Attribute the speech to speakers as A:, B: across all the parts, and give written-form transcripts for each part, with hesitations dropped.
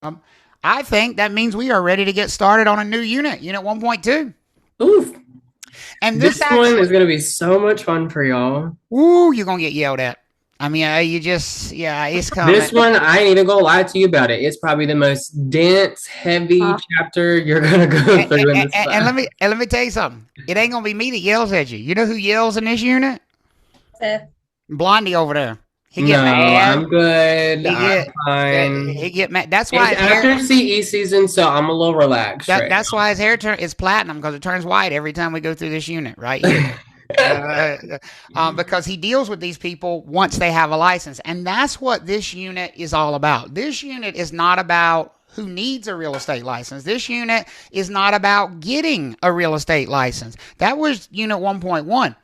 A: Um, I think that means we are ready to get started on a new unit, Unit 1.2.
B: Oof.
A: And
B: this one is going to be so much fun for y'all.
A: Ooh, you're going to get yelled at. I mean, it's coming.
B: This one, I ain't even going to lie to you about it. It's probably the most dense, heavy chapter you're going to go through in this class.
A: And let me tell you something. It ain't going to be me that yells at you. You know who yells in this unit? Blondie over there. He get mad.
B: I'm good. I'm fine.
A: He get mad. That's why
B: it's after CE season, so I'm a little relaxed.
A: That's why his hair is platinum, because it turns white every time we go through this unit, right here. Because he deals with these people once they have a license, and that's what this unit is all about. This unit is not about who needs a real estate license. This unit is not about getting a real estate license. That was Unit 1.1.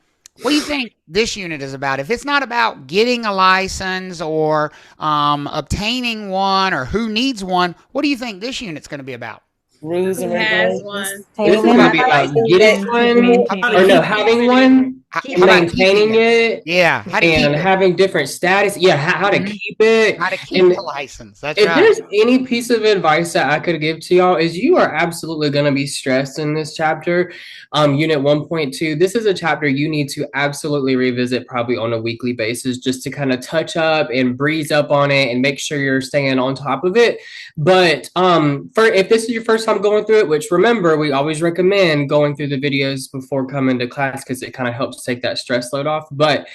A: What do you think this unit is about? If it's not about getting a license or obtaining one or who needs one, what do you think this unit's going to be about?
C: Rules and regulations.
B: This is going to be about getting one, or no, having one, maintaining it, and having different status. Yeah, how to keep it.
A: How to keep the license. That's
B: right. If there's any piece of advice that I could give to y'all, is you are absolutely going to be stressed in this chapter. Unit 1.2, this is a chapter you need to absolutely revisit probably on a weekly basis, just to kind of touch up and breeze up on it and make sure you're staying on top of it. But if this is your first time going through it, which remember, we always recommend going through the videos before coming to class, because it kind of helps take that stress load off. But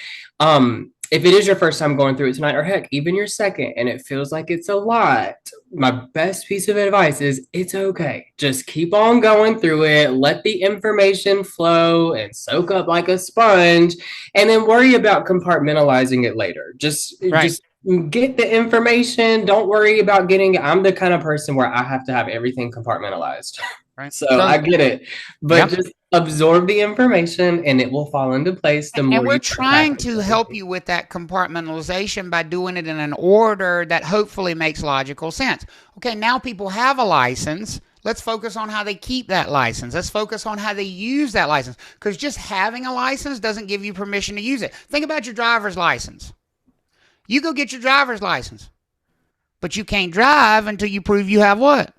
B: if it is your first time going through it tonight, or heck, even your second, and it feels like it's a lot, my best piece of advice is it's okay. Just keep on going through it. Let the information flow and soak up like a sponge, and then worry about compartmentalizing it later. Just get the information. Don't worry about getting it. I'm the kind of person where I have to have everything compartmentalized. Right. So I get it. But just absorb the information and it will fall into place.
A: And we're trying to help you with that compartmentalization by doing it in an order that hopefully makes logical sense. Okay, now people have a license. Let's focus on how they keep that license. Let's focus on how they use that license. Because just having a license doesn't give you permission to use it. Think about your driver's license. You go get your driver's license, but you can't drive until you prove you have what?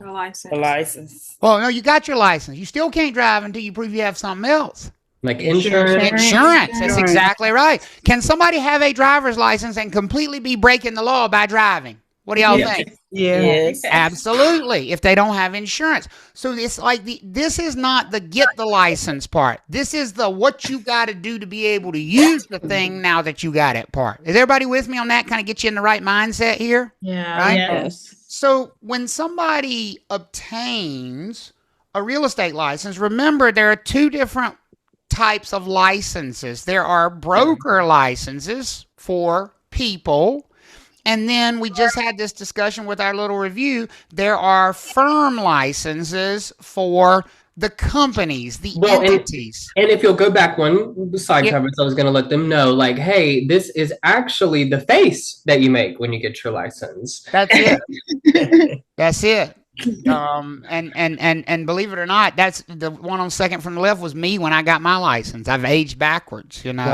C: A license.
A: Well, no, you got your license. You still can't drive until you prove you have something else.
B: Like insurance.
A: Insurance. That's exactly right. Can somebody have a driver's license and completely be breaking the law by driving? What do y'all think?
C: Yes.
A: Absolutely. If they don't have insurance. So it's like this is not the get the license part. This is the what you got to do to be able to use the thing now that you got it part. Is everybody with me on that? Kind of get you in the right mindset here?
C: Yeah.
A: Right?
C: Yes.
A: So when somebody obtains a real estate license, remember there are two different types of licenses. There are broker licenses for people. And then we just had this discussion with our little review. There are firm licenses for the companies, the entities.
B: And if you'll go back one side cover, so I was going to let them know, like, hey, this is actually the face that you make when you get your license.
A: That's it. That's it. And believe it or not, that's the one on second from the left was me when I got my license. I've aged backwards, you know.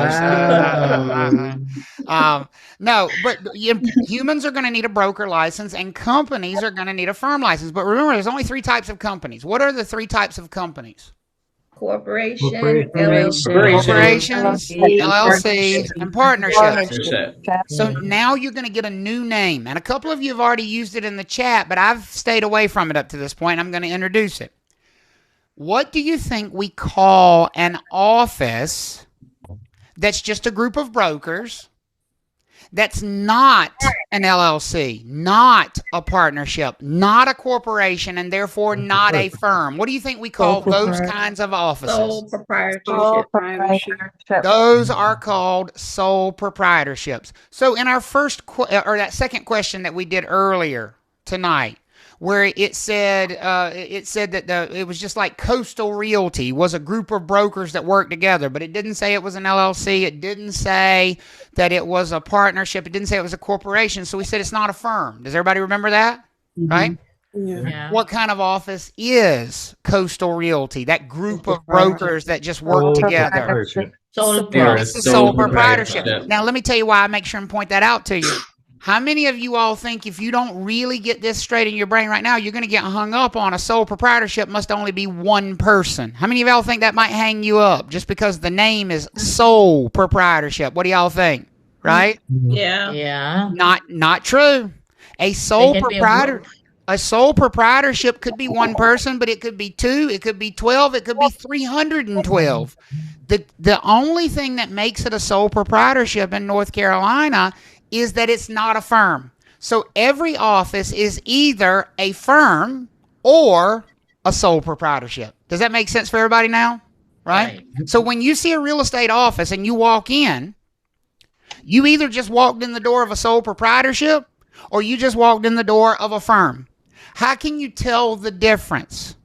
B: Wow.
A: No, but humans are going to need a broker license and companies are going to need a firm license. But remember, there's only three types of companies. What are the three types of companies?
D: Corporations, LLCs,
A: and partnerships. So now you're going to get a new name. And a couple of you have already used it in the chat, but I've stayed away from it up to this point. I'm going to introduce it. What do you think we call an office that's just a group of brokers, that's not an LLC, not a partnership, not a corporation, and therefore not a firm? What do you think we call those kinds of offices?
D: Sole proprietorship.
A: Those are called sole proprietorships. So in our first or that second question that we did earlier tonight, where it said that it was just like Coastal Realty was a group of brokers that worked together, but it didn't say it was an LLC. It didn't say that it was a partnership. It didn't say it was a corporation. So we said it's not a firm. Does everybody remember that? Mm-hmm. Right?
C: Yeah.
A: What kind of office is Coastal Realty? That group of brokers that just work together.
D: Sole
A: proprietorship. Now, let me tell you why I make sure and point that out to you. How many of you all think if you don't really get this straight in your brain right now, you're going to get hung up on a sole proprietorship must only be one person? How many of y'all think that might hang you up just because the name is sole proprietorship? What do y'all think? Right?
D: Yeah.
C: Yeah.
A: Not true. A sole proprietorship could be one person, but it could be 2, it could be 12, it could be 312. The only thing that makes it a sole proprietorship in North Carolina is that it's not a firm. So every office is either a firm or a sole proprietorship. Does that make sense for everybody now? Right? So when you see a real estate office and you walk in, you either just walked in the door of a sole proprietorship or you just walked in the door of a firm. How can you tell the difference?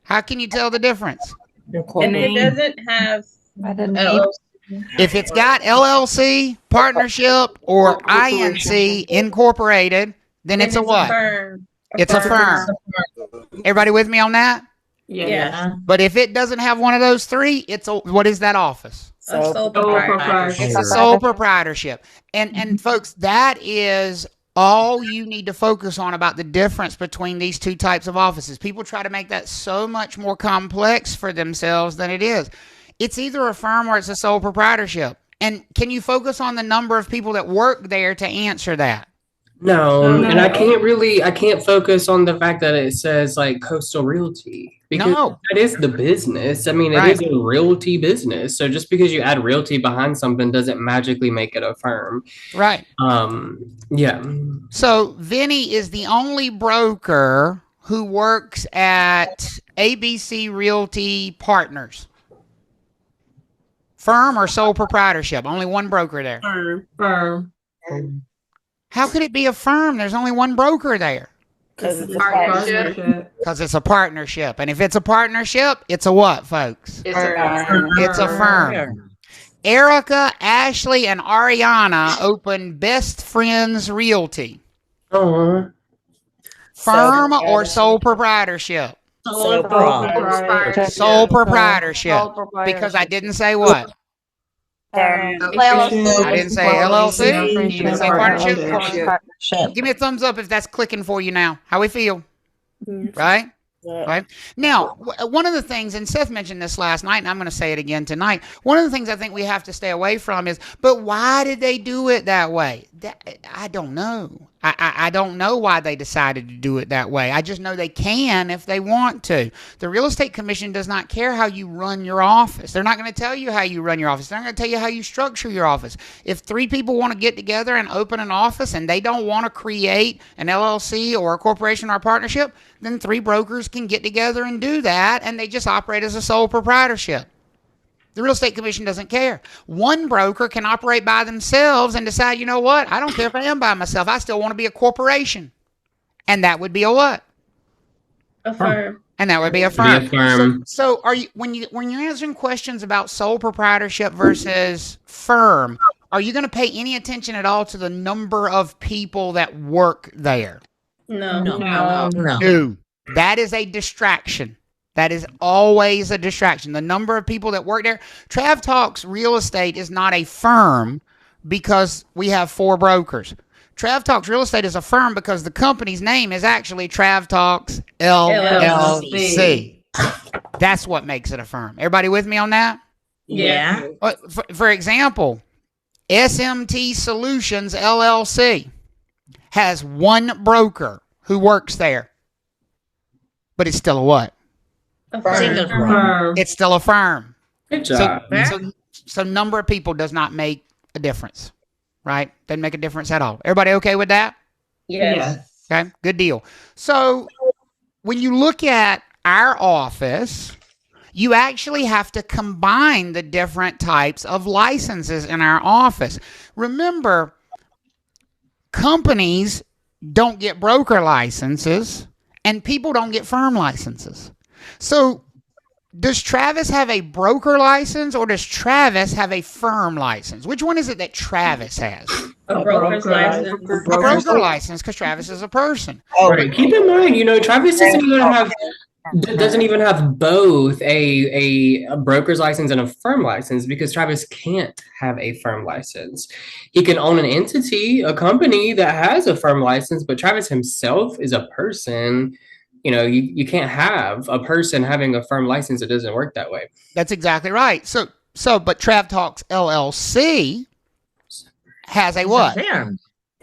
A: How can you tell the difference?
D: And it doesn't have LLC.
A: If it's got LLC, partnership, or INC, incorporated, then it's a what?
D: Firm.
A: It's a firm. Everybody with me on that?
D: Yeah.
A: But if it doesn't have one of those 3, it's a, what is that office?
D: A sole proprietorship.
A: It's a sole proprietorship. And folks, that is all you need to focus on about the difference between these 2 types of offices. People try to make that so much more complex for themselves than it is. It's either a firm or it's a sole proprietorship. And can you focus on the number of people that work there to answer that?
B: No, and I can't focus on the fact that it says like Coastal Realty because that is the business. I mean, it is a realty business. So just because you add realty behind something doesn't magically make it a firm.
A: Right.
B: Yeah.
A: So Vinny is the only broker who works at ABC Realty Partners. Firm or sole proprietorship? Only one broker there.
D: Firm.
A: How could it be a firm? There's only one broker there.
D: Because it's a partnership.
A: Because it's a partnership. And if it's a partnership, it's a what, folks?
D: It's a firm.
A: It's a firm. Erica, Ashley, and Ariana opened Best Friends Realty.
B: Uh-huh.
A: Firm or sole proprietoship?
D: Sole proprietorship.
A: Sole proprietorship. Because I didn't say what? I didn't say LLC. You didn't say partnership. Give me a thumbs up if that's clicking for you now. How we feel? Right? Right. Now, one of the things, and Seth mentioned this last night, and I'm going to say it again tonight. One of the things I think we have to stay away from is, but why did they do it that way? I don't know. I don't know why they decided to do it that way. I just know they can if they want to. The Real Estate Commission does not care how you run your office. They're not going to tell you how you run your office. They're not going to tell you how you structure your office. If 3 people want to get together and open an office and they don't want to create an LLC or a corporation or a partnership, then 3 brokers can get together and do that, and they just operate as a sole proprietorship. The Real Estate Commission doesn't care. One broker can operate by themselves and decide, you know what? I don't care if I am by myself. I still want to be a corporation. And that would be a what?
D: A firm.
A: And that would be a firm. So are you when you're answering questions about sole proprietorship versus firm, are you going to pay any attention at all to the number of people that work there?
D: No.
A: That is a distraction. That is always a distraction. The number of people that work there. Trav Talks Real Estate is not a firm because we have 4 brokers. Trav Talks Real Estate is a firm because the company's name is actually Trav Talks LLC. That's what makes it a firm. Everybody with me on that?
D: Yeah.
A: For example, SMT Solutions LLC has 1 broker who works there. But it's still a what? It's still a firm.
B: Good job.
A: So number of people does not make a difference, right? Doesn't make a difference at all. Everybody okay with that?
D: Yes.
A: Okay, good deal. So when you look at our office, you actually have to combine the different types of licenses in our office. Remember, companies don't get broker licenses and people don't get firm licenses. So does Travis have a broker license or does Travis have a firm license? Which one is it that Travis has?
D: A broker's license.
A: A broker license because Travis is a person.
B: Right. Keep in mind, Travis isn't going to have doesn't even have both a broker's license and a firm license, because Travis can't have a firm license. He can own an entity, a company that has a firm license, but Travis himself is a person. You know, you can't have a person having a firm license. It doesn't work that way.
A: That's exactly right. But Trav Talks LLC has a what?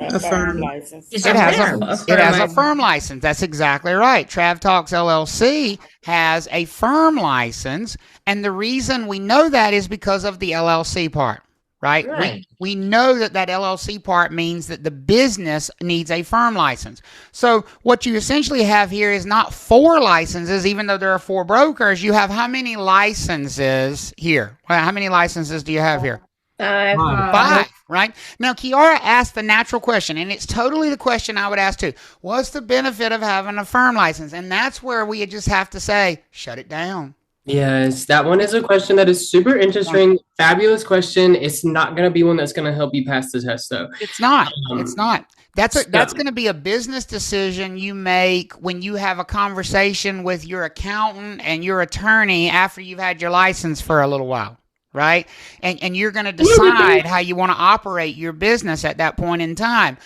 C: A firm license.
A: It has a firm license. That's exactly right. Trav Talks LLC has a firm license, and the reason we know that is because of the LLC part, right? We know that LLC part means that the business needs a firm license. So what you essentially have here is not 4 licenses, even though there are 4 brokers. You have how many licenses here? Well, how many licenses do you have here? 5, right? Now, Kiara asked the natural question, and it's totally the question I would ask too. What's the benefit of having a firm license? And that's where we just have to say, shut it down.
B: Yes, that one is a question that is super interesting. Fabulous question. It's not going to be one that's going to help you pass the test, though.
A: It's not. It's not. That's going to be a business decision you make when you have a conversation with your accountant and your attorney after you've had your license for a little while. Right? And you're going to decide how you want to operate your business at that point in time.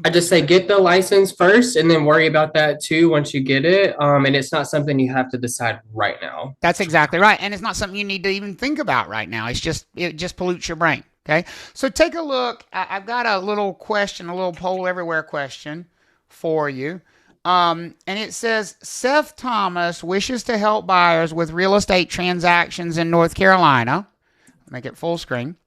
B: I just say get the license first and then worry about that too once you get it. And it's not something you have to decide right now.
A: That's exactly right. And it's not something you need to even think about right now. It just pollutes your brain. Okay. So take a look. I've got a little question, a little poll everywhere question for you. And it says, Seth Thomas wishes to help buyers with real estate transactions in North Carolina. Make it full screen.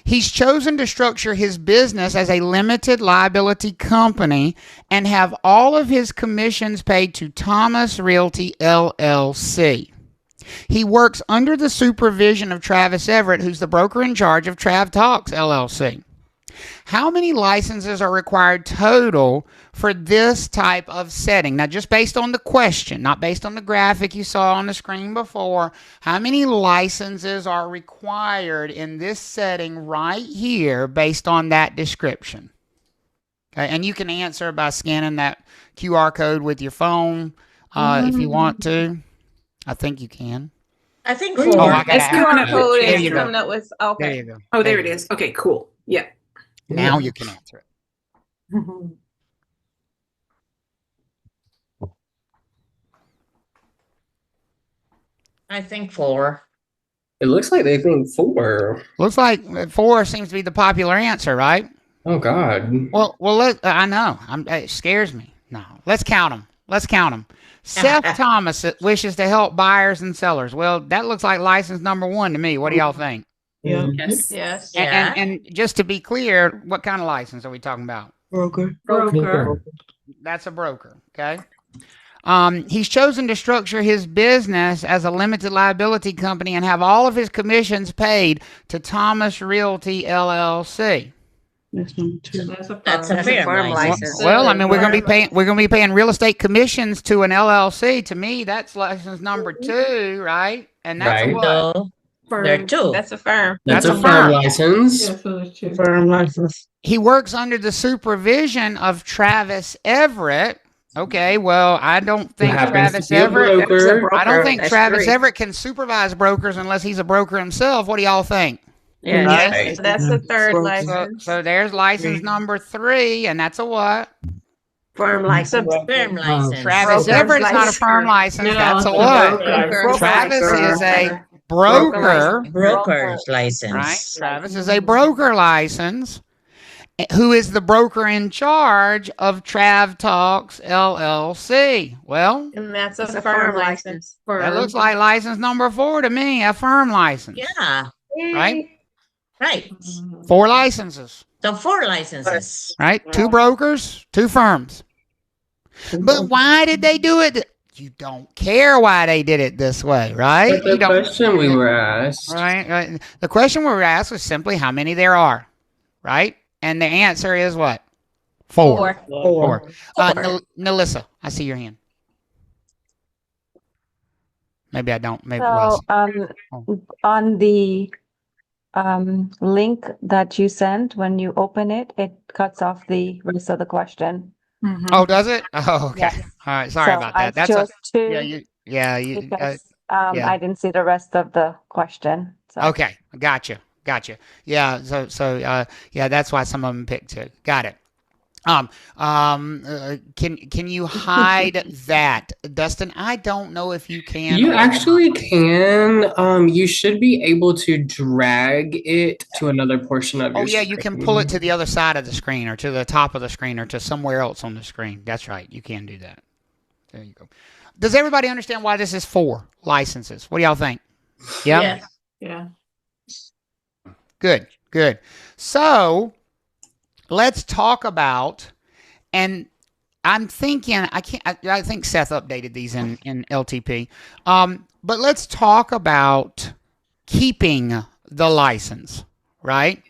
A: He's chosen to structure his business as a limited liability company and have all of his commissions paid to Thomas Realty LLC. He works under the supervision of Travis Everette, who's the broker in charge of Trav Talks LLC. How many licenses are required total for this type of setting? Now, just based on the question, not based on the graphic you saw on the screen before, how many licenses are required in this setting right here based on that description? Okay, and you can answer by scanning that QR code with your phone if you want to. I think you can.
D: I think
A: Oh, I got
D: QR code
A: There
D: is
A: you go.
D: coming up with, okay.
A: There you go.
E: Oh, there it is. Okay, cool. Yeah.
A: Now you can answer it.
C: I think 4.
B: It looks like they think 4.
A: Looks like 4 seems to be the popular answer, right?
B: Oh, God.
A: Well, I know. It scares me. No, let's count them. Seth Thomas wishes to help buyers and sellers. Well, that looks like license number 1 to me. What do y'all think?
C: Yeah.
D: Yes.
A: And just to be clear, what kind of license are we talking about?
C: Broker.
A: That's a broker, okay? He's chosen to structure his business as a limited liability company and have all of his commissions paid to Thomas Realty LLC.
C: That's number 2.
D: That's a firm license.
A: Well, I mean, we're going to be paying real estate commissions to an LLC. To me, that's license number 2, right? And that's
B: Right.
A: what?
C: No, there are 2.
D: That's a firm.
B: That's
A: That's
B: a
A: a
B: firm
A: firm.
B: license.
C: Firm license.
A: He works under the supervision of Travis Everette. Okay, well, I don't think
B: Happens
A: Travis
B: to be a
A: Everette.
B: broker.
A: I don't think
D: That's
A: Travis
D: 3.
A: Everette can supervise brokers unless he's a broker himself. What do y'all think?
D: Yes.
B: Right.
D: That's the third
C: So-
D: license.
A: So there's license
C: 3.
A: number 3, and that's a what?
D: Firm license.
C: Firm license.
A: Travis
D: Broker's
A: Everett is not a
D: license.
A: firm license.
E: No,
A: That's a
E: it's a
A: what?
D: broker.
A: Travis
D: Broker.
A: is a broker,
C: Broker's license.
A: right? Travis is a broker license. Who is the broker in charge of Trav Talks LLC? Well,
D: And that's a firm license.
A: that looks like license number 4 to me, a firm license.
C: Yeah.
A: Right?
C: Right.
A: 4 licenses,
C: So 4 licenses.
A: right? 2 brokers, 2 firms. But why did they do it? You don't care why they did it this way, right?
B: But the
A: You don't,
B: question we were asked.
A: right? The question we were asked was simply how many there are, right? And the answer is what? 4. 4. Nelissa, I see your hand. Maybe I don't. Maybe
F: So,
A: Russ.
F: on the link that you sent, when you open it, it cuts off the rest of the question.
A: Oh, does it? Oh, okay.
F: Yes.
A: All right. Sorry
F: So
A: about
F: I
A: that. That's
F: chose
A: yeah.
F: two.
A: Yeah.
F: because
A: yeah.
F: I didn't see the rest of the question. So.
A: Okay. Gotcha. Yeah. Yeah, that's why some of them picked two. Got it. Can you hide that, Dustin? I don't know if you can.
B: You actually can. You should be able to drag it to another portion of your
A: Oh, yeah,
B: screen.
A: you can pull it to the other side of the screen or to the top of the screen or to somewhere else on the screen. That's right. You can do that. There you go. Does everybody understand why this is 4 licenses? What do y'all think? Yeah?
C: Yes.
E: Yeah.
A: Good. So let's talk about, and I'm thinking, I think Seth updated these in LTP. But let's talk about keeping the license, right?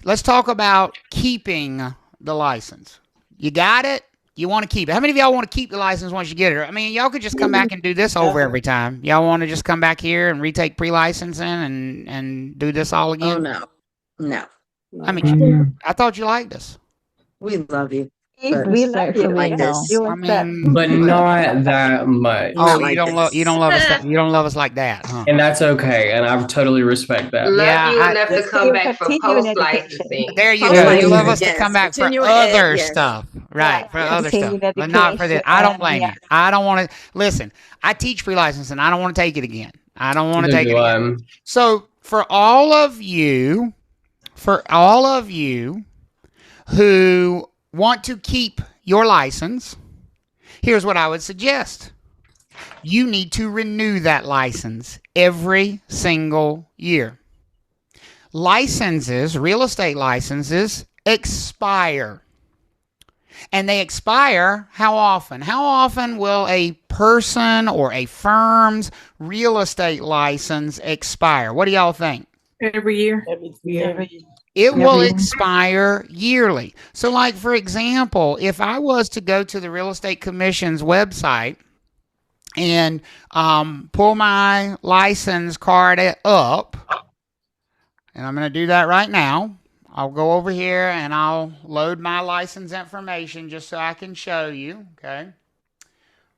A: Let's talk about keeping the license. You got it? You want to keep it. How many of y'all want to keep the license once you get it? I mean, y'all could just come back and do this over every time. Y'all want to just come back here and retake pre-licensing and do this all again?
D: Oh, no. No.
A: I mean, I thought you liked us.
D: We love you.
F: We like you
D: like this.
F: You
A: I
F: and Seth.
A: mean,
B: But not that much.
A: oh,
D: Not
A: you
D: like
A: don't love
D: this.
A: you don't love us that, you don't love us like that, huh?
B: And that's okay. And I totally respect that.
E: Love
A: Yeah,
E: you
A: I-
E: enough to
F: Let's
E: come
F: do
E: back for
F: continuing
E: post-licensing.
A: There you
D: Oh,
A: go.
B: yes,
A: You love us to
D: yes.
A: come back for
D: Continuing
A: other
D: ed, yes.
A: stuff, right? For other stuff,
F: Continuing
A: but not for this.
F: education,
A: I don't blame
F: yeah.
A: you. I don't want to listen. I teach pre-licensing. I don't want to take it again. I don't want to take it again. So for all of you who want to keep your license, here's what I would suggest. You need to renew that license every single year. Licenses, real estate licenses, expire. And they expire how often? How often will a person or a firm's real estate license expire? What do y'all think?
E: Every year.
A: It will expire yearly. So, like, for example, if I was to go to the Real Estate Commission's website and pull my license card up, and I'm going to do that right now. I'll go over here and I'll load my license information just so I can show you, okay?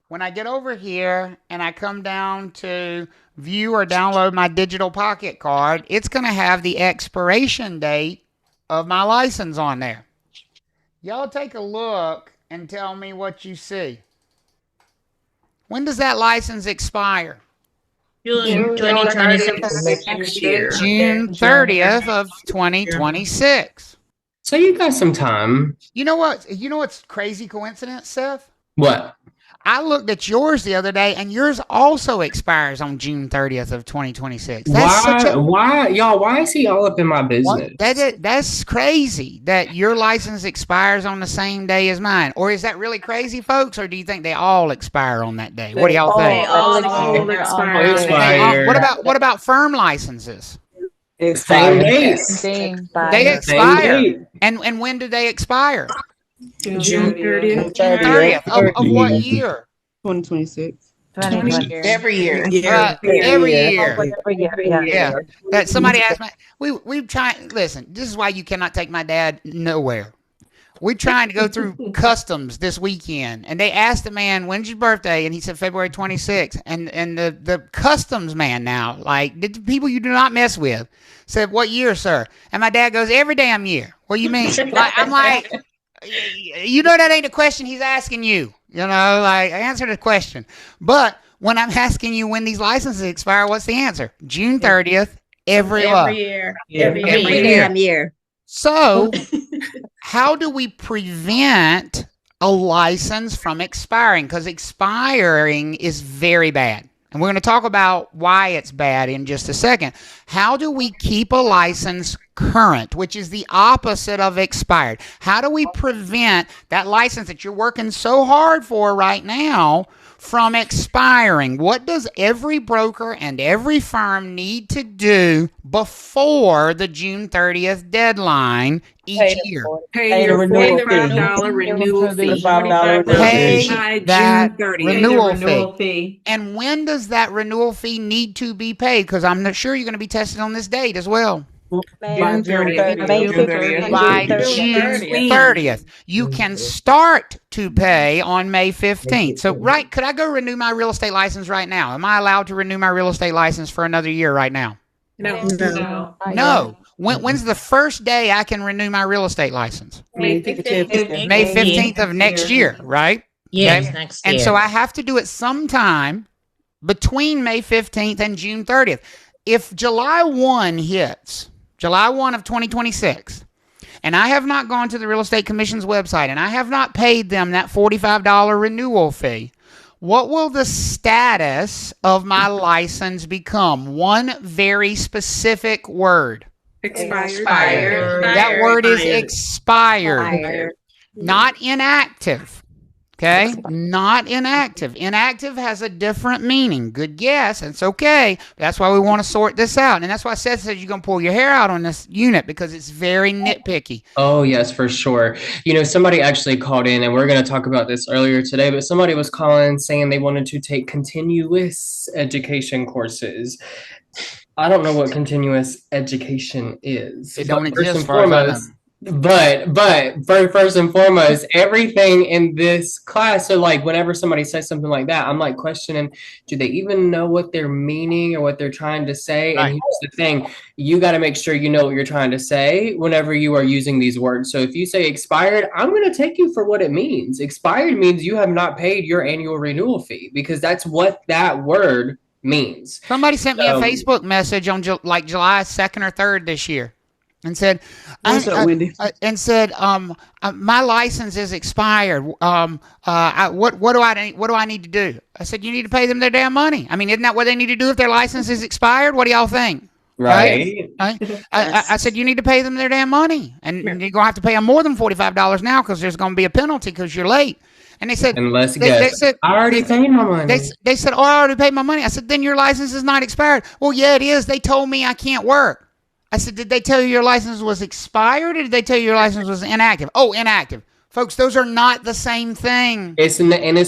A: When I get over here and I come down to view or download my digital pocket card, it's going to have the expiration date of my license on there. Y'all take a look and tell me what you see. When does that license expire?
C: June 2026.
E: Next year.
A: June 30th of 2026.
B: So you got some time.
A: You know what? You know what's crazy coincidence, Seth?
B: What?
A: I looked at yours the other day, and yours also expires on June 30th of 2026. That's
B: why is he all up in my business?
A: That's crazy that your license expires on the same day as mine. Or is that really crazy, folks? Or do you think they all expire on that day? What do y'all think?
E: All
B: expire.
A: What about firm licenses?
B: Same date.
A: They expire.
B: date.
A: And when do they expire?
E: June 30th.
A: June 30th of what year?
G: 2026.
C: Every year.
A: Every year.
F: Yeah.
A: Yeah. That somebody asked me. We've tried. Listen, this is why you cannot take my dad nowhere. We're trying to go through customs this weekend, and they asked the man, "When's your birthday?" And he said February 26th. And the customs man now, like the people you do not mess with, said, "What year, sir?" And my dad goes, "Every damn year." What do you mean? I'm like, you know that ain't a question he's asking you. You know, like answer the question. But when I'm asking you when these licenses expire, what's the answer? June 30th, every
C: year.
A: Every
D: damn year.
A: So, how do we prevent a license from expiring? Because expiring is very bad. And we're going to talk about why it's bad in just a second. How do we keep a license current, which is the opposite of expired? How do we prevent that license that you're working so hard for right now from expiring? What does every broker and every firm need to do before the June 30th deadline each year?
E: Pay the $45 renewal fee.
A: Pay that
E: June 30th.
A: renewal fee. And when does that renewal fee need to be paid? Because I'm not sure you're going to be tested on this date as well.
E: June 30th.
F: May
E: June
F: 15th.
A: by
E: June
A: June 30th. You can start to pay on May 15th. So, right, could I go renew my real estate license right now? Am I allowed to renew my real estate license for another year right now?
E: No.
A: No. When's the first day I can renew my real estate license?
E: May 15th.
A: May 15th of next year, right?
C: Yes,
A: Okay.
C: next
A: And
C: year.
A: so I have to do it sometime between May 15th and June 30th. If July 1 hits, July 1 of 2026, and I have not gone to the Real Estate Commission's website and I have not paid them that $45 renewal fee, what will the status of my license become? One very specific word.
E: Expired.
A: That word is expired, not inactive. Okay? Not inactive. Inactive has a different meaning. Good guess. It's okay. That's why we want to sort this out. And that's why Seth says you're going to pull your hair out on this unit because it's very nitpicky.
B: Oh, yes, for sure. You know, somebody actually called in, and we're going to talk about this earlier today, but somebody was calling saying they wanted to take continuous education courses. I don't know what continuous education is.
A: It don't
B: But
A: exist
B: first and
A: for us, I know.
B: foremost, but first and foremost, everything in this class, so like whenever somebody says something like that, I'm like questioning, do they even know what they're meaning or what they're trying to say?
A: Right.
B: And here's the thing, you got to make sure you know what you're trying to say whenever you are using these words. So if you say expired, I'm going to take you for what it means. Expired means you have not paid your annual renewal fee, because that's what that word means.
A: Somebody sent me a Facebook message on like July 2nd or 3rd this year and said, my license is expired. What do I need to do? I said, you need to pay them their damn money. I mean, isn't that what they need to do if their license is expired? What do y'all think?
B: Right.
A: I said, you need to pay them their damn money. And you're going to have to pay them more than $45 now because there's going to be a penalty because you're late. And they said,
B: And let's guess.
A: said,
B: I already paid my money.
A: They said, oh, I already paid my money. I said, then your license is not expired. Well, yeah, it is. They told me I can't work. I said, did they tell you your license was expired or did they tell you your license was inactive? Oh, inactive. Folks, those are not the same thing.
B: It's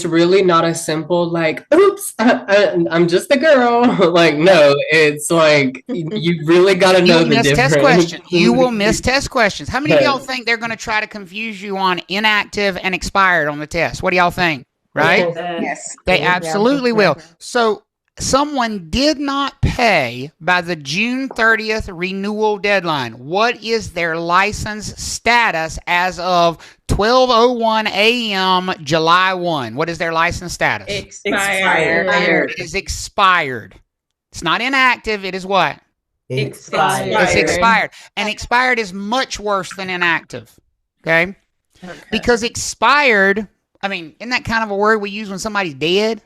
B: really not a simple like, oops, I'm just a girl. Like, no, it's like you really got to know the difference.
A: Test questions. You will miss test questions. How many of y'all think they're going to try to confuse you on inactive and expired on the test? What do y'all think? Right?
C: Yes.
A: They absolutely will. So someone did not pay by the June 30th renewal deadline. What is their license status as of 12:01 a.m. July 1? What is their license status?
E: Expired.
A: It is expired. It's not inactive. It is what?
E: Expired.
A: It's expired. And expired is much worse than inactive. Okay? Because expired, I mean, isn't that kind of a word we use when somebody's dead?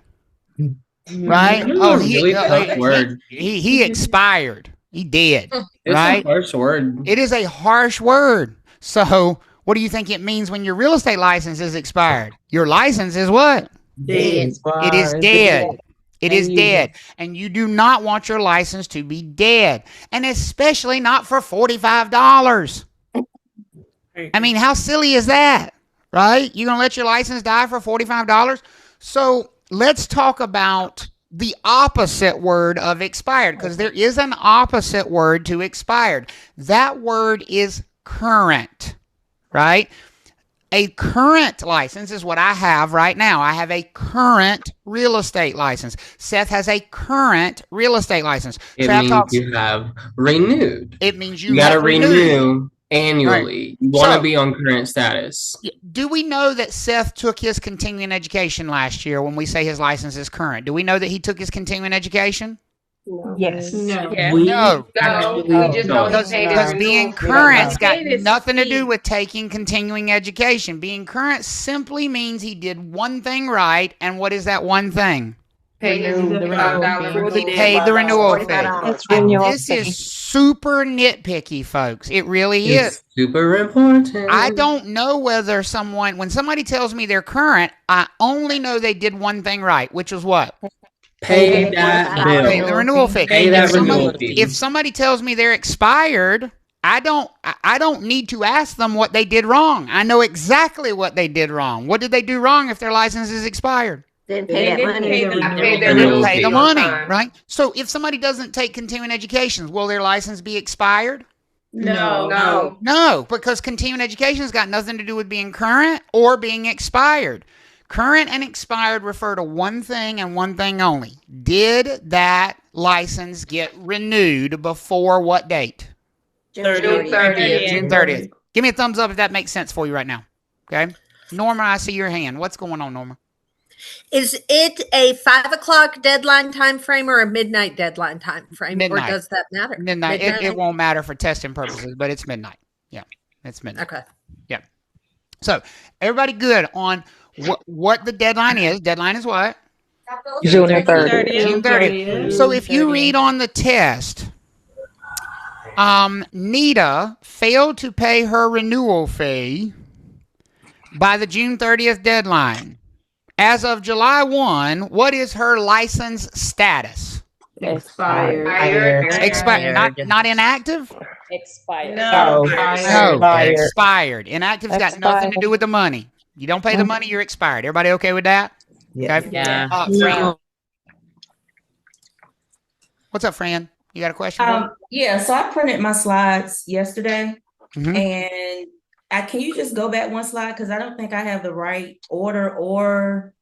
A: Right?
B: Oh, really tough word.
A: He expired. He dead.
B: It's
A: Right?
B: a harsh word.
A: It is a harsh word. So, what do you think it means when your real estate license is expired? Your license is what?
C: Dead.
A: It is dead. It is dead. And you do not want your license to be dead. And especially not for $45. I mean, how silly is that? Right? You're going to let your license die for $45? So, let's talk about the opposite word of expired, because there is an opposite word to expired. That word is current, right? A current license is what I have right now. I have a current real estate license. Seth has a current real estate license.
B: It
A: Trav
B: means
A: Talks,
B: you have renewed.
A: it means
B: You
A: you
B: got to
A: have renewed.
B: renew annually. You want
A: So-
B: to be on current status.
A: Do we know that Seth took his continuing education last year when we say his license is current? Do we know that he took his continuing education?
F: Yes.
E: No.
A: No.
C: We just know he paid his
A: Because being
C: renewal fee.
A: current's got
C: Paid his
A: nothing to
C: fee.
A: do with taking continuing education. Being current simply means he did one thing right, and what is that one thing?
C: Paid his $45
A: He paid the renewal fee.
F: It's renewal
A: This
F: fee.
A: is super nitpicky, folks. It really is.
B: It's super important.
A: I don't know whether when somebody tells me they're current, I only know they did one thing right, which was what?
B: Pay that
A: Pay
B: bill.
A: the renewal fee.
B: Pay that
A: If somebody-
B: renewal fee.
A: If somebody tells me they're expired, I don't need to ask them what they did wrong. I know exactly what they did wrong. What did they do wrong if their license is expired?
D: Didn't pay that money.
C: They
A: They
C: their
A: didn't
B: renewal
A: pay
B: fee.
A: the money,
C: Time.
A: right? So if somebody doesn't take continuing education, will their license be expired?
E: No.
A: No, because continuing education has got nothing to do with being current or being expired. Current and expired refer to one thing and one thing only. Did that license get renewed before what date?
D: June
E: 30th.
A: June 30th. Give me a thumbs up if that makes sense for you right now. Okay? Norma, I see your hand. What's going on, Norma?
G: Is it a 5 o'clock deadline time frame or a midnight deadline time frame?
A: Midnight.
G: Or does that matter?
A: Midnight. It won't matter for testing purposes, but it's midnight. Yeah, it's midnight.
G: Okay.
A: Yeah. So everybody good on what the deadline is. Deadline is what?
C: June 30th.
A: June 30th. So if you read on the test, Nita failed to pay her renewal fee by the June 30th deadline. As of July 1, what is her license status?
C: Expired.
A: Expired. Not inactive?
C: Expired.
E: No.
A: Expired. Inactive's got nothing to do with the money. You don't pay the money, you're expired. Everybody okay with that?
C: Yeah.
A: Okay.
C: Yeah.
A: Fran. What's up, Fran? You got a question?
H: Yeah, so I printed my slides yesterday,
A: Mhm.
H: and can you just go back one slide? Because I don't think I have the right order or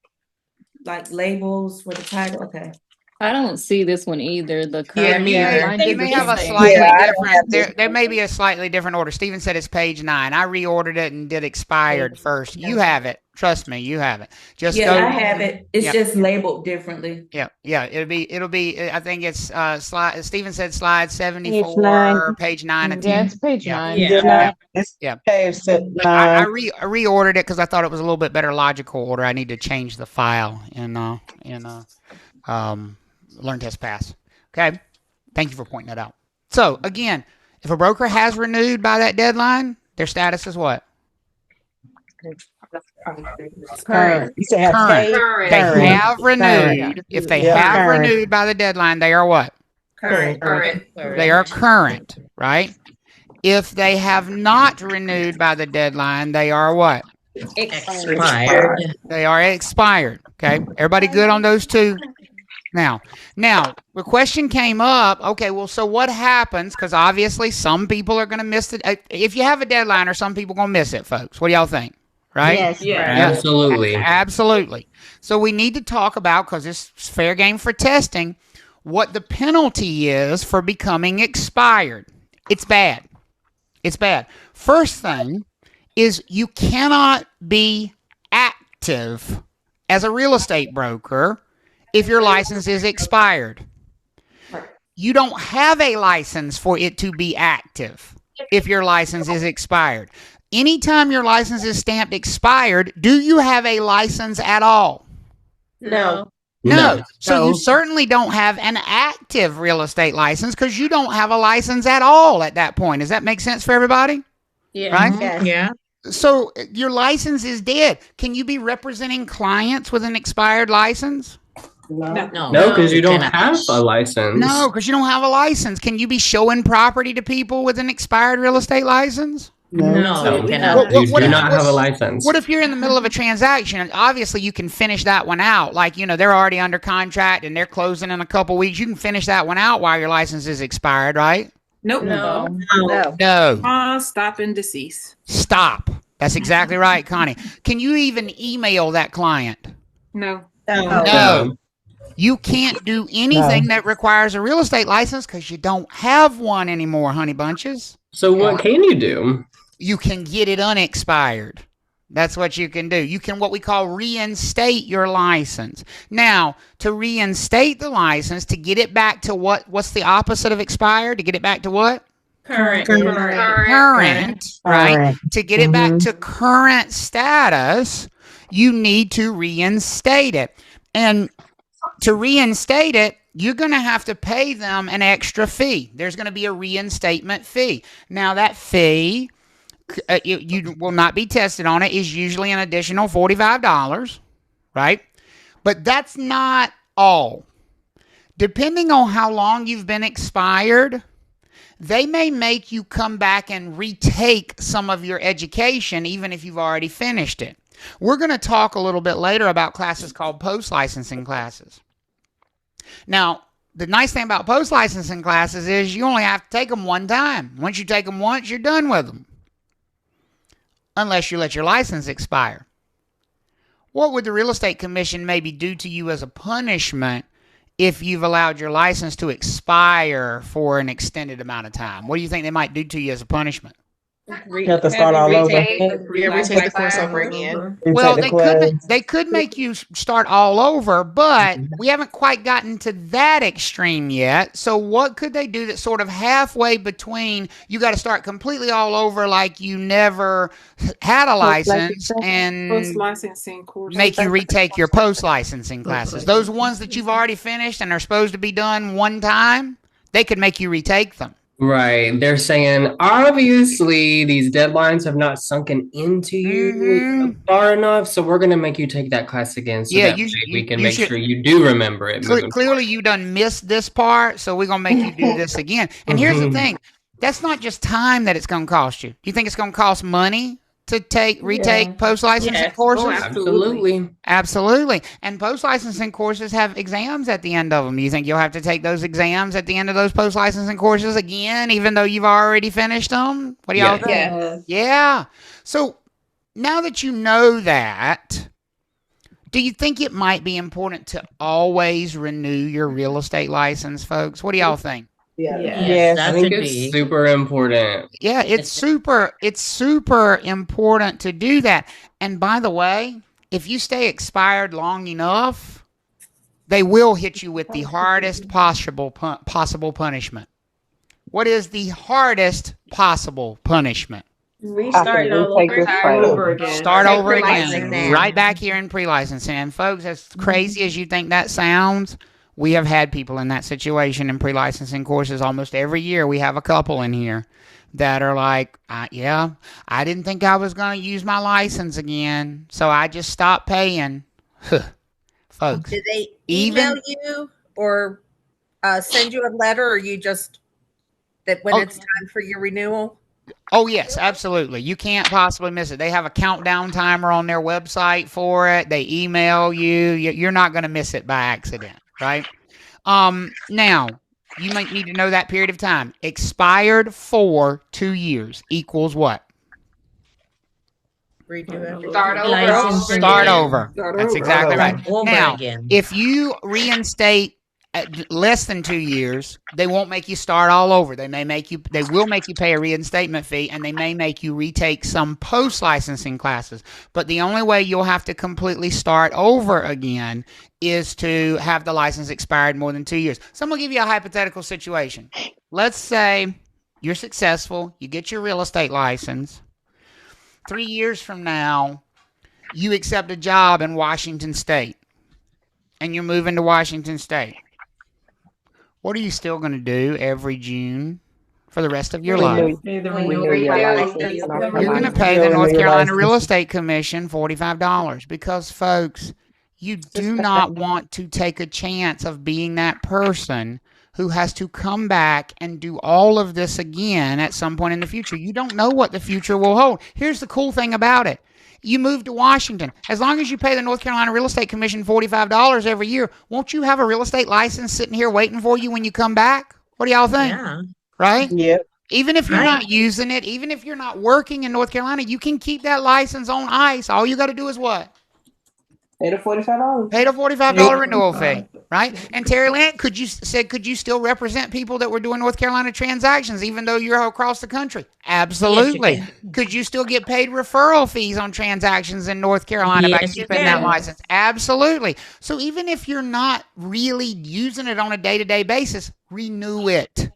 H: like labels for the title. Okay.
C: I don't see this one either. The
E: Yeah,
C: current
E: me
C: deadline
E: either.
A: You may
C: is
A: have a
C: the same.
A: slightly
D: Yeah, I don't
A: different.
D: have
A: There may be a slightly different order. Steven said it's page 9. I reordered it and did expired first. You have it. Trust me, you have it. Just
H: Yeah,
A: go.
H: I have it. It's
A: Yeah.
H: just labeled differently.
A: Yeah. It'll be. I think it's slide. Steven said slide 74,
F: Page 9.
A: page 9 and 10.
C: Yeah, it's page
A: Yeah.
C: 9.
E: Yeah.
A: Yeah.
I: Page
A: I reordered it because I thought it was a little bit better logical order. I need to change the file in Learn Test Pass. Okay. Thank you for pointing that out. So again, if a broker has renewed by that deadline, their status is what?
C: Current.
I: You said
A: Current.
I: paid?
E: Current.
A: They
I: Current.
A: have renewed. If they
I: Yeah.
A: have
I: Current.
A: renewed by the deadline, they are what?
E: Current.
A: They are current, right? If they have not renewed by the deadline, they are what?
E: Expired.
A: They are expired. Okay. Everybody good on those two? Now, the question came up, okay, well, so what happens? Because obviously some people are going to miss it. If you have a deadline, or some people going to miss it, folks. What do y'all think? Right?
D: Yes.
E: Yeah.
B: Absolutely.
A: Absolutely. So we need to talk about, because it's fair game for testing, what the penalty is for becoming expired. It's bad. It's bad. First thing is you cannot be active as a real estate broker if your license is expired. You don't have a license for it to be active if your license is expired. Anytime your license is stamped expired, do you have a license at all?
E: No.
A: No. So
I: No.
A: you certainly don't have an active real estate license because you don't have a license at all at that point. Does that make sense for everybody?
E: Yeah.
A: Right?
D: Yes.
E: Yeah.
A: So your license is dead. Can you be representing clients with an expired license?
I: No.
B: No, because you don't have a license.
A: No, because you don't have a license. Can you be showing property to people with an expired real estate license?
B: No,
E: No.
B: you
A: What-
B: do
A: what-
B: not have a license.
A: What if you're in the middle of a transaction? Obviously, you can finish that one out. Like, they're already under contract and they're closing in a couple weeks. You can finish that one out while your license is expired, right?
J: Nope.
E: No.
D: No.
A: No.
J: Stop and decease.
A: Stop. That's exactly right, Connie. Can you even email that client?
J: No.
A: No. You can't do anything that requires a real estate license because you don't have one anymore, honey bunches.
B: So what can you do?
A: You can get it unexpired. That's what you can do. You can what we call reinstate your license. Now, to reinstate the license, to get it back to what's the opposite of expired? To get it back to what?
E: Current.
A: Current, right?
I: Current.
A: To get it back to current status, you need to reinstate it. And to reinstate it, you're going to have to pay them an extra fee. There's going to be a reinstatement fee. Now, that fee, you will not be tested on it, is usually an additional $45, right? But that's not all. Depending on how long you've been expired, they may make you come back and retake some of your education, even if you've already finished it. We're going to talk a little bit later about classes called post-licensing classes. Now, the nice thing about post-licensing classes is you only have to take them one time. Once you take them once, you're done with them. Unless you let your license expire. What would the real estate commission maybe do to you as a punishment if you've allowed your license to expire for an extended amount of time? What do you think they might do to you as a punishment?
E: You have to start all over. You ever take the course over again?
A: Well, they could make you start all over, but we haven't quite gotten to that extreme yet. So what could they do that's sort of halfway between you got to start completely all over like you never had a license and
E: Post-licensing course.
A: make you retake your post-licensing classes? Those ones that you've already finished and are supposed to be done one time, they could make you retake them.
B: Right. They're saying, obviously, these deadlines have not sunken into you far enough, so we're going to make you take that class again so that we can make sure you do remember it.
A: Clearly, you done missed this part, so we're going to make you do this again. And here's the thing. That's not just time that it's going to cost you. Do you think it's going to cost money to retake post-licensing courses?
B: Oh, absolutely.
A: Absolutely. And post-licensing courses have exams at the end of them. You think you'll have to take those exams at the end of those post-licensing courses again, even though you've already finished them? What do y'all think? Yeah. So now that you know that, do you think it might be important to always renew your real estate license, folks? What do y'all think?
B: Yes, I think it's super important.
A: Yeah, it's super important to do that. And by the way, if you stay expired long enough, they will hit you with the hardest possible punishment. What is the hardest possible punishment?
E: Restart over again.
A: Start over again. Right back here in pre-licensing. And folks, as crazy as you think that sounds, we have had people in that situation in pre-licensing courses almost every year. We have a couple in here that are like, I didn't think I was going to use my license again, so I just stopped paying. Folks.
G: Did they email you or send you a letter, or you just, that when it's time for your renewal?
A: Oh, yes, absolutely. You can't possibly miss it. They have a countdown timer on their website for it. They email you. You're not going to miss it by accident. Right? Now, you might need to know that period of time. Expired for 2 years equals what?
G: Redo everything.
A: Start over. That's exactly right. Now, if you reinstate at less than 2 years, they won't make you start all over. They will make you pay a reinstatement fee, and they may make you retake some post-licensing classes. But the only way you'll have to completely start over again is to have the license expired more than 2 years. So I'm going to give you a hypothetical situation. Let's say you're successful, you get your real estate license. 3 years from now, you accept a job in Washington State, and you're moving to Washington State. What are you still going to do every June for the rest of your life? You're going to pay the North Carolina Real Estate Commission $45 because, folks, you do not want to take a chance of being that person who has to come back and do all of this again at some point in the future. You don't know what the future will hold. Here's the cool thing about it. You move to Washington. As long as you pay the North Carolina Real Estate Commission $45 every year, won't you have a real estate license sitting here waiting for you when you come back? What do y'all think?
E: Yeah.
A: Right?
E: Yep.
A: Even if you're not using it, even if you're not working in North Carolina, you can keep that license on ice. All you got to do is what?
E: Pay the $45.
A: Pay the $45 renewal fee, right? And Terry Lynn, could you still represent people that were doing North Carolina transactions even though you're across the country? Absolutely. Yes, could you still get paid referral fees on transactions in North Carolina by keeping that license? Absolutely. So even if you're not really using it on a day-to-day basis, renew it.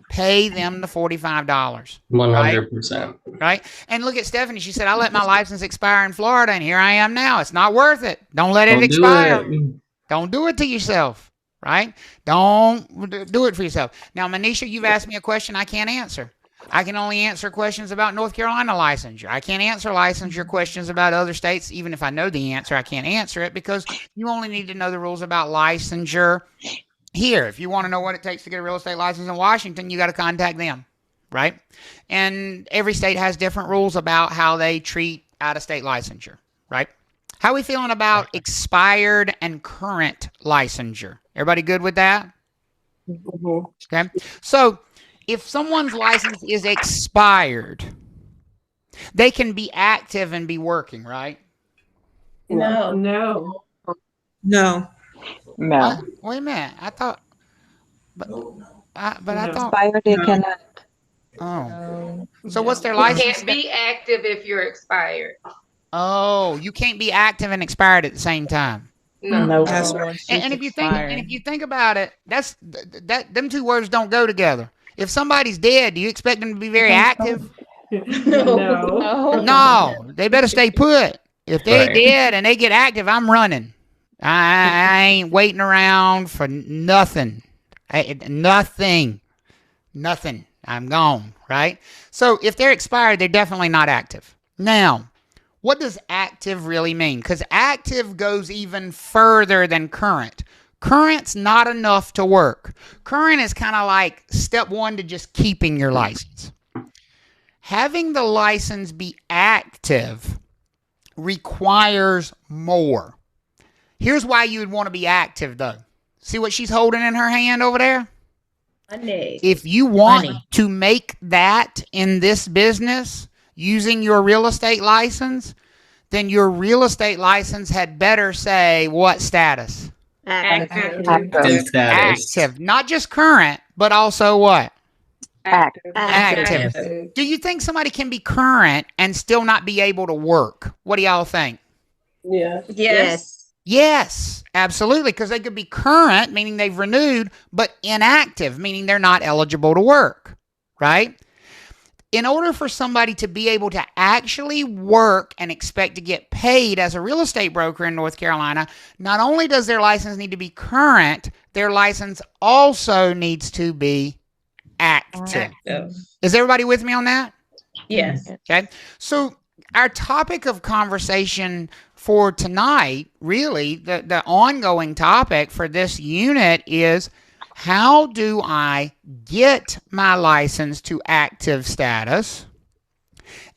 A: Pay them the $45.
B: 100%.
A: Right? And look at Stephanie. She said, I let my license expire in Florida, and here I am now. It's not worth it. Don't let it expire. Don't do it to yourself. Right? Don't do it for yourself. Now, Manisha, you've asked me a question I can't answer. I can only answer questions about North Carolina licensure. I can't answer licensure questions about other states. Even if I know the answer, I can't answer it because you only need to know the rules about licensure here. If you want to know what it takes to get a real estate license in Washington, you got to contact them, right? And every state has different rules about how they treat out-of-state licensure, right? How are we feeling about expired and current licensure? Everybody good with that? Okay. So if someone's license is expired, they can be active and be working, right?
H: No.
E: No.
C: No.
A: Wait a minute. I thought, but I thought.
F: Expired, they cannot.
A: Oh. So what's their license?
C: You can't be active if you're expired.
A: Oh, you can't be active and expired at the same time.
E: No.
C: That's right.
A: And if you think about it, them two words don't go together. If somebody's dead, do you expect them to be very active?
E: No.
A: No, they better stay put. If they're dead and they get active, I'm running. I ain't waiting around for nothing. Nothing. I'm gone, right? So if they're expired, they're definitely not active. Now, what does active really mean? Because active goes even further than current. Current's not enough to work. Current is kind of like step one to just keeping your license. Having the license be active requires more. Here's why you would want to be active, though. See what she's holding in her hand over there?
H: Money.
A: If you want to make that in this business using your real estate license, then your real estate license had better say what status?
H: Active.
A: Active. Not just current, but also what?
F: Active.
A: Do you think somebody can be current and still not be able to work? What do y'all think?
E: Yeah.
H: Yes.
A: Yes, absolutely, because they could be current, meaning they've renewed, but inactive, meaning they're not eligible to work, right? In order for somebody to be able to actually work and expect to get paid as a real estate broker in North Carolina, not only does their license need to be current, their license also needs to be active. Is everybody with me on that?
H: Yes.
A: Okay. So our topic of conversation for tonight, really, the ongoing topic for this unit is, how do I get my license to active status?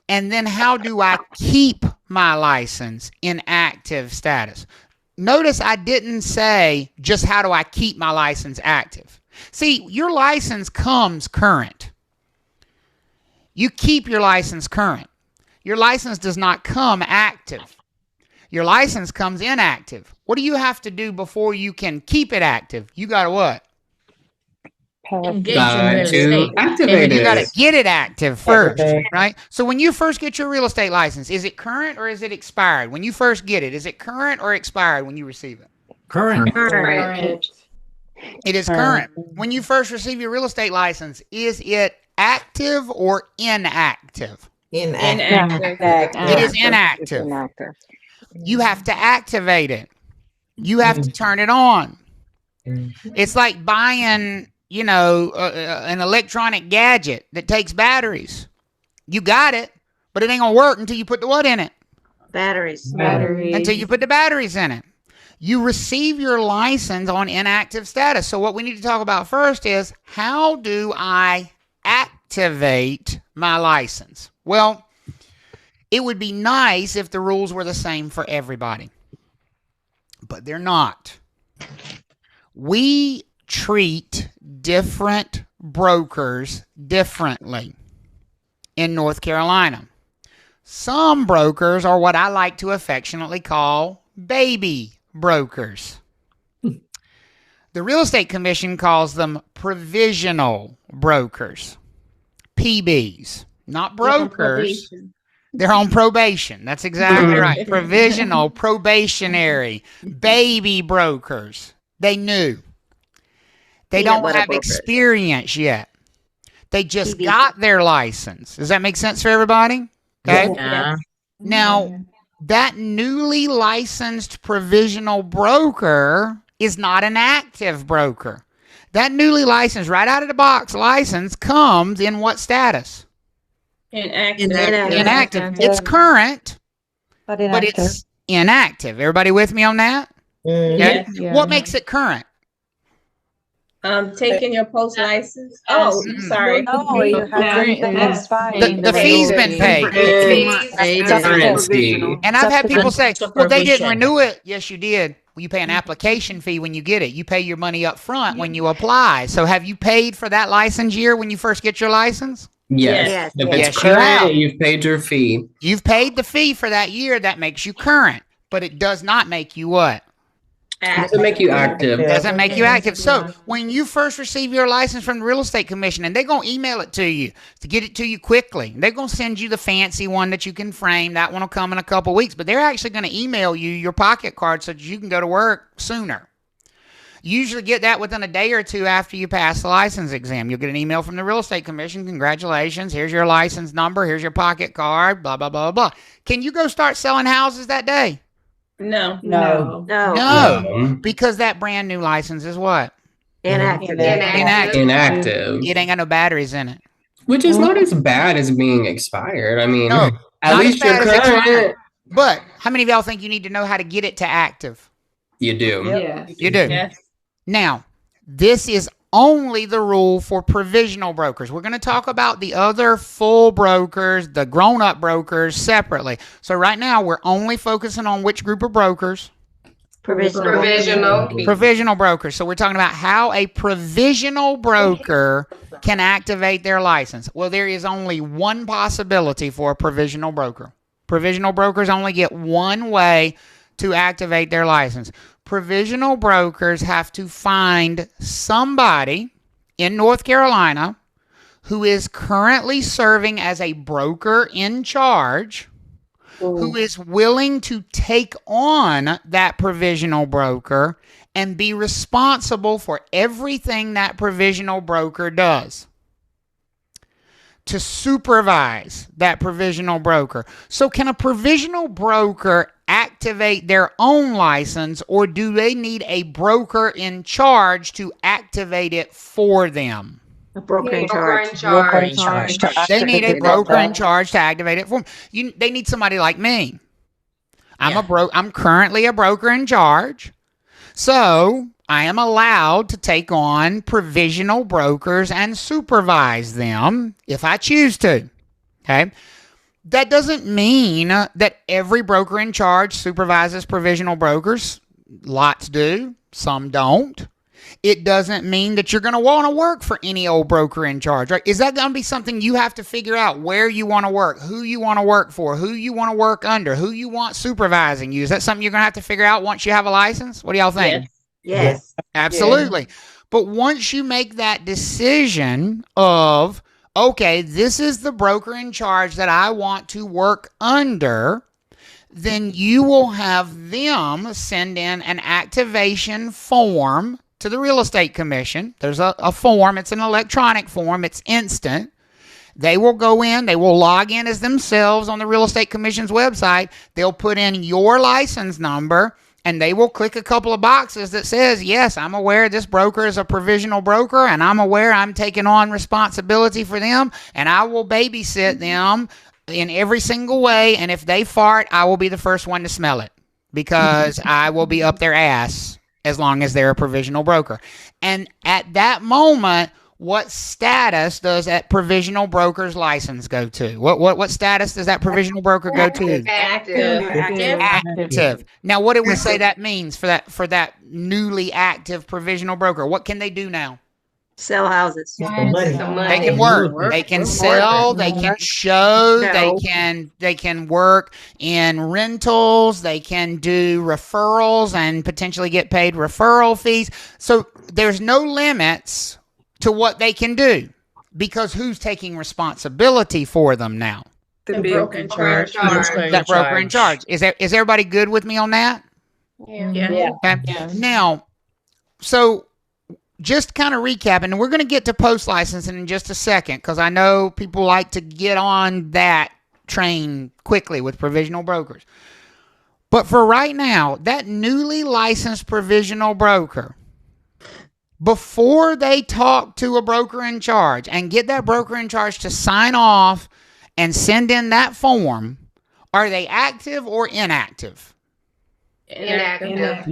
A: And then how do I keep my license in active status? Notice I didn't say just how do I keep my license active. See, your license comes current. You keep your license current. Your license does not come active. Your license comes inactive. What do you have to do before you can keep it active? You got to what?
B: Got to activate
A: You got to
B: it.
A: get it active first, right? So when you first get your real estate license, is it current or is it expired? When you first get it, is it current or expired when you receive it?
C: Current.
A: It is current. When you first receive your real estate license, is it active or inactive?
C: Inactive.
A: It is inactive. You have to activate it. You have to turn it on. It's like buying, an electronic gadget that takes batteries. You got it, but it ain't gonna work until you put the what in it?
D: Batteries.
A: Until you put the batteries in it. You receive your license on inactive status. So what we need to talk about first is, how do I activate my license? Well, it would be nice if the rules were the same for everybody, but they're not. We treat different brokers differently in North Carolina. Some brokers are what I like to affectionately call baby brokers. The Real Estate Commission calls them provisional brokers, PBs, not brokers. They're on probation. That's exactly right. Provisional, probationary, baby brokers. They knew. They don't have experience yet. They just got their license. Does that make sense for everybody? Okay.
C: Yeah.
A: Now, that newly licensed provisional broker is not an active broker. That newly licensed, right out of the box license comes in what status?
H: Inactive.
A: Inactive. It's current, but it's inactive. Everybody with me on that? Okay.
C: Yeah.
A: What makes it current?
H: Taking your post license. Oh, sorry.
F: No, you have to that's fine.
A: The fee's been paid.
B: Currency.
A: And I've had people say, well, they didn't renew it. Yes, you did. Well, you pay an application fee when you get it. You pay your money up front when you apply. So have you paid for that license year when you first get your license?
B: Yes. If it's
A: Yes, you
B: current,
A: have.
B: you've paid your fee.
A: You've paid the fee for that year. That makes you current, but it does not make you what?
B: It doesn't make you active.
A: Doesn't make you active. So when you first receive your license from the real estate commission, and they're going to email it to you to get it to you quickly. They're going to send you the fancy one that you can frame. That one will come in a couple weeks, but they're actually going to email you your pocket card so that you can go to work sooner. You usually get that within a day or two after you pass the license exam. You'll get an email from the real estate commission. Congratulations. Here's your license number. Here's your pocket card, blah, blah, blah, blah. Can you go start selling houses that day?
H: No.
A: No, because that brand new license is what?
D: Inactive.
B: Inactive.
A: It ain't got no batteries in it.
B: Which is not as bad as being expired. I mean,
A: No,
B: at
A: not
B: least
A: as
B: you're
A: bad as
B: current.
A: expired. But how many of y'all think you need to know how to get it to active?
B: You do.
C: Yes.
A: You do.
H: Yes.
A: Now, this is only the rule for provisional brokers. We're going to talk about the other full brokers, the grown-up brokers, separately. So right now, we're only focusing on which group of brokers?
C: Provisional.
A: Provisional brokers. So we're talking about how a provisional broker can activate their license. Well, there is only one possibility for a provisional broker. Provisional brokers only get one way to activate their license. Provisional brokers have to find somebody in North Carolina who is currently serving as a broker in charge, who is willing to take on that provisional broker and be responsible for everything that provisional broker does, to supervise that provisional broker. So can a provisional broker activate their own license, or do they need a broker in charge to activate it for them?
D: A broker in charge.
A: They need a broker in charge to activate it for them. They need somebody like me. I'm currently a broker in charge. So I am allowed to take on provisional brokers and supervise them if I choose to. Okay. That doesn't mean that every broker in charge supervises provisional brokers. Lots do. Some don't. It doesn't mean that you're going to want to work for any old broker in charge, right? Is that going to be something you have to figure out, where you want to work, who you want to work for, who you want to work under, who you want supervising you? Is that something you're going to have to figure out once you have a license? What do y'all think?
D: Yes.
A: Absolutely. But once you make that decision of, okay, this is the broker in charge that I want to work under, then you will have them send in an activation form to the real estate commission. There's a form. It's an electronic form. It's instant. They will go in. They will log in as themselves on the real estate commission's website. They'll put in your license number, and they will click a couple of boxes that says, yes, I'm aware this broker is a provisional broker, and I'm aware I'm taking on responsibility for them, and I will babysit them in every single way. And if they fart, I will be the first one to smell it, because I will be up their ass as long as they're a provisional broker. And at that moment, what status does that provisional broker's license go to? What status does that provisional broker go to? Active. Now, what do we say that means for that newly active provisional broker? What can they do now?
D: Sell houses.
A: They can work. They can sell. They can show. They can work in rentals. They can do referrals and potentially get paid referral fees. So there's no limits to what they can do, because who's taking responsibility for them now?
C: The broker in charge.
A: That broker in charge. Is everybody good with me on that?
C: Yeah.
A: Okay. Now, so just kind of recapping, and we're going to get to post-licensing in just a second, because I know people like to get on that train quickly with provisional brokers. But for right now, that newly licensed provisional broker, before they talk to a broker in charge and get that broker in charge to sign off and send in that form, are they active or inactive?
C: Inactive.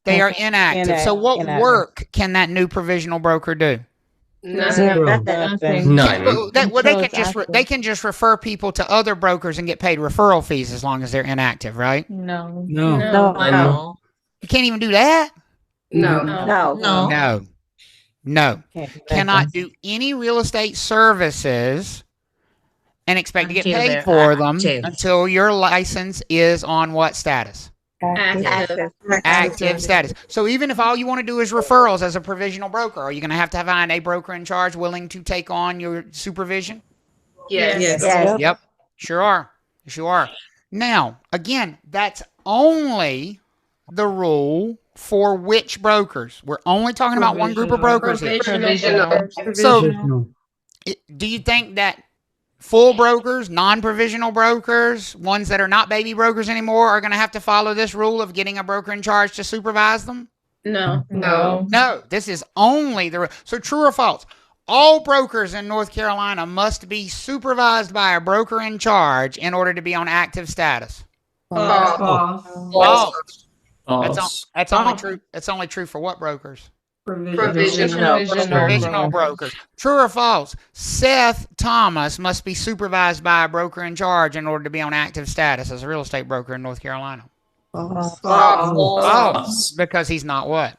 A: They are inactive. So what work can that new provisional broker do?
B: None.
A: They can just refer people to other brokers and get paid referral fees as long as they're inactive, right?
F: No.
A: You can't even do that?
C: No.
A: No. Cannot do any real estate services and expect to get paid for them until your license is on what status? Active status. So even if all you want to do is referrals as a provisional broker, are you going to have find a broker in charge willing to take on your supervision?
C: Yes.
A: Yep. Sure are. Now, again, that's only the rule for which brokers? We're only talking about one group of brokers here. So, do you think that full brokers, non-provisional brokers, ones that are not baby brokers anymore, are going to have to follow this rule of getting a broker in charge to supervise them?
C: No.
A: No, this is only the... So true or false? All brokers in North Carolina must be supervised by a broker in charge in order to be on active status. False. That's only true. That's only true for what brokers? Provisional brokers. True or false? Seth Thomas must be supervised by a broker in charge in order to be on active status as a real estate broker in North Carolina. False. Because he's not what?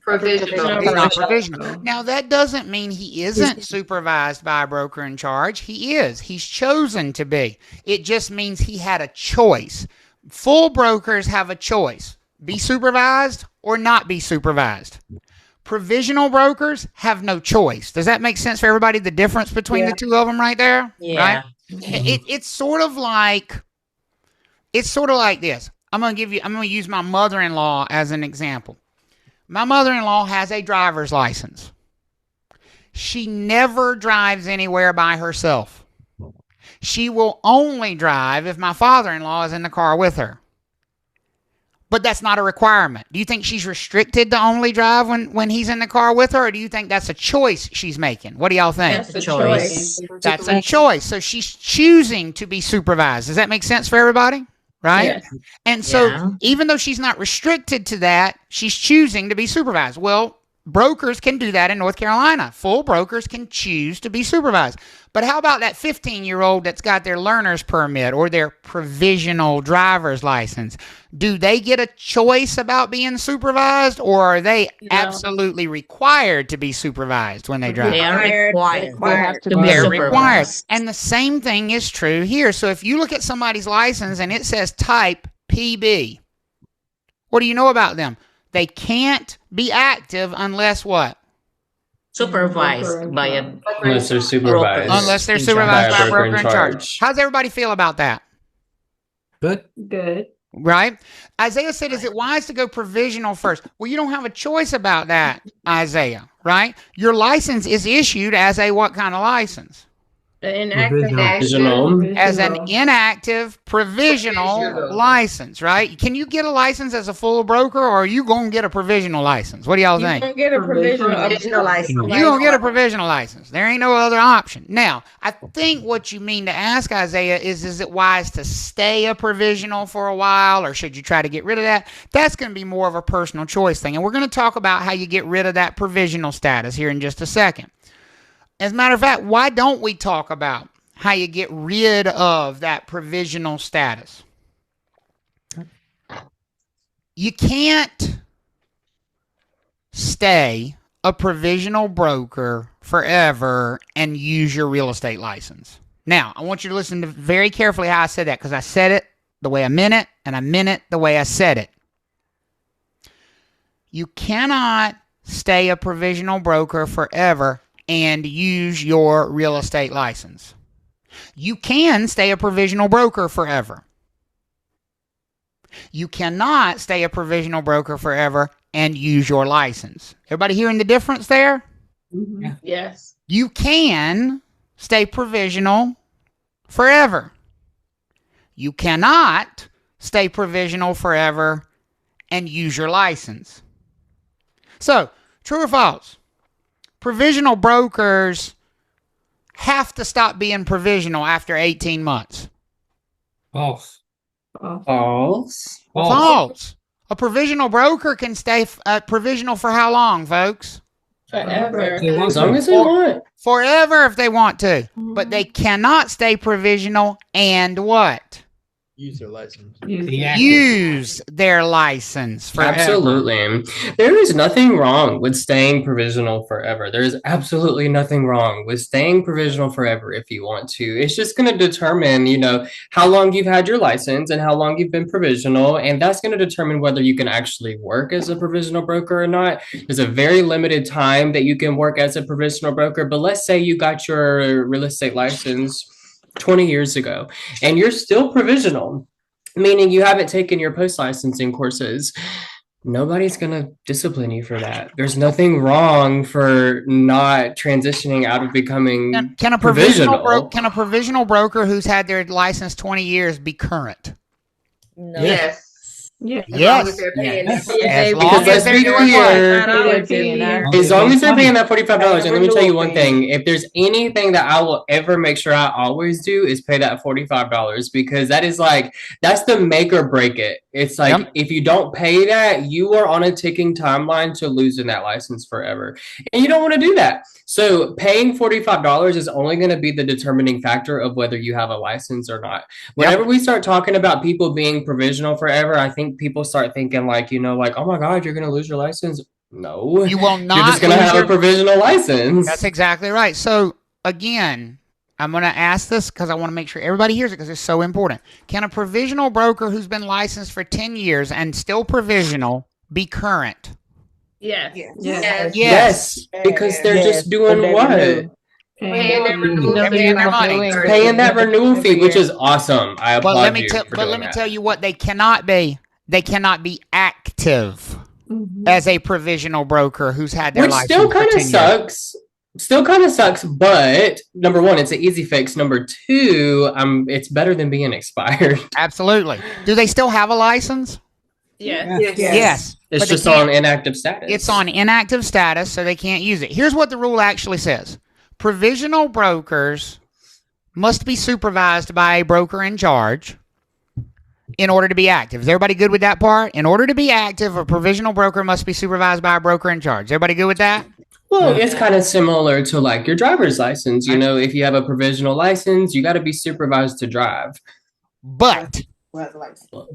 C: Provisional.
A: He's not provisional. Now, that doesn't mean he isn't supervised by a broker in charge. He is. He's chosen to be. It just means he had a choice. Full brokers have a choice. Be supervised or not be supervised. Provisional brokers have no choice. Does that make sense for everybody? The difference between the two of them right there?
H: Yeah.
A: Right? It's sort of like this. I'm going to use my mother-in-law as an example. My mother-in-law has a driver's license. She never drives anywhere by herself. She will only drive if my father-in-law is in the car with her. But that's not a requirement. Do you think she's restricted to only drive when he's in the car with her, or do you think that's a choice she's making? What do y'all think?
C: That's a choice.
A: That's a choice. So she's choosing to be supervised. Does that make sense for everybody? Right?
C: Yes.
A: And so even though she's not restricted to that, she's choosing to be supervised. Well, brokers can do that in North Carolina. Full brokers can choose to be supervised. But how about that 15-year-old that's got their learner's permit or their provisional driver's license? Do they get a choice about being supervised, or are they absolutely required to be supervised when they drive?
H: They are required.
A: They're required. And the same thing is true here. So if you look at somebody's license and it says type PB, what do you know about them? They can't be active unless what?
H: Supervised by a
B: Unless they're supervised.
A: Unless they're supervised by a broker in charge. How's everybody feel about that?
C: Good.
A: Right? Isaiah said, is it wise to go provisional first? Well, you don't have a choice about that, Isaiah, right? Your license is issued as a what kind of license?
B: Provisional.
A: As an inactive provisional license, right? Can you get a license as a full broker, or are you going to get a provisional license? What do y'all think?
C: You get a provisional
D: license.
A: You're going to get a provisional license. There ain't no other option. Now, I think what you mean to ask, Isaiah, is it wise to stay a provisional for a while, or should you try to get rid of that? That's going to be more of a personal choice thing. And we're going to talk about how you get rid of that provisional status here in just a second. As a matter of fact, why don't we talk about how you get rid of that provisional status? You can't stay a provisional broker forever and use your real estate license. Now, I want you to listen to very carefully how I said that, because I said it the way I meant it, and I meant it the way I said it. You cannot stay a provisional broker forever and use your real estate license. You can stay a provisional broker forever. You cannot stay a provisional broker forever and use your license. Everybody hearing the difference there?
C: Mm-hmm. Yes.
A: You can stay provisional forever. You cannot stay provisional forever and use your license. So, true or false? Provisional brokers have to stop being provisional after 18 months.
E: False.
B: False.
A: False. A provisional broker can stay provisional for how long, folks?
C: Forever.
B: As long as they want.
A: Forever if they want to. But they cannot stay provisional and what?
E: Use their license.
A: Use their license forever.
B: Absolutely. There is nothing wrong with staying provisional forever. There is absolutely nothing wrong with staying provisional forever if you want to. It's just going to determine, how long you've had your license and how long you've been provisional. And that's going to determine whether you can actually work as a provisional broker or not. There's a very limited time that you can work as a provisional broker. But let's say you got your real estate license 20 years ago and you're still provisional, meaning you haven't taken your post-licensing courses. Nobody's going to discipline you for that. There's nothing wrong for not transitioning out of becoming
A: Can a provisional broker who's had their license 20 years be current?
G: No.
C: Yes.
D: Yeah.
A: Yes.
C: As long as they're paying
A: Yes.
C: that
A: As long
B: Because
A: as
B: let's
A: they're
B: be
A: doing
B: clear,
A: what?
B: as long as they're paying that $45, and let me tell you one thing, if there's anything that I will ever make sure I always do is pay that $45, because that's the make or break it. It's like, if you don't pay that, you are on a ticking timeline to losing that license forever. And you don't want to do that. So paying $45 is only going to be the determining factor of whether you have a license or not. Whenever we start talking about people being provisional forever, I think people start thinking oh my God, you're going to lose your license. No,
A: You will not.
B: you're just going to have a provisional license.
A: That's exactly right. So again, I'm going to ask this because I want to make sure everybody hears it because it's so important. Can a provisional broker who's been licensed for 10 years and still provisional be current?
C: Yes.
B: Yes, because they're just doing what?
C: Paying their renewal
A: They're
C: fee.
A: paying their money.
B: Paying that renewal fee, which is awesome. I applaud
A: But let me
B: you
A: tell.
B: for
A: But
B: doing
A: let me
B: that.
A: tell you what they cannot be. They cannot be active as a provisional broker who's had their
B: Which
A: license
B: still
A: for
B: kind
A: 10
B: of
A: years.
B: sucks. Still kind of sucks, but number one, it's an easy fix. Number two, it's better than being expired.
A: Absolutely. Do they still have a license?
C: Yes.
A: Yes.
B: It's
A: But they
B: just
A: can't-
B: on inactive status.
A: It's on inactive status, so they can't use it. Here's what the rule actually says. Provisional brokers must be supervised by a broker in charge in order to be active. Is everybody good with that part? In order to be active, a provisional broker must be supervised by a broker in charge. Everybody good with that?
B: Well, it's kind of similar to your driver's license. If you have a provisional license, you got to be supervised to drive.
A: But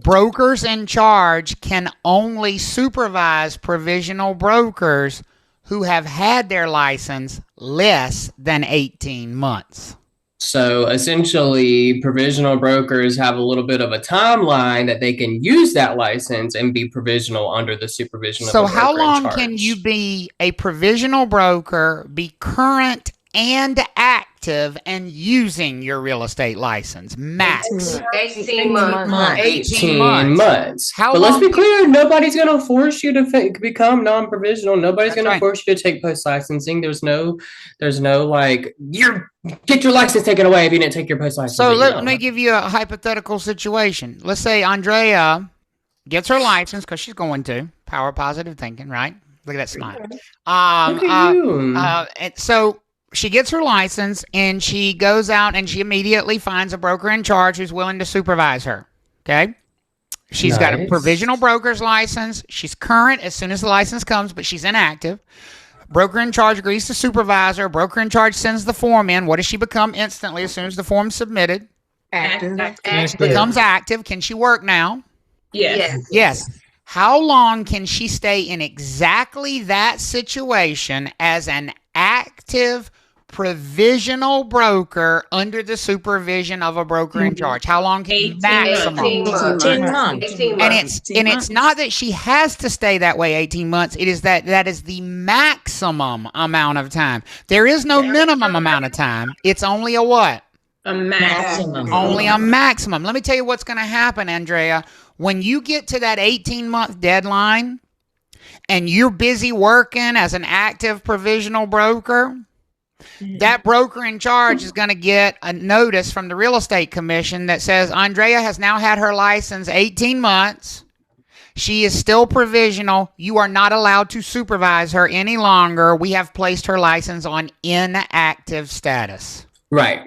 A: brokers in charge can only supervise provisional brokers who have had their license less than 18 months.
B: So essentially, provisional brokers have a little bit of a timeline that they can use that license and be provisional under the supervision of a
A: So
B: broker
A: how
B: in
A: long
B: charge.
A: can you be a provisional broker, be current and active, and using your real estate license? Max.
C: 18 months.
B: 18
A: months.
B: months.
A: How
B: But let's
A: long
B: be clear, nobody's going to force you to become non-provisional. Nobody's
A: That's
B: going to
A: right.
B: force you to take post-licensing. There's no get your license taken away if you didn't take your post-licensing.
A: So let me give you a hypothetical situation. Let's say Andrea gets her license because she's going to. Power of positive thinking, right? Look at that smile.
B: Look at you.
A: And so she gets her license and she goes out and she immediately finds a broker in charge who's willing to supervise her. Okay? She's got a
B: Nice.
A: provisional broker's license. She's current as soon as the license comes, but she's inactive. Broker in charge agrees to supervise her. Broker in charge sends the form in. What does she become instantly as soon as the form's submitted?
C: Active.
A: Becomes active. Can she work now?
C: Yes.
A: Yes. How long can she stay in exactly that situation as an active provisional broker under the supervision of a broker in charge? How long can
C: 18
A: maximum?
C: 18 months. 18 months.
A: And it's not that she has to stay that way 18 months. It is that is the maximum amount of time. There is no minimum amount of time. It's only a what?
C: A maximum.
A: Only a maximum. Let me tell you what's going to happen, Andrea. When you get to that 18-month deadline and you're busy working as an active provisional broker, that broker in charge is going to get a notice from the Real Estate Commission that says Andrea has now had her license 18 months. She is still provisional. You are not allowed to supervise her any longer. We have placed her license on inactive status.
B: Right.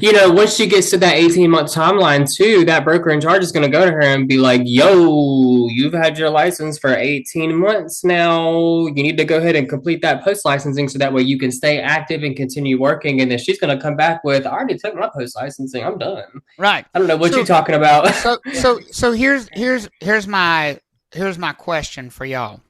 B: Once she gets to that 18-month timeline too, that broker in charge is going to go to her and be like, yo, you've had your license for 18 months now. You need to go ahead and complete that post-licensing so that way you can stay active and continue working. And then she's going to come back with, I already took my post-licensing. I'm done.
A: Right.
B: I don't know what you're talking about.
A: So here's my question for y'all.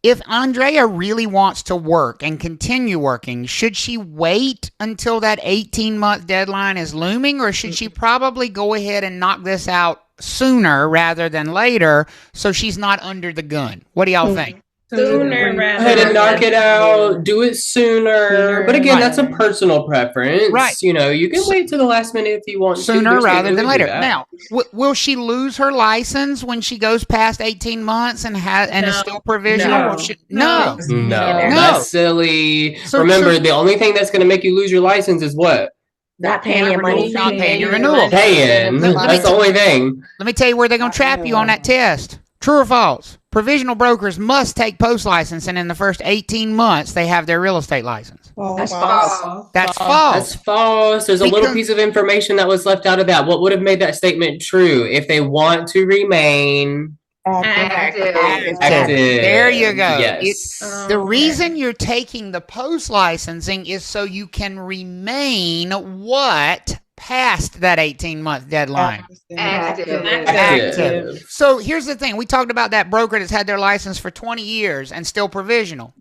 A: If Andrea really wants to work and continue working, should she wait until that 18-month deadline is looming, or should she probably go ahead and knock this out sooner rather than later so she's not under the gun? What do y'all think?
C: Sooner
B: Go ahead and knock it out. Do it sooner. But again, that's a personal preference.
A: Right.
B: You can wait to the last minute if you want to.
A: Sooner rather than later. Now, will she lose her license when she goes past 18 months and is still provisional?
B: No. That's silly. Remember, the only thing that's going to make you lose your license is what?
D: Not paying your money.
A: Not paying your renewal.
B: That's the only thing.
A: Let me tell you where they're going to trap you on that test. True or false? Provisional brokers must take post-licensing in the first 18 months they have their real estate license.
D: That's false.
A: That's false.
B: That's false. There's a little piece of information that was left out of that. What would have made that statement true? If they want to remain active.
A: There you go.
B: Yes.
A: The reason you're taking the post-licensing is so you can remain past that 18-month deadline. Active. So here's the thing. We talked about that broker that's had their license for 20 years and still provisional.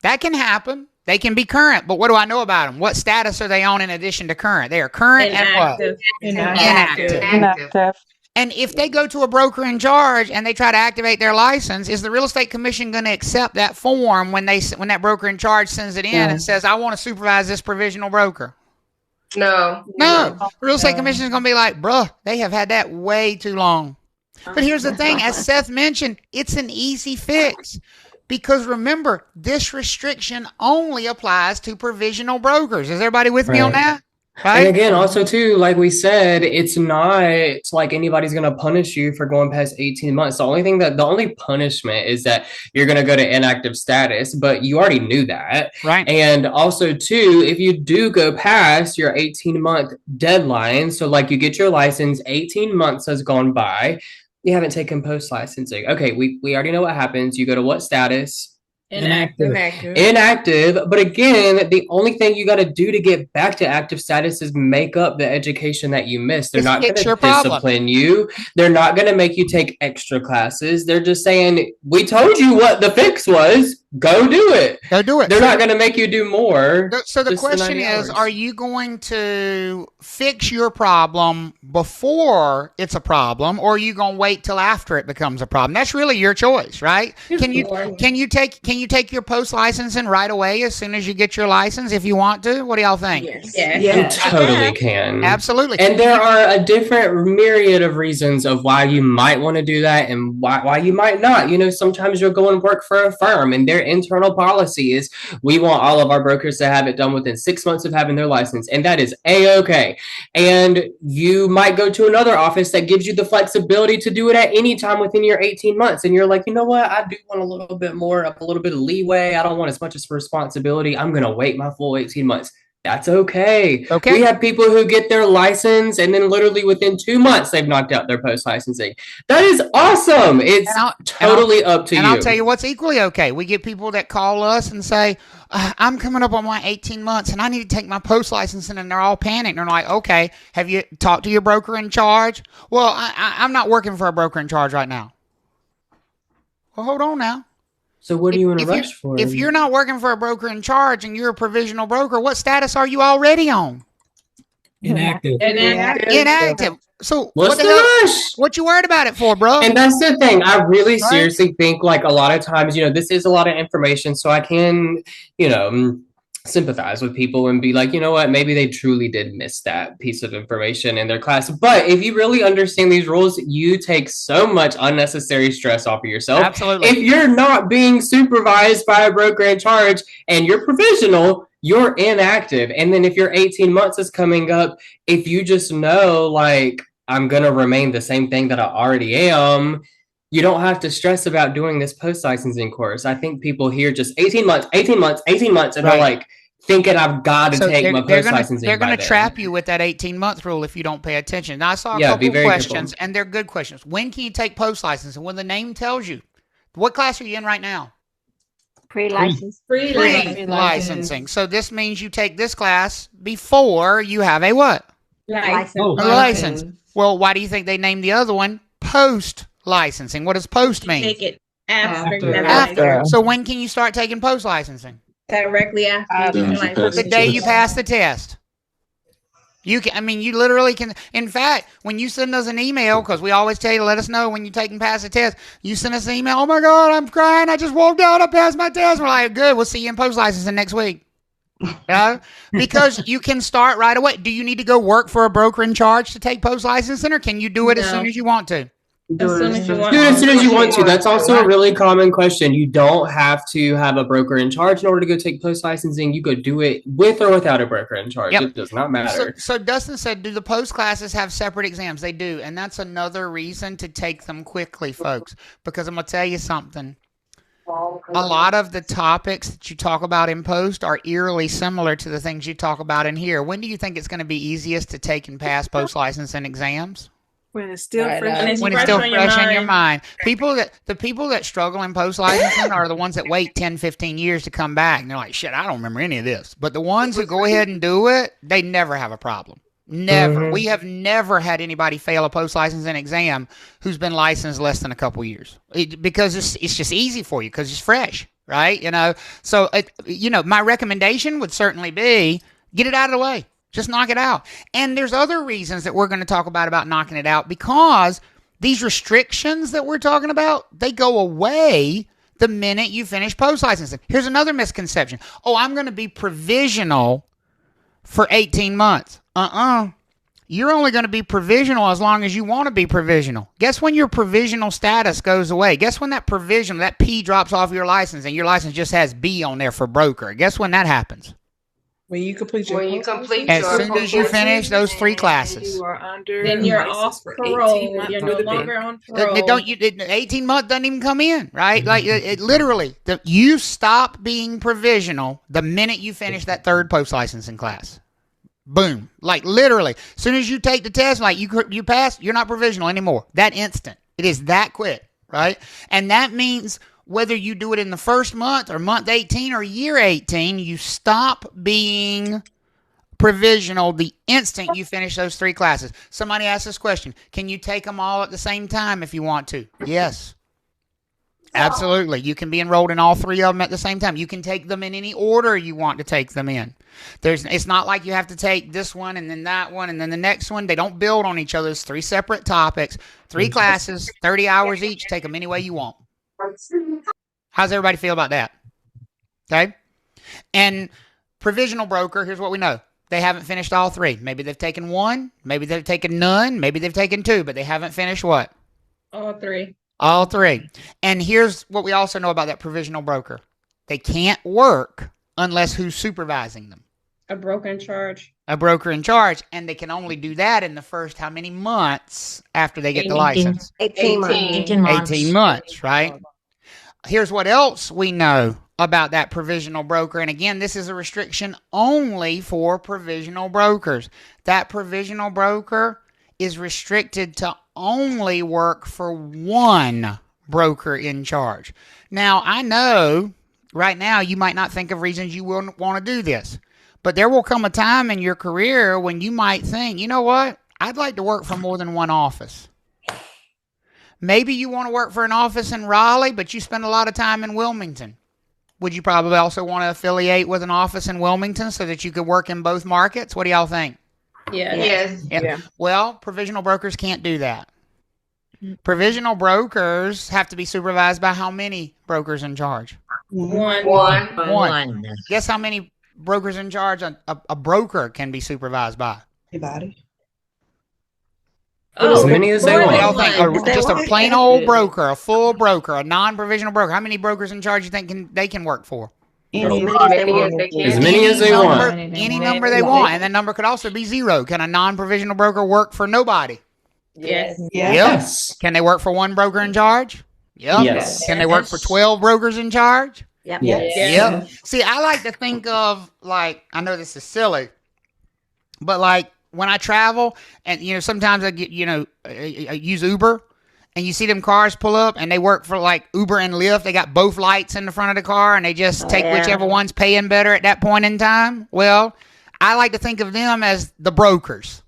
A: That can happen. They can be current, but what do I know about them? What status are they on in addition to current? They are current
C: Inactive.
A: and what? Inactive. And if they go to a broker in charge and they try to activate their license, is the real estate commission going to accept that form when that broker in charge sends it in and says, I want to supervise this provisional broker?
C: No.
A: The real estate commission is going to be like, bruh, they have had that way too long. But here's the thing. As Seth mentioned, it's an easy fix. Because remember, this restriction only applies to provisional brokers. Is everybody with me on that? Right?
B: And again, also too, like we said, it's not like anybody's going to punish you for going past 18 months. The only punishment is that you're going to go to inactive status, but you already knew that.
A: Right.
B: And also too, if you do go past your 18-month deadline, so like you get your license, 18 months has gone by, you haven't taken post-licensing. Okay, we already know what happens. You go to what status? Inactive. But again, the only thing you got to do to get back to active status is make up the education that you missed. They're not going to discipline you. They're not going to make you take extra classes. They're just saying, we told you what the fix was. Go do it. They're not going to make you do more.
A: So the question is, are you going to fix your problem before it's a problem, or are you going to wait till after it becomes a problem? That's really your choice, right? Can you take your post licensing right away as soon as you get your license if you want to? What do y'all think?
B: Yes. You totally can.
A: Absolutely.
B: And there are a different myriad of reasons of why you might want to do that and why you might not. Sometimes you'll go and work for a firm and their internal policy is we want all of our brokers to have it done within 6 months of having their license, and that is a-okay. And you might go to another office that gives you the flexibility to do it at any time within your 18 months, and you're like, you know what, I do want a little bit more, a little bit of leeway. I don't want as much as responsibility. I'm going to wait my full 18 months. That's okay. We have people who get their license and then literally within 2 months they've knocked out their post licensing. That is awesome. It's totally up to you.
A: And I'll tell you what's equally okay. We get people that call us and say, I'm coming up on my 18 months and I need to take my post licensing, and they're all panicked. They're like, okay, have you talked to your broker in charge? Well, I'm not working for a broker in charge right now. Well, hold on now.
B: So what are you in a rush for?
A: If you're not working for a broker in charge and you're a provisional broker, what status are you already on?
I: Inactive.
A: So
B: what's the rush?
A: What you worried about it for, bro?
B: And that's the thing. I really seriously think like a lot of times, this is a lot of information. So I can, sympathize with people and be like, you know what, maybe they truly did miss that piece of information in their class. But if you really understand these rules, you take so much unnecessary stress off of yourself.
A: Absolutely.
B: If you're not being supervised by a broker in charge and you're provisional, you're inactive. And then if your 18 months is coming up, if you just know, like, I'm going to remain the same thing that I already am, you don't have to stress about doing this post-licensing course. I think people hear just 18 months, and they're like, thinking I've got to take my
A: they're
B: post-licensing.
A: They're going
B: by
A: to
B: then.
A: trap you with that 18-month rule if you don't pay attention. Now, I saw a
B: Yeah,
A: couple
B: be very
A: questions,
B: careful.
A: and they're good questions. When can you take post-licensing? When the name tells you. What class are you in right now?
D: Pre-license.
A: Pre-licensing. So this means you take this class before you have a what?
D: License.
I: Oh,
A: A license. Well, why do you think they named the other one post-licensing? What does post mean?
C: Take it after. you have
A: After.
C: license.
A: So when can you start taking post-licensing?
C: Directly after. you get your license.
A: The day you pass the test. You can, I mean, you literally can. In fact, when you send us an email, because we always tell you to let us know when you take and pass the test, you send us an email. Oh my God, I'm crying. I just walked out. I passed my test. We're like, good. We'll see you in post licensing next week. You know? Because you can start right away. Do you need to go work for a broker in charge to take post licensing, or can you do it as soon as you want to?
C: As soon as you want.
B: Do it as soon as you want to. That's also a really common question. You don't have to have a broker in charge in order to go take post licensing. You could do it with or without a broker in charge.
A: Yep.
B: It does not matter.
A: So Dustin said, do the post classes have separate exams? They do. And that's another reason to take them quickly, folks, because I'm going to tell you something. A lot of the topics that you talk about in post are eerily similar to the things you talk about in here. When do you think it's going to be easiest to take and pass post licensing exams?
E: When it's still fresh.
A: When it's still fresh in your mind. The people that struggle in post licensing are the ones that wait 10, 15 years to come back. And they're like, shit, I don't remember any of this. But the ones who go ahead and do it, they never have a problem. Never.
B: Mm-hmm.
A: We have never had anybody fail a post licensing exam who's been licensed less than a couple years. Because it's just easy for you because it's fresh, right? You know, so, my recommendation would certainly be get it out of the way. Just knock it out. And there's other reasons that we're going to talk about knocking it out, because these restrictions that we're talking about, they go away the minute you finish post licensing. Here's another misconception. Oh, I'm going to be provisional for 18 months. You're only going to be provisional as long as you want to be provisional. Guess when your provisional status goes away? Guess when that provisional, that P drops off your license and your license just has B on there for broker? Guess when that happens?
E: When you complete your
A: as soon as you finish those 3 classes.
E: You are under
C: Then you're
E: license
C: off
E: for
C: parole.
E: 18 months
C: You're
E: for
C: no
E: the
C: longer
E: bank.
C: on parole.
A: 18 months doesn't even come in, right? Like it literally, you stop being provisional the minute you finish that 3rd post licensing class. Boom. Like literally, as soon as you take the test, like you pass, you're not provisional anymore. That instant. It is that quick, right? And that means whether you do it in the first month or month 18 or year 18, you stop being provisional the instant you finish those 3 classes. Somebody asked this question. Can you take them all at the same time if you want to? Yes. Absolutely. You can be enrolled in all 3 of them at the same time. You can take them in any order you want to take them in. It's not like you have to take this one and then that one and then the next one. They don't build on each other. It's 3 separate topics, 3 classes, 30 hours each. Take them any way you want. How's everybody feel about that? Okay. And provisional broker, here's what we know. They haven't finished all 3. Maybe they've taken 1. Maybe they've taken none. Maybe they've taken 2, but they haven't finished what?
C: All 3.
A: All 3. And here's what we also know about that provisional broker. They can't work unless who's supervising them?
C: A broker in charge.
A: A broker in charge. And they can only do that in the first how many months after they get the license?
D: 18 months.
A: 18 months, right? Here's what else we know about that provisional broker. And again, this is a restriction only for provisional brokers. That provisional broker is restricted to only work for one broker in charge. Now, I know right now you might not think of reasons you will want to do this, but there will come a time in your career when you might think, you know what? I'd like to work for more than one office. Maybe you want to work for an office in Raleigh, but you spend a lot of time in Wilmington. Would you probably also want to affiliate with an office in Wilmington so that you could work in both markets? What do y'all think?
C: Yes.
A: Yeah. Well, provisional brokers can't do that. Provisional brokers have to be supervised by how many brokers in charge?
C: One.
A: Guess how many brokers in charge a broker can be supervised by?
E: Anybody?
B: As many as they
A: What do
B: want.
A: y'all think? Just a plain old broker, a full broker, a non-provisional broker. How many brokers in charge you think they can work for?
B: As many as they want.
A: Any number they want. And that number could also be 0. Can a non-provisional broker work for nobody?
C: Yes.
B: Yes.
A: Can they work for one broker in charge? Yep.
B: Yes.
A: Can they work for 12 brokers in charge?
D: Yep.
A: Yep. See, I like to think of, like, I know this is silly, but like when I travel and, sometimes I get, I use Uber, and you see them cars pull up and they work for like Uber and Lyft. They got both lights in the front of the car and they just take whichever one's paying better at that point in time. Well, I like to think of them as the brokers,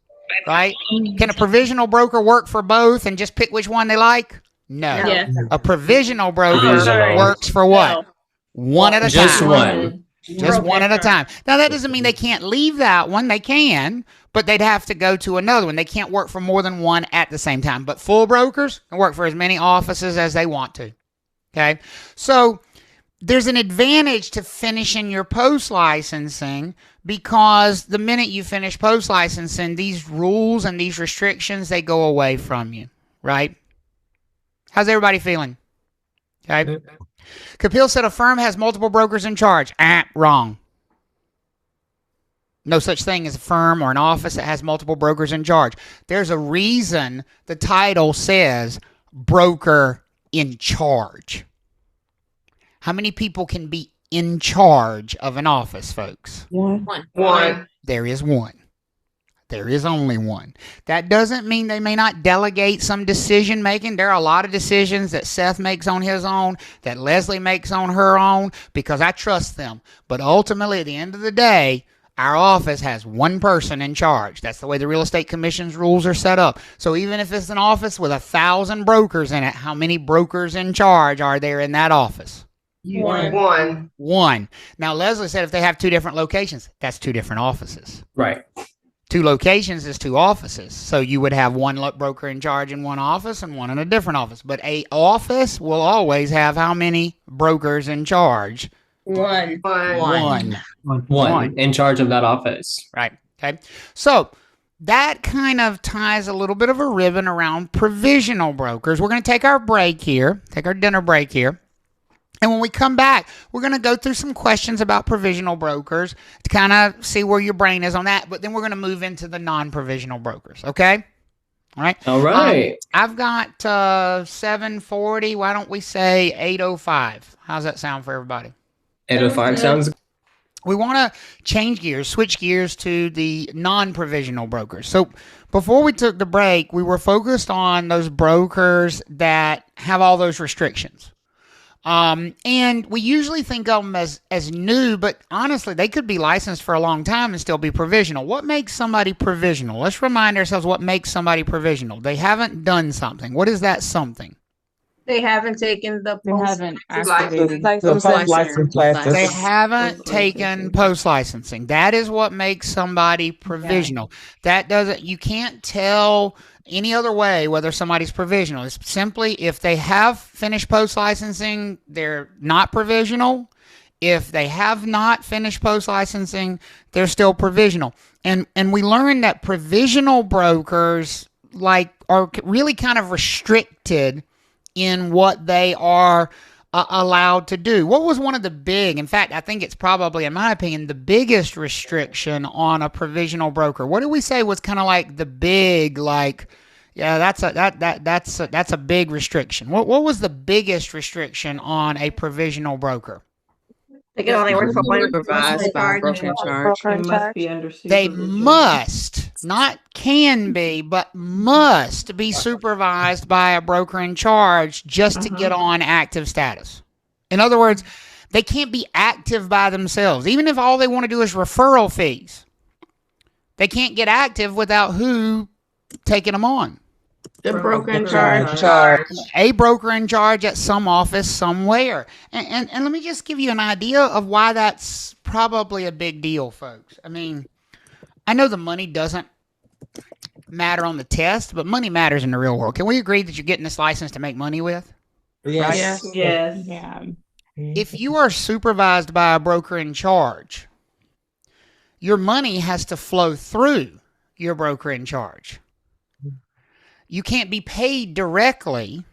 A: right? Can a provisional broker work for both and just pick which one they like? No.
C: Yeah.
A: A provisional broker works for what? One at a time.
B: Just one.
A: Just one at a time. Now, that doesn't mean they can't leave that one. They can, but they'd have to go to another one. They can't work for more than one at the same time. But full brokers can work for as many offices as they want to. Okay? So there's an advantage to finishing your post-licensing, because the minute you finish post-licensing, these rules and these restrictions, they go away from you, right? How's everybody feeling? Okay. Kapil said a firm has multiple brokers in charge. Wrong. No such thing as a firm or an office that has multiple brokers in charge. There's a reason the title says broker in charge. How many people can be in charge of an office, folks?
E: One.
A: There is one. There is only one. That doesn't mean they may not delegate some decision making. There are a lot of decisions that Seth makes on his own, that Leslie makes on her own, because I trust them. But ultimately, at the end of the day, our office has one person in charge. That's the way the Real Estate Commission's rules are set up. So even if it's an office with 1,000 brokers in it, how many brokers in charge are there in that office? One. Now, Leslie said if they have 2 different locations, that's 2 different offices.
B: Right.
A: 2 locations is 2 offices. So you would have one broker in charge in one office and one in a different office. But a office will always have how many brokers in charge?
C: One.
B: In charge of that office.
A: Right. Okay. So that kind of ties a little bit of a ribbon around provisional brokers. We're going to take our break here, take our dinner break here. And when we come back, we're going to go through some questions about provisional brokers to kind of see where your brain is on that. But then we're going to move into the non-provisional brokers. Okay? All right?
B: All right.
A: I've got 7:40. Why don't we say 8:05? How's that sound for everybody?
B: 8:05 sounds good.
A: We want to switch gears to the non-provisional brokers. So before we took the break, we were focused on those brokers that have all those restrictions. And we usually think of them as new, but honestly, they could be licensed for a long time and still be provisional. What makes somebody provisional? Let's remind ourselves what makes somebody provisional. They haven't done something. What is that something?
C: They haven't taken the
E: post-licensing classes.
A: They haven't taken post-licensing. That is what makes somebody provisional. That doesn't, you can't tell any other way whether somebody's provisional. It's simply if they have finished post-licensing, they're not provisional. If they have not finished post-licensing, they're still provisional. And we learned that provisional brokers are really kind of restricted in what they are allowed to do. What was one of the in fact, I think it's probably, in my opinion, the biggest restriction on a provisional broker? What did we say was kind of like the that's a big restriction. What was the biggest restriction on a provisional broker?
D: They can only work for one
E: Supervised by a broker in charge.
F: Broker in charge.
A: They must, not can be, but must be supervised by a broker in charge just to get on active status. In other words, they can't be active by themselves. Even if all they want to do is referral fees, they can't get active without who taking them on?
C: The broker in charge.
A: A broker in charge at some office somewhere. And let me just give you an idea of why that's probably a big deal, folks. I mean, I know the money doesn't matter on the test, but money matters in the real world. Can we agree that you're getting this license to make money with?
E: Yes.
A: Right?
C: Yes.
H: Yeah.
A: If you are supervised by a broker in charge, your money has to flow through your broker in charge. You can't be paid directly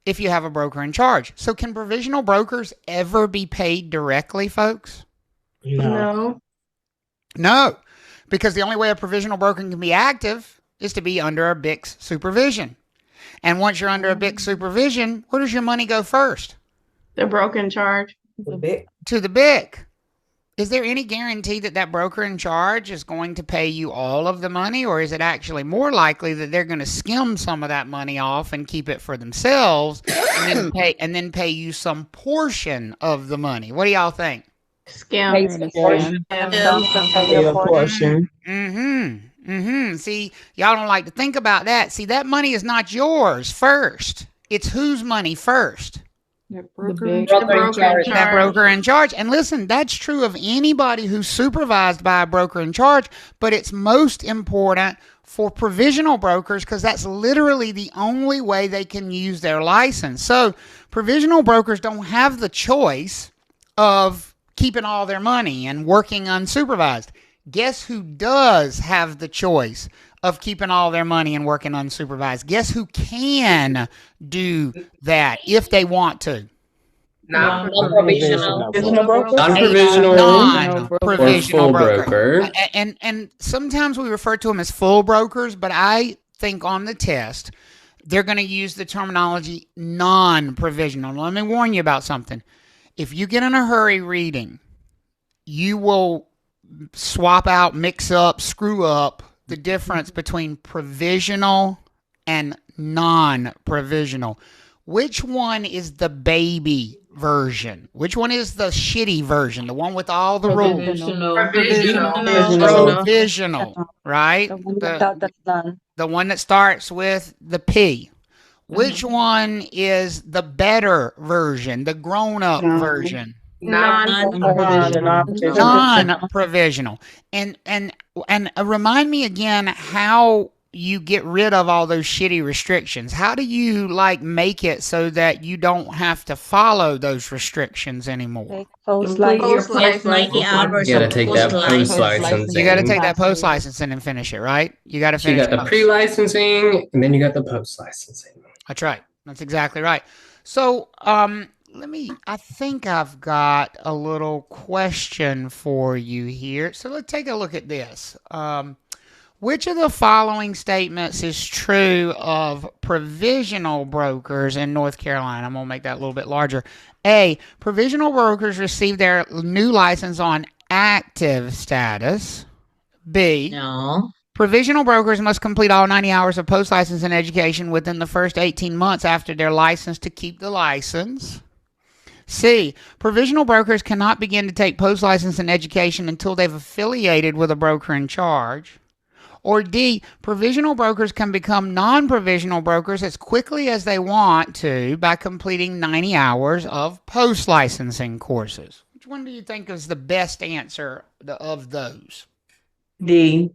A: if you have a broker in charge. So can provisional brokers ever be paid directly, folks?
C: No.
A: No, because the only way a provisional broker can be active is to be under a BIC's supervision. And once you're under a BIC supervision, where does your money go first?
C: The broker in charge.
E: The
A: to the BIC. Is there any guarantee that that broker in charge is going to pay you all of the money, or is it actually more likely that they're going to skim some of that money off and keep it for themselves and then pay you some portion of the money? What do y'all think?
C: Skim.
E: Portion.
A: See, y'all don't like to think about that. See, that money is not yours first. It's whose money first?
C: The broker in charge.
A: That broker in charge. And listen, that's true of anybody who's supervised by a broker in charge, but it's most important for provisional brokers because that's literally the only way they can use their license. So provisional brokers don't have the choice of keeping all their money and working unsupervised. Guess who does have the choice of keeping all their money and working unsupervised? Guess who can do that if they want to?
B: Non-provisional.
A: Non-provisional
B: or full broker.
A: And sometimes we refer to them as full brokers, but I think on the test, they're going to use the terminology non-provisional. Let me warn you about something. If you get in a hurry reading, you will swap out, mix up, screw up the difference between provisional and non-provisional. Which one is the baby version? Which one is the shitty version? The one with all the rules? Provisional, right? The one that starts with the P. Which one is the better version, the grown-up version? Non-provisional. And remind me again how you get rid of all those shitty restrictions. How do you make it so that you don't have to follow those restrictions anymore?
B: You gotta take that post-licensing.
A: You gotta take that post-licensing and finish it, right? You gotta finish
B: You got the pre-licensing and then you got the post-licensing.
A: That's right. That's exactly right. So, I think I've got a little question for you here. So let's take a look at this. Which of the following statements is true of provisional brokers in North Carolina? I'm going to make that a little bit larger. A, provisional brokers receive their new license on active status. B,
D: No.
A: provisional brokers must complete all 90 hours of post-licensing education within the first 18 months after their license to keep the license. C, provisional brokers cannot begin to take post-licensing education until they've affiliated with a broker in charge. Or D, provisional brokers can become non-provisional brokers as quickly as they want to by completing 90 hours of post-licensing courses. Which one do you think is the best answer of those?
E: D.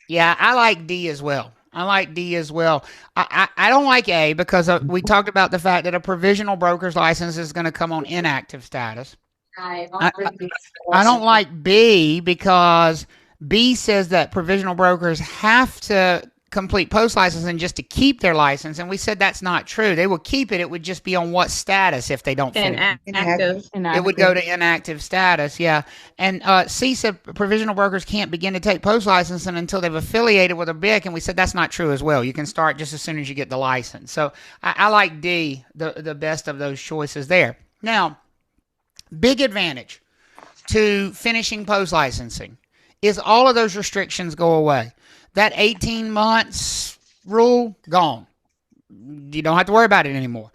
A: Yeah, I like D as well. I don't like A because we talked about the fact that a provisional broker's license is going to come on inactive status. I don't like B because B says that provisional brokers have to complete post-licensing just to keep their license, and we said that's not true. They will keep it. It would just be on what status if they don't finish.
C: Inactive.
A: It would go to inactive status, yeah. And C said provisional brokers can't begin to take post-licensing until they've affiliated with a BIC, and we said that's not true as well. You can start just as soon as you get the license. So I like D, the best of those choices there. Now, big advantage to finishing post-licensing is all of those restrictions go away. That 18 months rule, gone. You don't have to worry about it anymore.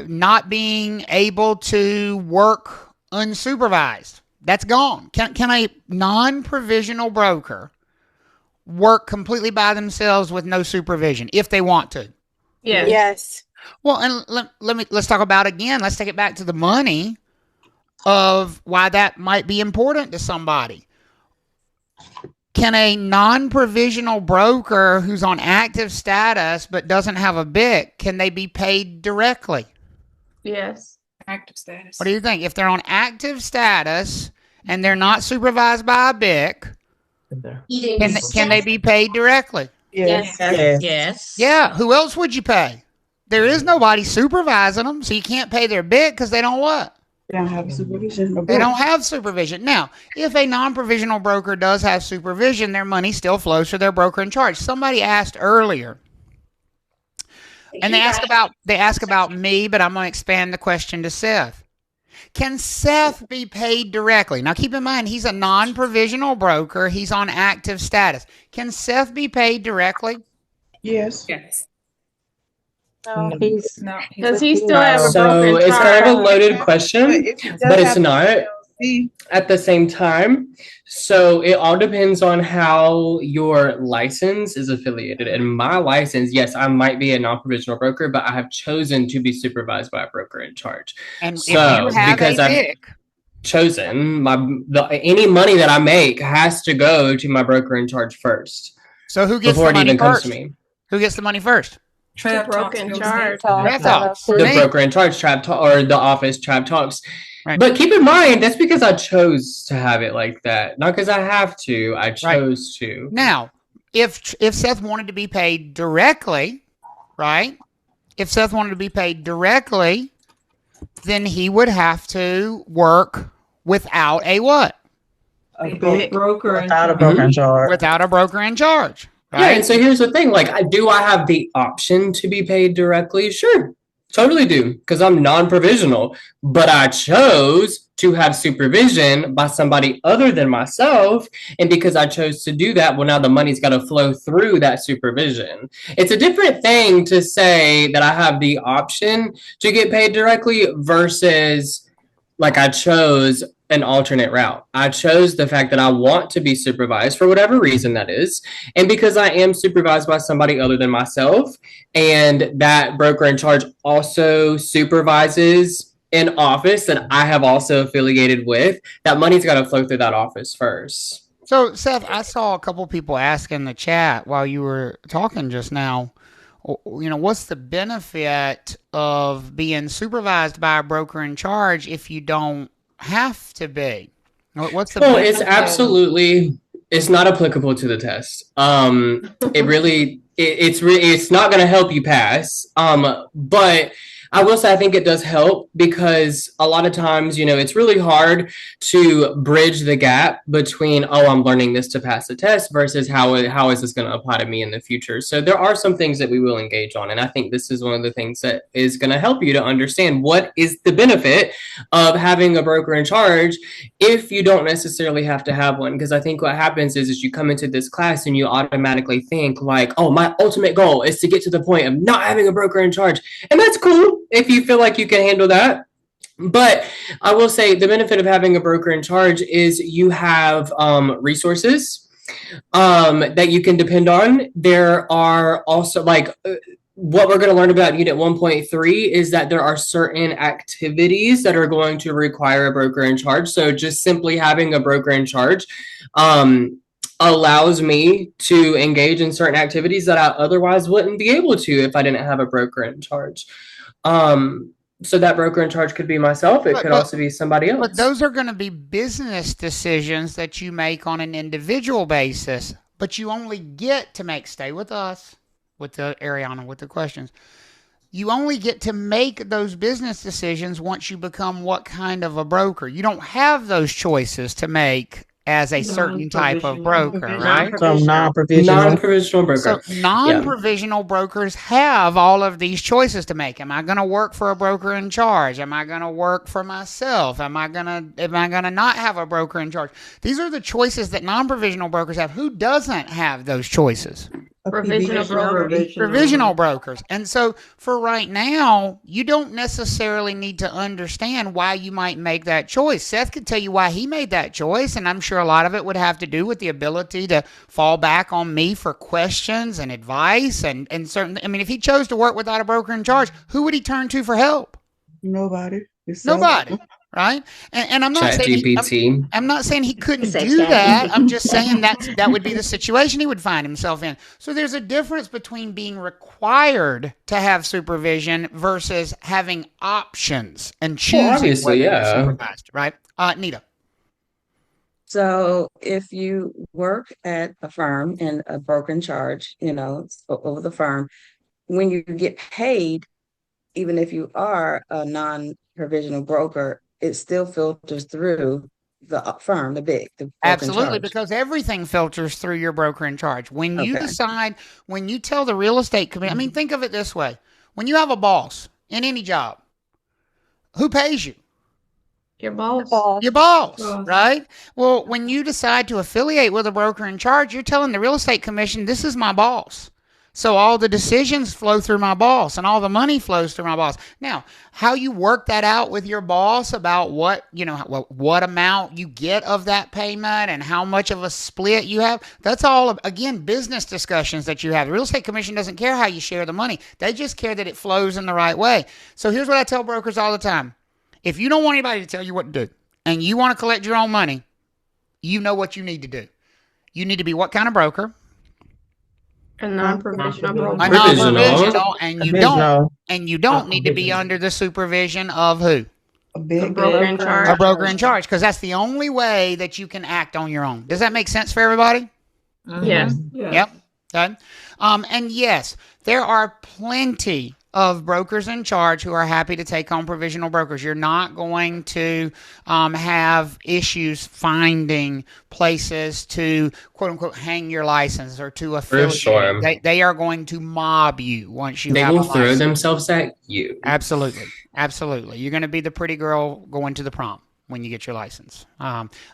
A: Not being able to work unsupervised, that's gone. Can a non-provisional broker work completely by themselves with no supervision if they want to?
C: Yes.
A: Well, and let's talk about it again. Let's take it back to the money of why that might be important to somebody. Can a non-provisional broker who's on active status but doesn't have a BIC, can they be paid directly?
C: Yes. Active status.
A: What do you think? If they're on active status and they're not supervised by a BIC, can they be paid directly?
D: Yes.
A: Yeah. Who else would you pay? There is nobody supervising them, so you can't pay their BIC because they don't what?
E: They don't have supervision.
A: They don't have supervision. Now, if a non-provisional broker does have supervision, their money still flows to their broker in charge. Somebody asked earlier, And they ask about me, but I'm going to expand the question to Seth. Can Seth be paid directly? Now, keep in mind, he's a non-provisional broker. He's on active status. Can Seth be paid directly?
E: Yes.
C: Yes.
F: No,
C: Does he still have a
B: So
C: broken
B: it's kind of a
C: charge?
B: loaded question, but it's not at the same time. So it all depends on how your license is affiliated. And my license, yes, I might be a non-provisional broker, but I have chosen to be supervised by a broker in charge.
A: And
B: so
A: if you have
B: because
A: I've
B: chosen, any money that I make has to go to my broker in charge first.
A: So who gets
B: before
A: the money
B: it even
A: first?
B: comes to me?
A: Who gets the money first?
C: Trav Talks Real Estate.
A: Trav Talks.
B: The broker in charge, or the office, Trav Talks.
A: Right.
B: But keep in mind, that's because I chose to have it like that, not because I have to. I chose to.
A: Now, if Seth wanted to be paid directly, right? If Seth wanted to be paid directly, then he would have to work without a what?
E: A broker without a broker in charge.
A: Without a broker in charge. Right?
B: Yeah, and so here's the thing: like, do I have the option to be paid directly? Sure, totally do, because I'm non-provisional. But I chose to have supervision by somebody other than myself, and because I chose to do that, well, now the money's got to flow through that supervision. It's a different thing to say that I have the option to get paid directly versus like I chose an alternate route. I chose the fact that I want to be supervised for whatever reason that is. And because I am supervised by somebody other than myself, and that broker in charge also supervises an office that I have also affiliated with, that money's got to flow through that office first.
A: So, Seth, I saw a couple people ask in the chat while you were talking just now, what's the benefit of being supervised by a broker in charge if you don't have to be? What's the benefit?
B: It's absolutely, it's not applicable to the test. It's not going to help you pass. But I will say I think it does help, because a lot of times, it's really hard to bridge the gap between, I'm learning this to pass the test versus how is this going to apply to me in the future. So there are some things that we will engage on. And I think this is one of the things that is going to help you to understand what is the benefit of having a broker in charge if you don't necessarily have to have one. Because I think what happens is you come into this class and you automatically think like, my ultimate goal is to get to the point of not having a broker in charge. And that's cool if you feel like you can handle that. But I will say the benefit of having a broker in charge is you have resources that you can depend on. There are also what we're going to learn about Unit 1.3 is that there are certain activities that are going to require a broker in charge. So just simply having a broker in charge allows me to engage in certain activities that I otherwise wouldn't be able to if I didn't have a broker in charge. So that broker in charge could be myself. It could also be somebody else.
A: But those are going to be business decisions that you make on an individual basis. But you only get to stay with us, with the Ariana, with the questions. You only get to make those business decisions once you become what kind of a broker. You don't have those choices to make as a certain type of broker, right?
E: So non-provisional broker.
A: So non-provisional brokers have all of these choices to make. Am I going to work for a broker in charge? Am I going to work for myself? Am I going to not have a broker in charge? These are the choices that non-provisional brokers have. Who doesn't have those choices? Provisional brokers. And so for right now, you don't necessarily need to understand why you might make that choice. Seth could tell you why he made that choice, and I'm sure a lot of it would have to do with the ability to fall back on me for questions and advice and certain. I mean, if he chose to work without a broker in charge, who would he turn to for help?
E: Nobody.
A: Nobody. Right? And I'm not saying I'm not saying he couldn't do that. I'm just saying that would be the situation he would find himself in. So there's a difference between being required to have supervision versus having options and choosing whether you're supervised, right? Nita.
J: So if you work at a firm and a broker in charge, over the firm, when you get paid, even if you are a non-provisional broker, it still filters through the firm, the
A: absolutely, because everything filters through your broker in charge. When you decide, when you tell the real estate committee, I mean, think of it this way. When you have a boss in any job, who pays you?
C: Your boss.
A: Your boss, right? Well, when you decide to affiliate with a broker in charge, you're telling the real estate commission, this is my boss. So all the decisions flow through my boss and all the money flows through my boss. Now, how you work that out with your boss about what amount you get of that payment and how much of a split you have, that's all, again, business discussions that you have. The real estate commission doesn't care how you share the money. They just care that it flows in the right way. So here's what I tell brokers all the time. If you don't want anybody to tell you what to do and you want to collect your own money, you know what you need to do. You need to be what kind of broker?
C: A non-provisional broker.
A: A non-provisional, and you don't need to be under the supervision of who?
C: A broker in charge.
A: A broker in charge, because that's the only way that you can act on your own. Does that make sense for everybody?
C: Yes.
A: Yep. Okay. And yes, there are plenty of brokers in charge who are happy to take on provisional brokers. You're not going to have issues finding places to, quote unquote, hang your license or to affiliate.
B: Sure.
A: They are going to mob you once you
B: they
A: have a
B: will
A: license.
B: throw themselves at you.
A: Absolutely. Absolutely. You're going to be the pretty girl going to the prom when you get your license.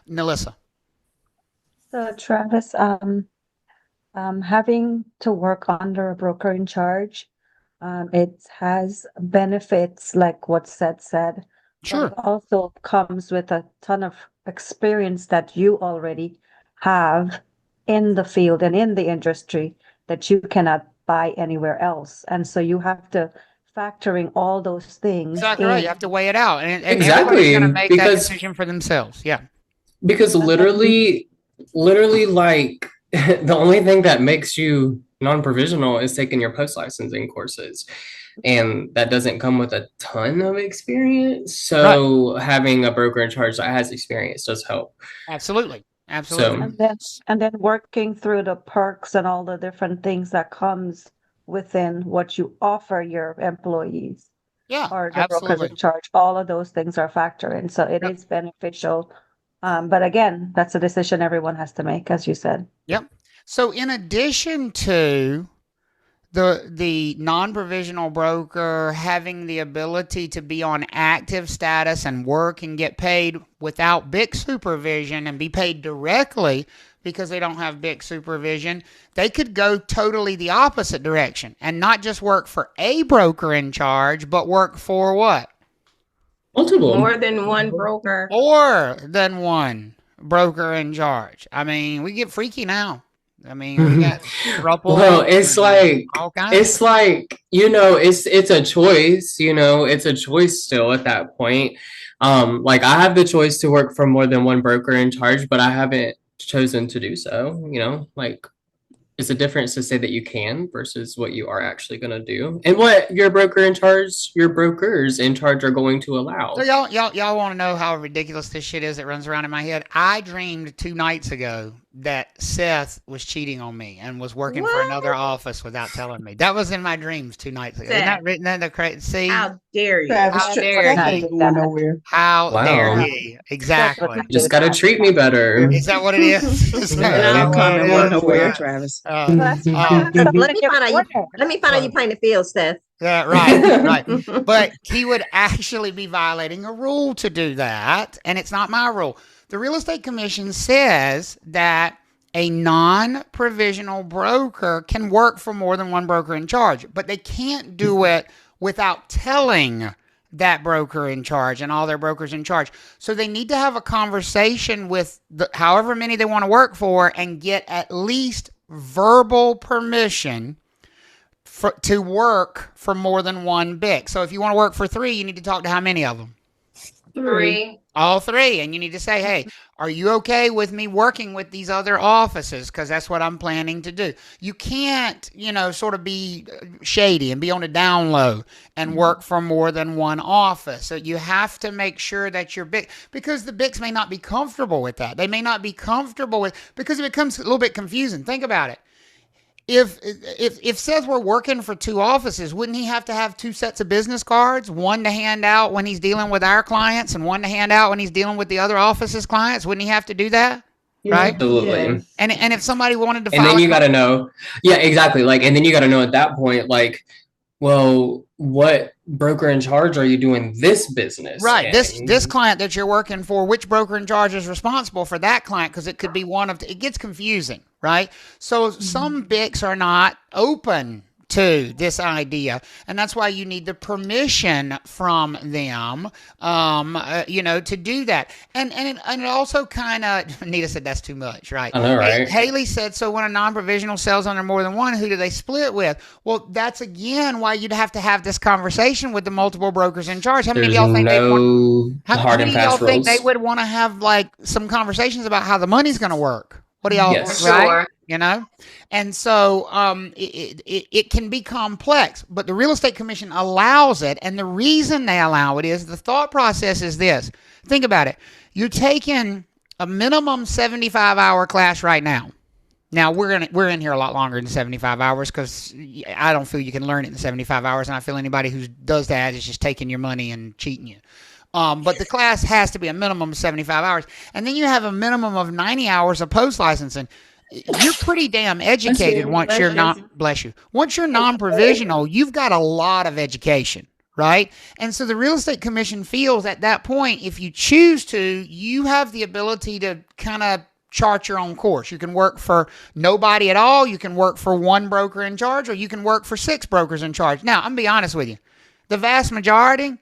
A: Melissa.
F: So Travis, having to work under a broker in charge, it has benefits like what Seth said.
A: Sure.
F: But it also comes with a ton of experience that you already have in the field and in the industry that you cannot buy anywhere else. And so you have to factor in all those things.
A: Exactly right. You have to weigh it out. And
B: Exactly.
A: everybody's going to make that decision for themselves. Yeah.
B: Because literally like the only thing that makes you non-provisional is taking your post-licensing courses. And that doesn't come with a ton of experience. So having a broker in charge that has experience does help.
A: Absolutely. Absolutely.
F: And then working through the perks and all the different things that comes within what you offer your employees.
A: Yeah,
F: or the brokers in charge. All of those things are factored in. So it is beneficial. But again, that's a decision everyone has to make, as you said.
A: Yep. So in addition to the non-provisional broker having the ability to be on active status and work and get paid without BIC supervision and be paid directly because they don't have BIC supervision, they could go totally the opposite direction and not just work for a broker in charge, but work for what?
B: Multiple.
C: More than one broker.
A: More than one broker in charge. I mean, we get freaky now. I mean, we got
B: well, it's like it's a choice, it's a choice still at that point. Like I have the choice to work for more than one broker in charge, but I haven't chosen to do so, like it's a difference to say that you can versus what you are actually going to do and what your brokers in charge are going to allow.
A: So y'all want to know how ridiculous this shit is that runs around in my head? I dreamed 2 nights ago that Seth was cheating on me and was working for another office without telling me. That was in my dreams 2 nights ago. Isn't that written in the crazy? See?
C: How dare you?
A: How dare you? How dare you? Exactly.
B: Just got to treat me better.
A: Is that what it is?
J: I'll come and work nowhere, Travis.
K: Let me find out you playing the field, Steph.
A: Yeah, right. But he would actually be violating a rule to do that, and it's not my rule. The Real Estate Commission says that a non-provisional broker can work for more than one broker in charge, but they can't do it without telling that broker in charge and all their brokers in charge. So they need to have a conversation with however many they want to work for and get at least verbal permission to work for more than one BIC. So if you want to work for 3, you need to talk to how many of them?
C: 3.
A: All 3. And you need to say, hey, are you okay with me working with these other offices? Because that's what I'm planning to do. You can't, sort of be shady and be on the down low and work for more than one office. So you have to make sure that your BIC, because the BICs may not be comfortable with that. They may not be comfortable with, because it becomes a little bit confusing. Think about it. If Seth were working for 2 offices, wouldn't he have to have 2 sets of business cards? One to hand out when he's dealing with our clients and one to hand out when he's dealing with the other office's clients? Wouldn't he have to do that?
B: Yeah,
A: right?
B: Absolutely.
A: Yeah. And if somebody wanted to
B: and then you got to know, yeah, exactly. Like, and then you got to know at that point, like, well, what broker in charge are you doing this business?
A: Right.
B: in?
A: This client that you're working for, which broker in charge is responsible for that client? Because it could be one of it gets confusing, right? So some BICs are not open to this idea, and that's why you need the permission from them, to do that. And it also kind of, Nita said that's too much, right?
B: I know, right?
A: Haley said, so when a non-provisional sells under more than one, who do they split with? Well, that's again why you'd have to have this conversation with the multiple brokers in charge. How many of y'all think they would want to have like some conversations about how the money's going to work? What do y'all?
B: Yes.
A: Right? Sure. And so it can be complex, but the Real Estate Commission allows it, and the reason they allow it is the thought process is this. Think about it. You're taking a minimum 75-hour class right now. Now we're in here a lot longer than 75 hours because I don't feel you can learn it in 75 hours, and I feel anybody who does that is just taking your money and cheating you. But the class has to be a minimum of 75 hours. And then you have a minimum of 90 hours of post-licensing. You're pretty damn educated once you're non-provisional. You've got a lot of education, right? And so the Real Estate Commission feels at that point, if you choose to, you have the ability to kind of chart your own course. You can work for nobody at all. You can work for one broker in charge, or you can work for 6 brokers in charge. Now, I'm going to be honest with you. The vast majority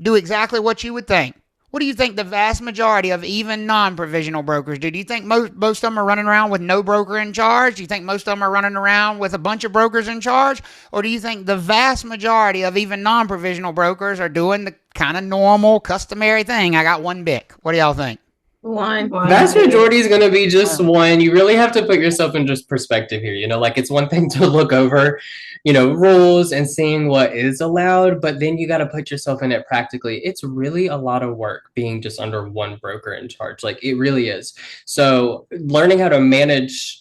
A: do exactly what you would think. What do you think the vast majority of even non-provisional brokers do? Do you think most of them are running around with no broker in charge? Do you think most of them are running around with a bunch of brokers in charge? Or do you think the vast majority of even non-provisional brokers are doing the kind of normal, customary thing? I got one BIC. What do y'all think?
C: One.
B: Vast majority is going to be just one. You really have to put yourself in just perspective here. Like it's one thing to look over, rules and seeing what is allowed, but then you got to put yourself in it practically. It's really a lot of work being just under one broker in charge. Like it really is. So learning how to manage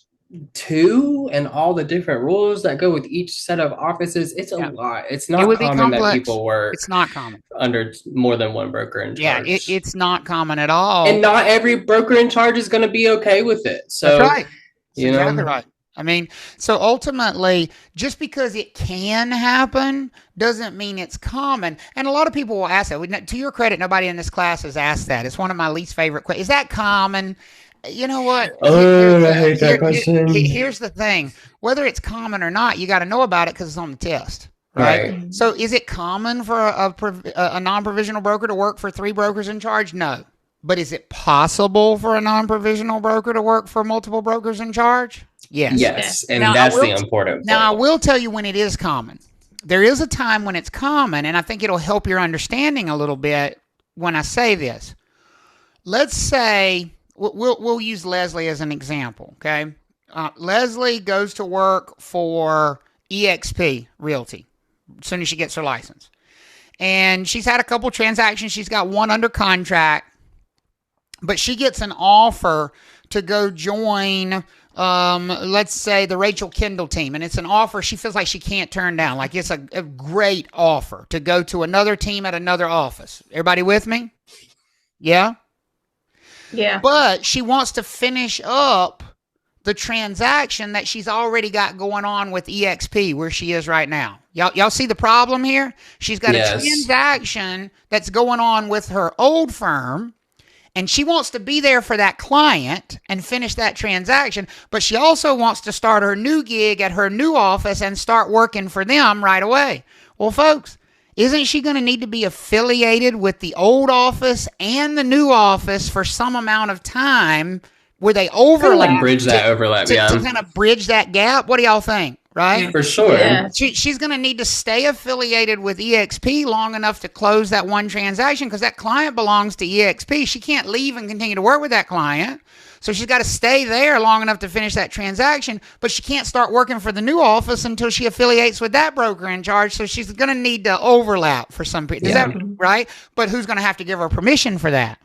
B: 2 and all the different rules that go with each set of offices, it's a lot. It's not common that people work.
A: It's not common
B: under more than one broker in charge.
A: Yeah, it's not common at all.
B: And not every broker in charge is going to be okay with it. So
A: that's right. That's exactly right. I mean, so ultimately, just because it can happen doesn't mean it's common. And a lot of people will ask that. To your credit, nobody in this class has asked that. It's one of my least favorite questions. Is that common? You know what?
B: Oh, I hate that question.
A: Here's the thing. Whether it's common or not, you got to know about it because it's on the test. Right? So is it common for a non-provisional broker to work for 3 brokers in charge? No. But is it possible for a non-provisional broker to work for multiple brokers in charge? Yes.
B: Yes, and now, that's the important point.
A: Now, I will tell you when it is common. There is a time when it's common, and I think it'll help your understanding a little bit when I say this. Let's say, we'll use Leslie as an example, okay? Leslie goes to work for EXP Realty as soon as she gets her license. And she's had a couple transactions. She's got one under contract. But she gets an offer to go join, let's say, the Rachel Kendall team. And it's an offer she feels like she can't turn down. Like it's a great offer to go to another team at another office. Everybody with me? Yeah?
C: Yeah.
A: But she wants to finish up the transaction that she's already got going on with EXP where she is right now. Y'all see the problem here? She's got a transaction that's going on with her old firm. And she wants to be there for that client and finish that transaction, but she also wants to start her new gig at her new office and start working for them right away. Well, folks, isn't she going to need to be affiliated with the old office and the new office for some amount of time where they overlap?
B: Bridge that overlap,
A: to kind of bridge that gap? What do y'all think? Right?
B: For sure.
C: Yeah.
A: She's going to need to stay affiliated with EXP long enough to close that one transaction because that client belongs to EXP. She can't leave and continue to work with that client. So she's got to stay there long enough to finish that transaction, but she can't start working for the new office until she affiliates with that broker in charge. So she's going to need to overlap for some period. Is that right? But who's going to have to give her permission for that?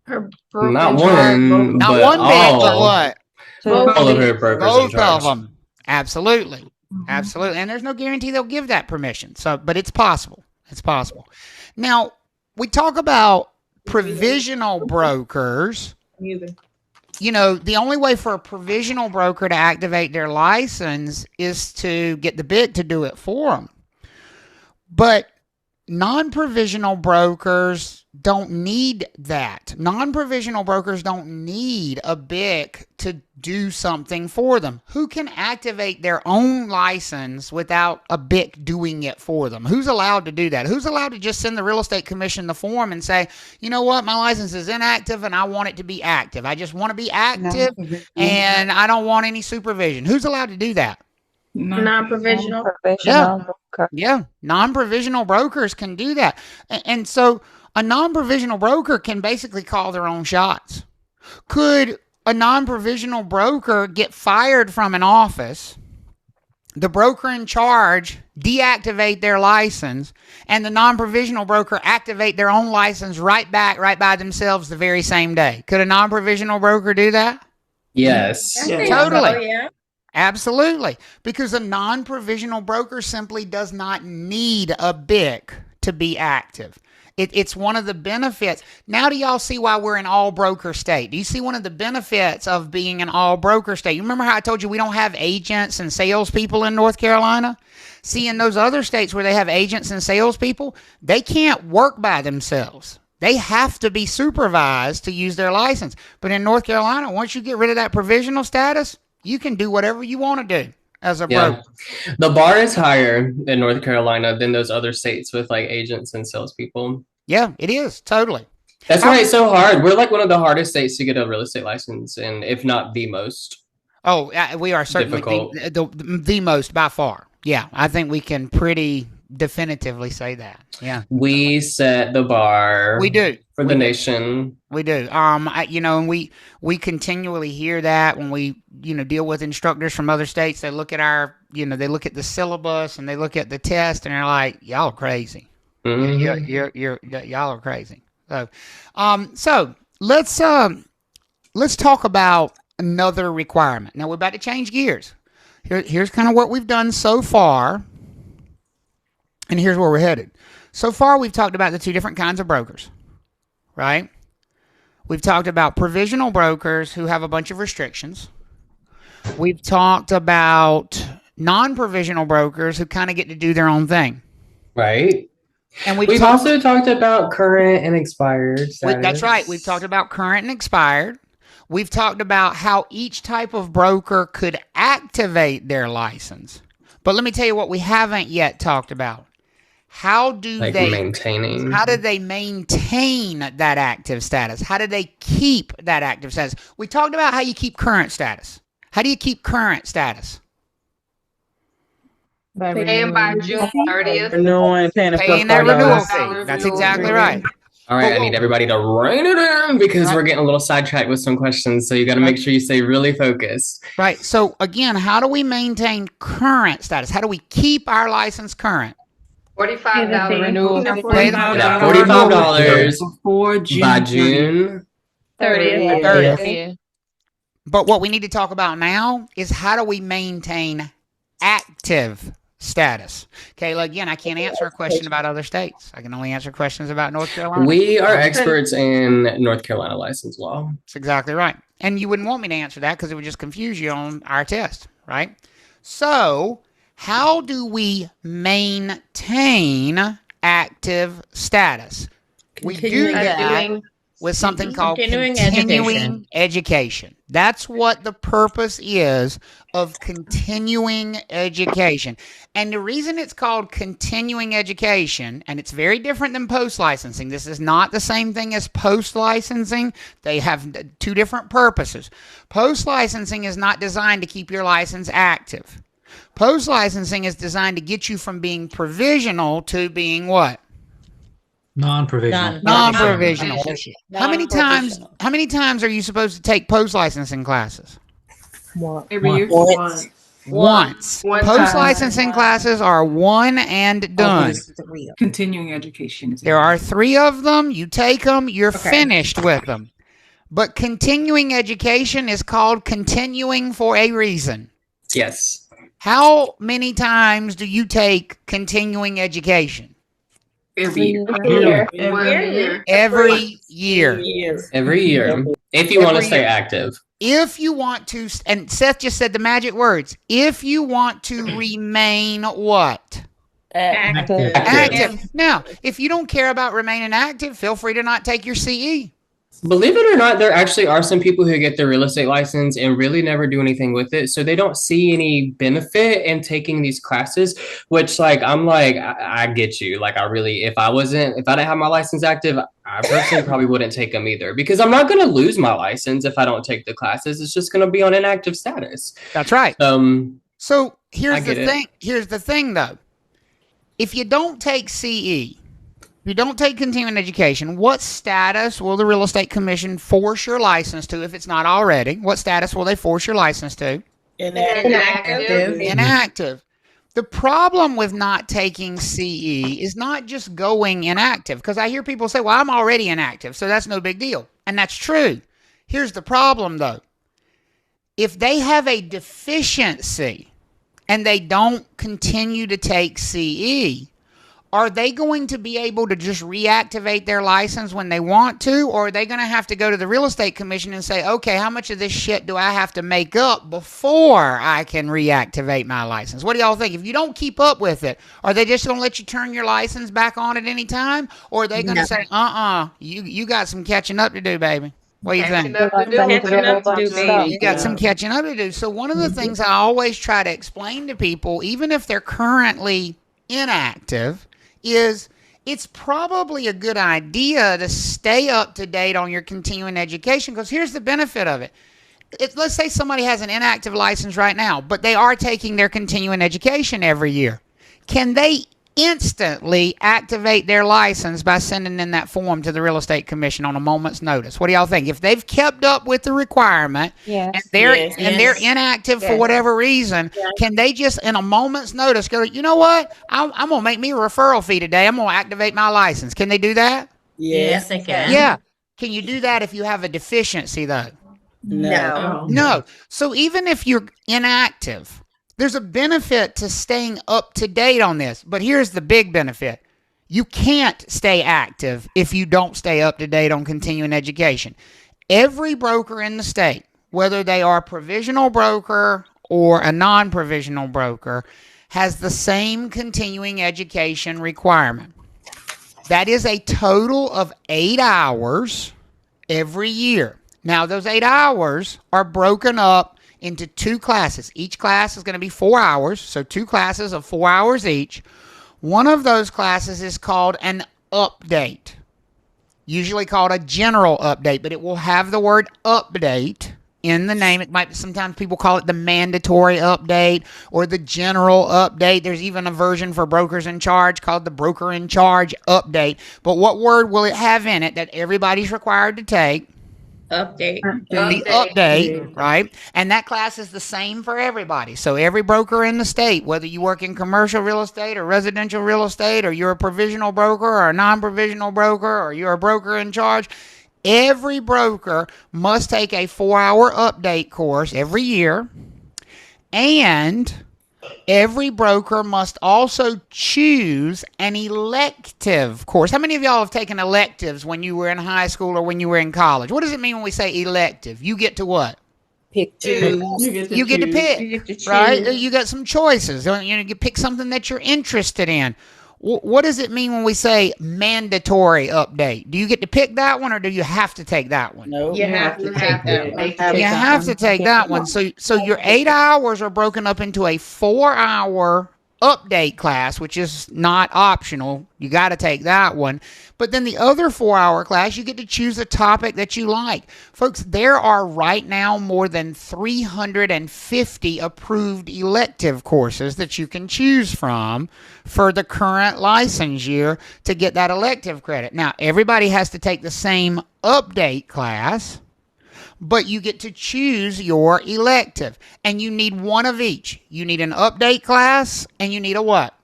C: Her
B: not one,
A: not
B: but
A: one
B: all.
A: but what?
B: All of her brokers in
A: Both
B: charge.
A: of them. Absolutely. Absolutely. And there's no guarantee they'll give that permission. So, but it's possible. It's possible. Now, we talk about provisional brokers. The only way for a provisional broker to activate their license is to get the BIC to do it for them. But non-provisional brokers don't need that. Non-provisional brokers don't need a BIC to do something for them. Who can activate their own license without a BIC doing it for them? Who's allowed to do that? Who's allowed to just send the real estate commission the form and say, you know what, my license is inactive and I want it to be active. I just want to be active and I don't want any supervision. Who's allowed to do that?
C: Non-provisional.
A: Yeah, non-provisional brokers can do that. And so a non-provisional broker can basically call their own shots. Could a non-provisional broker get fired from an office, the broker in charge deactivate their license, and the non-provisional broker activate their own license right by themselves the very same day? Could a non-provisional broker do that?
B: Yes.
A: Totally.
C: Oh, yeah.
A: Absolutely. Because a non-provisional broker simply does not need a BIC to be active. It's one of the benefits. Now do y'all see why we're an all broker state? Do you see one of the benefits of being an all broker state? You remember how I told you we don't have agents and salespeople in North Carolina? See, in those other states where they have agents and salespeople, they can't work by themselves. They have to be supervised to use their license. But in North Carolina, once you get rid of that provisional status, you can do whatever you want to do as a broker.
B: The bar is higher in North Carolina than those other states with like agents and salespeople.
A: Yeah, it is. Totally.
B: That's why it's so hard. We're like one of the hardest states to get a real estate license, and if not the most.
A: Oh, we are certainly the most by far. Yeah, I think we can pretty definitively say that. Yeah,
B: we set the bar.
A: We do
B: for the nation.
A: We do. And we continually hear that when we deal with instructors from other states. They look at they look at the syllabus and they look at the test and they're like, y'all are crazy. Mm-hmm. Y'all are crazy. So let's talk about another requirement. Now we're about to change gears. Here's kind of what we've done so far. And here's where we're headed. So far, we've talked about the two different kinds of brokers, right? We've talked about provisional brokers who have a bunch of restrictions. We've talked about non-provisional brokers who kind of get to do their own thing.
B: Right.
A: And
B: we've also talked about current and expired status.
A: That's right. We've talked about current and expired. We've talked about how each type of broker could activate their license. But let me tell you what we haven't yet talked about. How do they maintain that active status? How do they keep that active status? We talked about how you keep current status. How do you keep current status?
C: Paying by June 30th.
A: Paying their renewal fee. That's exactly right.
B: All right, I need everybody to rein it in because we're getting a little sidetracked with some questions. So you got to make sure you stay really focused.
A: Right. So again, how do we maintain current status? How do we keep our license current?
C: $45 renewal.
B: $45 before by June
C: 30th.
A: But what we need to talk about now is how do we maintain active status? Okay, again, I can't answer a question about other states. I can only answer questions about North Carolina.
B: We are experts in North Carolina license law.
A: That's exactly right. And you wouldn't want me to answer that because it would just confuse you on our test, right? So how do we maintain active status? We do that with something called continuing education. That's what the purpose is of continuing education. And the reason it's called continuing education, and it's very different than post-licensing. This is not the same thing as post-licensing. They have two different purposes. Post-licensing is not designed to keep your license active. Post-licensing is designed to get you from being provisional to being what?
I: Non-provisional.
A: Non-provisional. How many times are you supposed to take post-licensing classes?
C: Every year?
A: Once. Post-licensing classes are one and done.
L: Continuing education.
A: There are 3 of them. You take them, you're finished with them. But continuing education is called continuing for a reason.
B: Yes.
A: How many times do you take continuing education?
B: Every year.
A: Every year.
B: If you want to stay active.
A: If you want to, and Seth just said the magic words, if you want to remain what?
F: Active.
A: Active. Now, if you don't care about remaining active, feel free to not take your CE.
B: Believe it or not, there actually are some people who get their real estate license and really never do anything with it. So they don't see any benefit in taking these classes, which I'm like, I get you. Like, if I didn't have my license active, I personally probably wouldn't take them either, because I'm not going to lose my license if I don't take the classes. It's just going to be on inactive status.
A: That's right. So here's the thing.
B: it.
A: Here's the thing, though. If you don't take CE, if you don't take continuing education, what status will the Real Estate Commission force your license to if it's not already? What status will they force your license to?
C: Inactive.
A: Inactive. The problem with not taking CE is not just going inactive, because I hear people say, well, I'm already inactive, so that's no big deal. And that's true. Here's the problem, though. If they have a deficiency and they don't continue to take CE, are they going to be able to just reactivate their license when they want to? Or are they going to have to go to the Real Estate Commission and say, okay, how much of this shit do I have to make up before I can reactivate my license? What do y'all think? If you don't keep up with it, are they just going to let you turn your license back on at any time? Or are they going to say, you got some catching up to do, baby? What do you think? You got some catching up to do. So one of the things I always try to explain to people, even if they're currently inactive, is it's probably a good idea to stay up to date on your continuing education, because here's the benefit of it. Let's say somebody has an inactive license right now, but they are taking their continuing education every year. Can they instantly activate their license by sending in that form to the Real Estate Commission on a moment's notice? What do y'all think? If they've kept up with the requirement and they're inactive for whatever reason, can they just in a moment's notice go, you know what? I'm going to make me a referral fee today. I'm going to activate my license. Can they do that?
D: Yes, they can.
A: Yeah. Can you do that if you have a deficiency, though? No. So even if you're inactive, there's a benefit to staying up to date on this, but here's the big benefit. You can't stay active if you don't stay up to date on continuing education. Every broker in the state, whether they are a provisional broker or a non-provisional broker, has the same continuing education requirement. That is a total of 8 hours every year. Now, those 8 hours are broken up into 2 classes. Each class is going to be 4 hours, so 2 classes of 4 hours each. One of those classes is called an update, usually called a general update, but it will have the word update in the name. It might, sometimes people call it the mandatory update or the general update. There's even a version for brokers in charge called the broker in charge update. But what word will it have in it that everybody's required to take?
D: Update.
A: The update, right? And that class is the same for everybody. So every broker in the state, whether you work in commercial real estate or residential real estate, or you're a provisional broker or a non-provisional broker, or you're a broker in charge, every broker must take a 4-hour update course every year. And every broker must also choose an elective course. How many of y'all have taken electives when you were in high school or when you were in college? What does it mean when we say elective? You get to what?
K: Pick choose.
A: You get to pick, right? You got some choices. You pick something that you're interested in. What does it mean when we say mandatory update? Do you get to pick that one, or do you have to take that one?
K: No,
C: You have to take that one.
A: You have to take that one. So your 8 hours are broken up into a 4-hour update class, which is not optional. You got to take that one. But then the other 4-hour class, you get to choose a topic that you like. Folks, there are right now more than 350 approved elective courses that you can choose from for the current license year to get that elective credit. Now, everybody has to take the same update class, but you get to choose your elective. And you need one of each. You need an update class, and you need a what?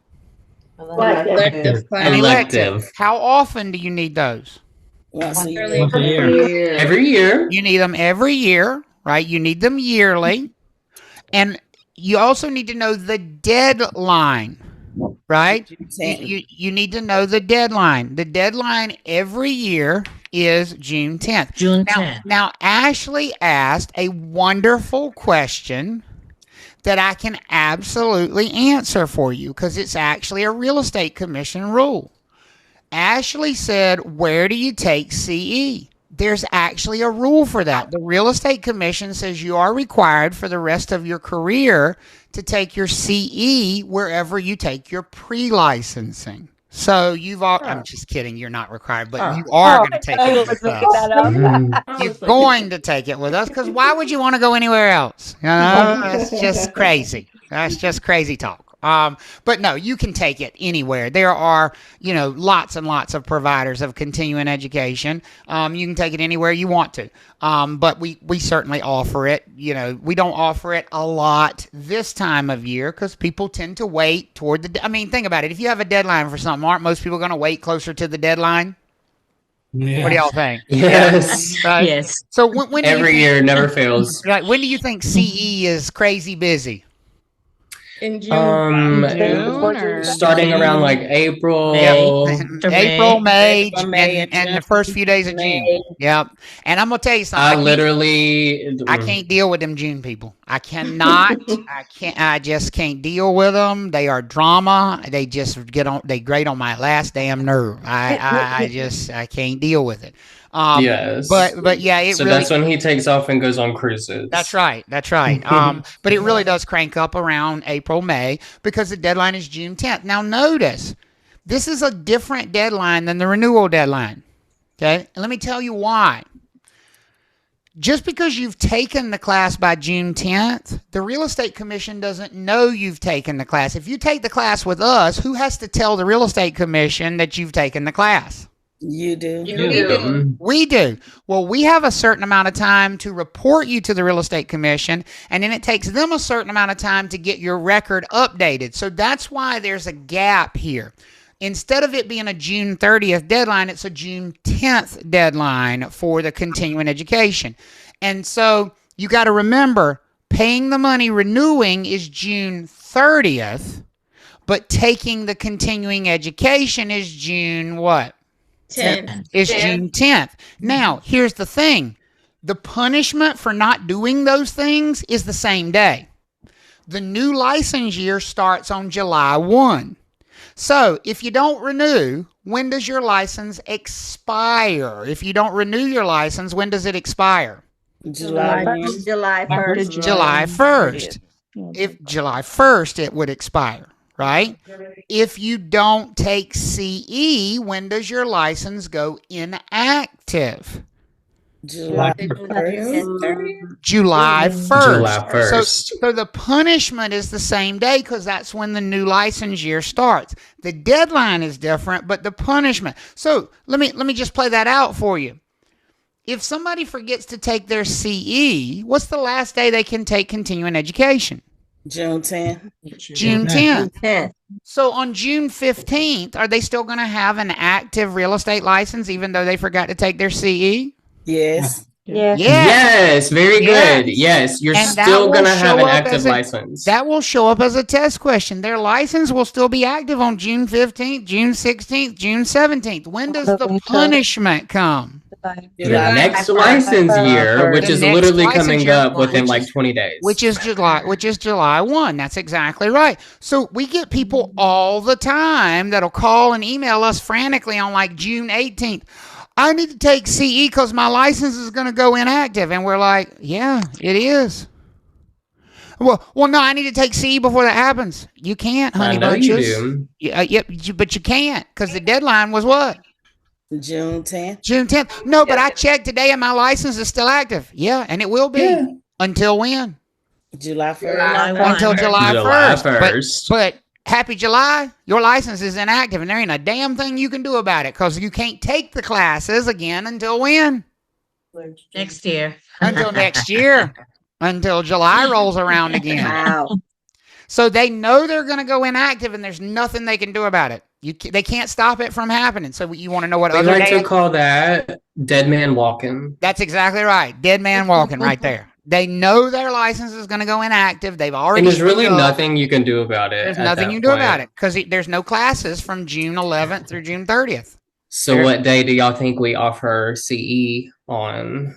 D: Elective.
A: An elective. How often do you need those?
E: Once a
I: year.
B: Every year.
A: You need them every year, right? You need them yearly. And you also need to know the deadline, right? You need to know the deadline. The deadline every year is June 10th.
D: June 10th.
A: Now, Ashley asked a wonderful question that I can absolutely answer for you because it's actually a real estate commission rule. Ashley said, where do you take CE? There's actually a rule for that. The real estate commission says you are required for the rest of your career to take your CE wherever you take your pre-licensing. So you've all, I'm just kidding, you're not required, but you are going to take it with us. You're going to take it with us because why would you want to go anywhere else? You know, that's just crazy. That's just crazy talk. But no, you can take it anywhere. There are, lots and lots of providers of continuing education. You can take it anywhere you want to. But we certainly offer it. We don't offer it a lot this time of year because people tend to wait toward think about it. If you have a deadline for something, aren't most people going to wait closer to the deadline? Yes. What do y'all think?
B: Yes.
A: Right?
D: Yes.
A: So when
B: every year never fails.
A: Right. When do you think CE is crazy busy?
H: In June.
B: Starting around like April.
A: April, May, and the first few days of June. Yep. And I'm gonna tell you something. I can't deal with them June people. I cannot. I just can't deal with them. They are drama. They just they grate on my last damn nerve. I can't deal with it.
B: Yes.
A: But yeah,
B: so really, that's when he takes off and goes on cruises.
A: That's right. But it really does crank up around April, May because the deadline is June 10th. Now notice, this is a different deadline than the renewal deadline. Okay? And let me tell you why. Just because you've taken the class by June 10th, the Real Estate Commission doesn't know you've taken the class. If you take the class with us, who has to tell the Real Estate Commission that you've taken the class?
H: You do.
A: We do. Well, we have a certain amount of time to report you to the Real Estate Commission, and then it takes them a certain amount of time to get your record updated. So that's why there's a gap here. Instead of it being a June 30th deadline, it's a June 10th deadline for the continuing education. And so you got to remember, paying the money renewing is June 30th, but taking the continuing education is June what?
H: 10th.
A: It's June 10th. Now, here's the thing. The punishment for not doing those things is the same day. The new license year starts on July 1. So, if you don't renew, when does your license expire? If you don't renew your license, when does it expire?
H: July 1st.
K: July 1st.
A: July 1st. If July 1st, it would expire. Right? If you don't take CE, when does your license go inactive?
H: July 1st.
A: July 1st. So the punishment is the same day because that's when the new license year starts. The deadline is different, but the punishment. So let me just play that out for you. If somebody forgets to take their CE, what's the last day they can take continuing education?
H: June 10th.
A: June 10th. So on June 15th, are they still going to have an active real estate license even though they forgot to take their CE?
H: Yes.
B: Yes, very good. Yes, you're still going to have an active license.
A: That will show up as a test question. Their license will still be active on June 15th, June 16th, June 17th. When does the punishment come?
B: The next license year, which is literally coming up within like 20 days.
A: Which is July 1. That's exactly right. So we get people all the time that'll call and email us frantically on like June 18th. I need to take CE because my license is going to go inactive. And we're like, yeah, it is. Well, no, I need to take CE before that happens. You can't, honey bunches. You do. But you can't because the deadline was what?
H: June 10th.
A: June 10th. No, but I checked today and my license is still active. Yeah, and it will be. Yeah. Until when?
H: July 1st.
A: Until July 1st. But happy July, your license is inactive and there ain't a damn thing you can do about it because you can't take the classes again until when?
D: Next year.
A: Until next year. Until July rolls around again.
K: Wow.
A: So they know they're going to go inactive and there's nothing they can do about it. They can't stop it from happening. So you want to know what
B: other like to call that dead man walking.
A: That's exactly right. Dead man walking right there. They know their license is going to go inactive. They've already.
B: And there's really nothing you can do about it.
A: There's nothing you can do about it because there's no classes from June 11th through June 30th.
B: So what day do y'all think we offer CE on?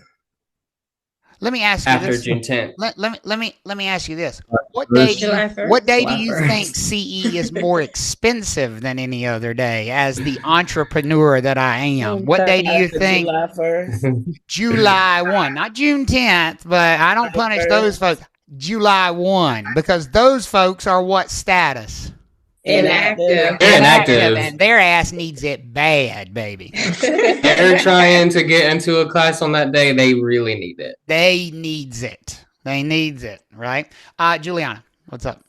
A: Let me ask you
B: after
A: this.
B: June 10th.
A: Let me ask you this. What day do you think CE is more expensive than any other day as the entrepreneur that I am? What day do you think?
C: July 1st.
A: July 1, not June 10th, but I don't punish those folks. July 1, because those folks are what status?
C: Inactive.
B: Inactive.
A: And their ass needs it bad, baby.
B: They're trying to get into a class on that day. They really need it.
A: They needs it, right? Juliana, what's up?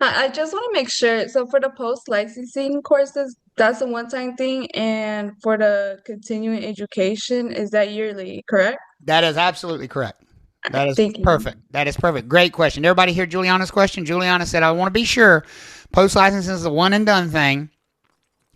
M: I just want to make sure. So for the post-licensing courses, that's a one-time thing. And for the continuing education, is that yearly, correct?
A: That is absolutely correct. That is
M: Thank you.
A: perfect. That is perfect. Great question. Did everybody hear Juliana's question? Juliana said, I want to be sure post-licensing is a one and done thing,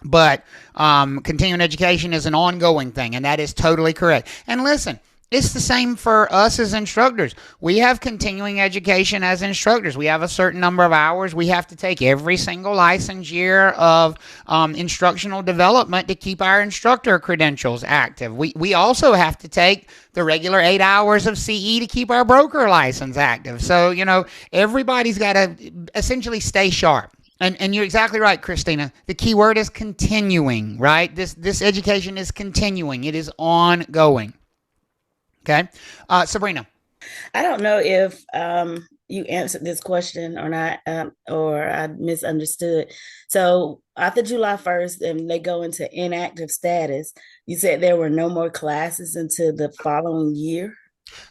A: but continuing education is an ongoing thing, and that is totally correct. And listen, it's the same for us as instructors. We have continuing education as instructors. We have a certain number of hours we have to take every single license year of instructional development to keep our instructor credentials active. We also have to take the regular 8 hours of CE to keep our broker license active. So, everybody's got to essentially stay sharp. And you're exactly right, Christina. The key word is continuing, right? This education is continuing. It is ongoing. Okay. Sabrina.
C: I don't know if you answered this question or not, or I misunderstood. So after July 1st, and they go into inactive status, you said there were no more classes until the following year?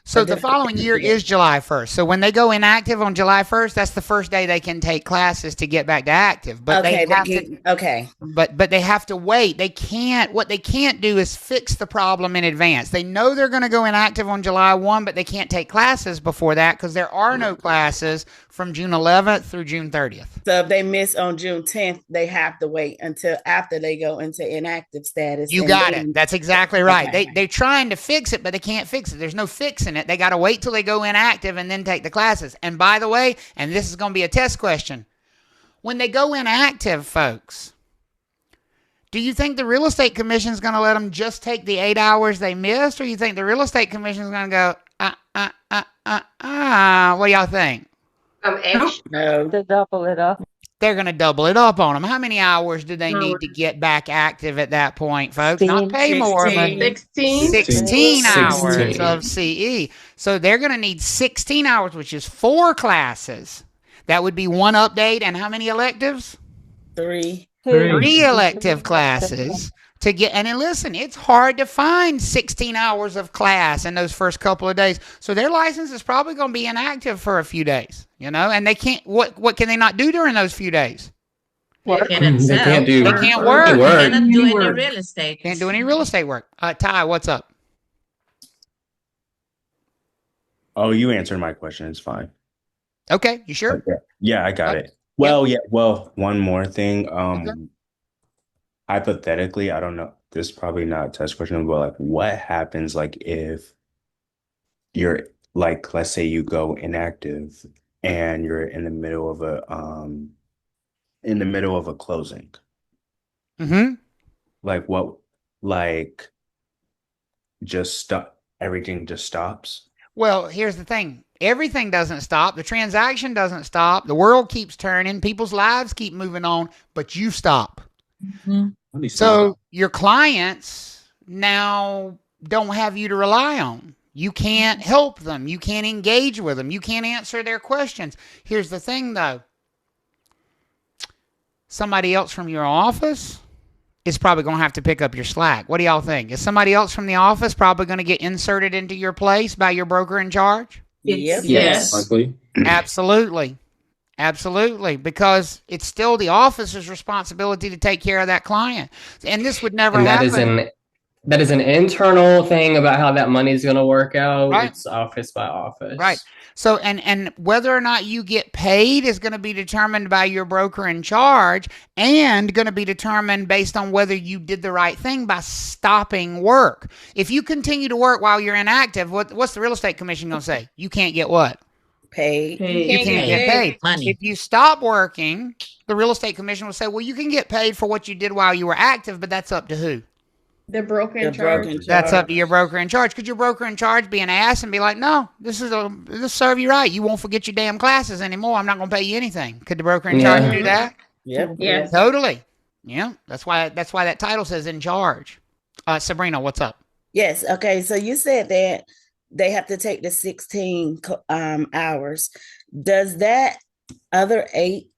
A: So the following year is July 1st. So when they go inactive on July 1st, that's the first day they can take classes to get back to active. But
C: okay,
A: they have to,
C: okay.
A: But they have to wait. What they can't do is fix the problem in advance. They know they're going to go inactive on July 1, but they can't take classes before that because there are no classes from June 11th through June 30th.
C: So if they miss on June 10th, they have to wait until after they go into inactive status.
A: You got it. That's exactly right. Okay. They're trying to fix it, but they can't fix it. There's no fixing it. They got to wait till they go inactive and then take the classes. And by the way, and this is going to be a test question, when they go inactive, folks, do you think the real estate commission is going to let them just take the 8 hours they missed, or you think the real estate commission is going to go, what do y'all think?
F: No. To double it up.
A: They're going to double it up on them. How many hours do they need to get back active at that point, folks?
F: 16,
A: Not pay more, but 16 hours of CE. So they're going to need 16 hours, which is 4 classes. That would be 1 update and how many electives?
C: 3.
A: 3 elective classes to get. And then listen, it's hard to find 16 hours of class in those first couple of days. So their license is probably going to be inactive for a few days, and they can't, what can they not do during those few days?
B: They can't do.
A: They can't work.
D: They cannot do any real estate.
A: Can't do any real estate work. Ty, what's up?
N: Oh, you answered my question. It's fine.
A: Okay, you sure?
N: Okay. Yeah, I got it. Well, yeah. Well, one more thing. Hypothetically, I don't know. This is probably not a test question, but what happens if you're let's say you go inactive and you're in the middle of a closing.
A: Mm-hmm.
N: Just stop. Everything just stops.
A: Well, here's the thing. Everything doesn't stop. The transaction doesn't stop. The world keeps turning. People's lives keep moving on, but you stop.
H: Mm-hmm.
A: So your clients now don't have you to rely on. You can't help them. You can't engage with them. You can't answer their questions. Here's the thing, though. Somebody else from your office is probably going to have to pick up your slack. What do y'all think? Is somebody else from the office probably going to get inserted into your place by your broker in charge?
B: Yes.
A: Absolutely. Absolutely. Because it's still the office's responsibility to take care of that client. And this would never happen.
B: That is an internal thing about how that money is going to work out.
A: Right.
B: It's office by office.
A: Right. So, and whether or not you get paid is going to be determined by your broker in charge and going to be determined based on whether you did the right thing by stopping work. If you continue to work while you're inactive, what's the real estate commission going to say? You can't get what?
C: Paid.
A: You can't get paid. Money. If you stop working, the real estate commission will say, well, you can get paid for what you did while you were active, but that's up to who?
O: The broker in
C: The broker
O: charge.
C: in
A: That's up
C: charge.
A: to your broker in charge. Could your broker in charge be an ass and be like, no, this serve you right. You won't forget your damn classes anymore. I'm not going to pay you anything. Could the broker in charge do that?
C: Yep.
O: Yes.
A: Totally. Yeah. That's why that title says in charge. Sabrina, what's up?
C: Yes. Okay. So you said that they have to take the 16 hours. Does that other 8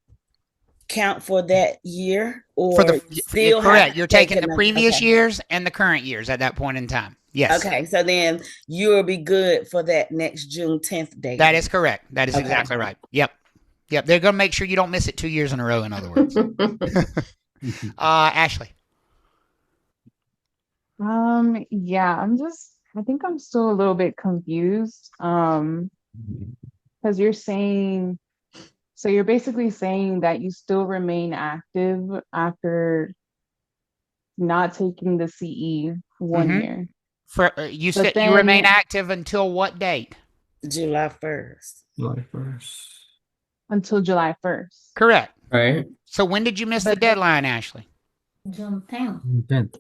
C: count for that year, or still
A: correct? You're taking the
C: them?
A: previous
C: Okay.
A: years and the current years at that point in time. Yes.
C: Okay. So then you'll be good for that next June 10th date.
A: That is correct. That is
C: Okay.
A: exactly right. Yep. They're going to make sure you don't miss it 2 years in a row. In other words, Ashley.
M: Yeah, I think I'm still a little bit confused. Because you're basically saying that you still remain active after not taking the CE one year.
A: For you
M: But
A: said you remain
M: then-
A: active until what date?
C: July 1st.
I: July 1st.
M: Until July 1st.
A: Correct.
B: Right.
A: So when did you miss the deadline, Ashley?
O: June 10th.
I: 10th.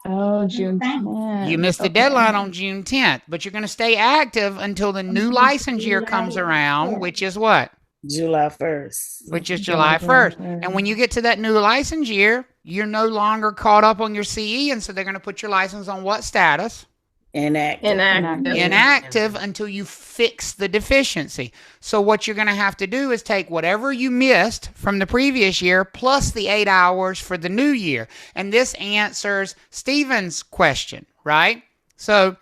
M: Oh, June 10th.
A: You missed the deadline on June 10th, but you're going to stay active until the new license year comes around, which is what?
C: July 1st.
A: Which is July 1st. And when you get to that new license year, you're no longer caught up on your CE, and so they're going to put your license on what status? Inactive until you fix the deficiency. So what you're going to have to do is take whatever you missed from the previous year plus the 8 hours for the new year. And this answers Stephen's question, right? So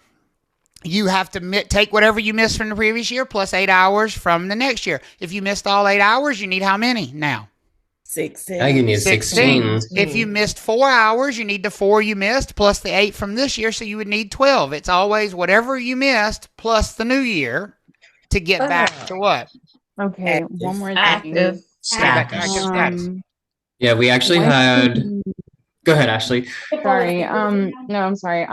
A: you have to take whatever you missed from the previous year plus 8 hours from the next year. If you missed all 8 hours, you need how many now?
C: 16.
B: I give you 16.
A: If you missed 4 hours, you need the 4 you missed plus the 8 from this year, so you would need 12. It's always whatever you missed plus the new year to get back to what?
M: Okay, one more thing.
O: Active
A: status.
B: Yeah, we actually had. Go ahead, Ashley.
M: Sorry. No, I'm sorry.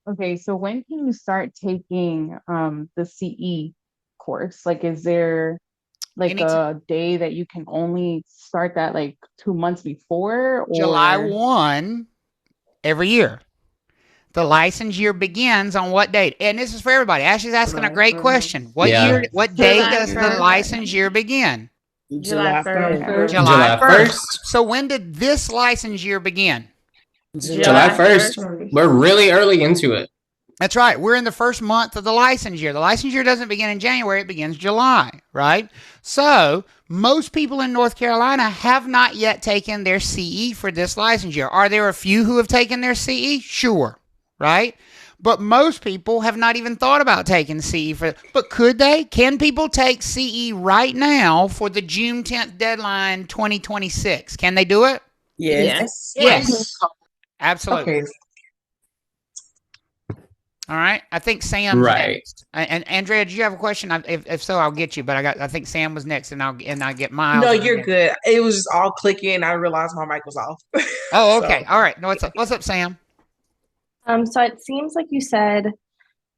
M: Okay. So when can you start taking the CE course? Like, is there like a day that you can only start that like 2 months before? Or...
A: July 1 every year. The license year begins on what date? And this is for everybody. Ashley's asking a great question. What year? What date does the license year begin?
C: July 1st.
A: July 1st. So when did this license year begin?
B: July 1st. We're really early into it.
A: That's right. We're in the first month of the license year. The license year doesn't begin in January. It begins July, right? So most people in North Carolina have not yet taken their CE for this license year. Are there a few who have taken their CE? Sure, right? But most people have not even thought about taking CE for. But could they? Can people take CE right now for the June 10th deadline 2026? Can they do it?
C: Yes.
A: Yes. Absolutely.
E: Okay.
A: All right. I think Sam's
B: Right.
A: next. And Andrea, did you have a question? If so, I'll get you. But I think Sam was next, and I'll get Miles.
E: No, you're good. It was just all clicking. I realized my mic was off.
A: Oh, okay. All right. No, what's up, Sam?
P: So it seems like you said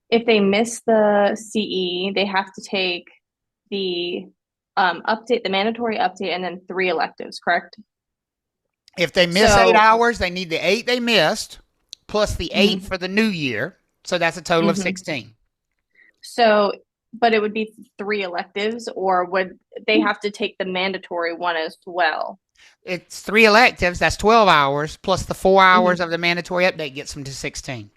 P: if they miss the CE, they have to take the update, the mandatory update, and then 3 electives, correct?
A: If they miss 8 hours, they need the 8 they missed plus the 8 for the new year. So that's a total of 16.
P: So, but it would be 3 electives, or would they have to take the mandatory one as well?
A: It's 3 electives. That's 12 hours plus the 4 hours of the mandatory update gets them to 16.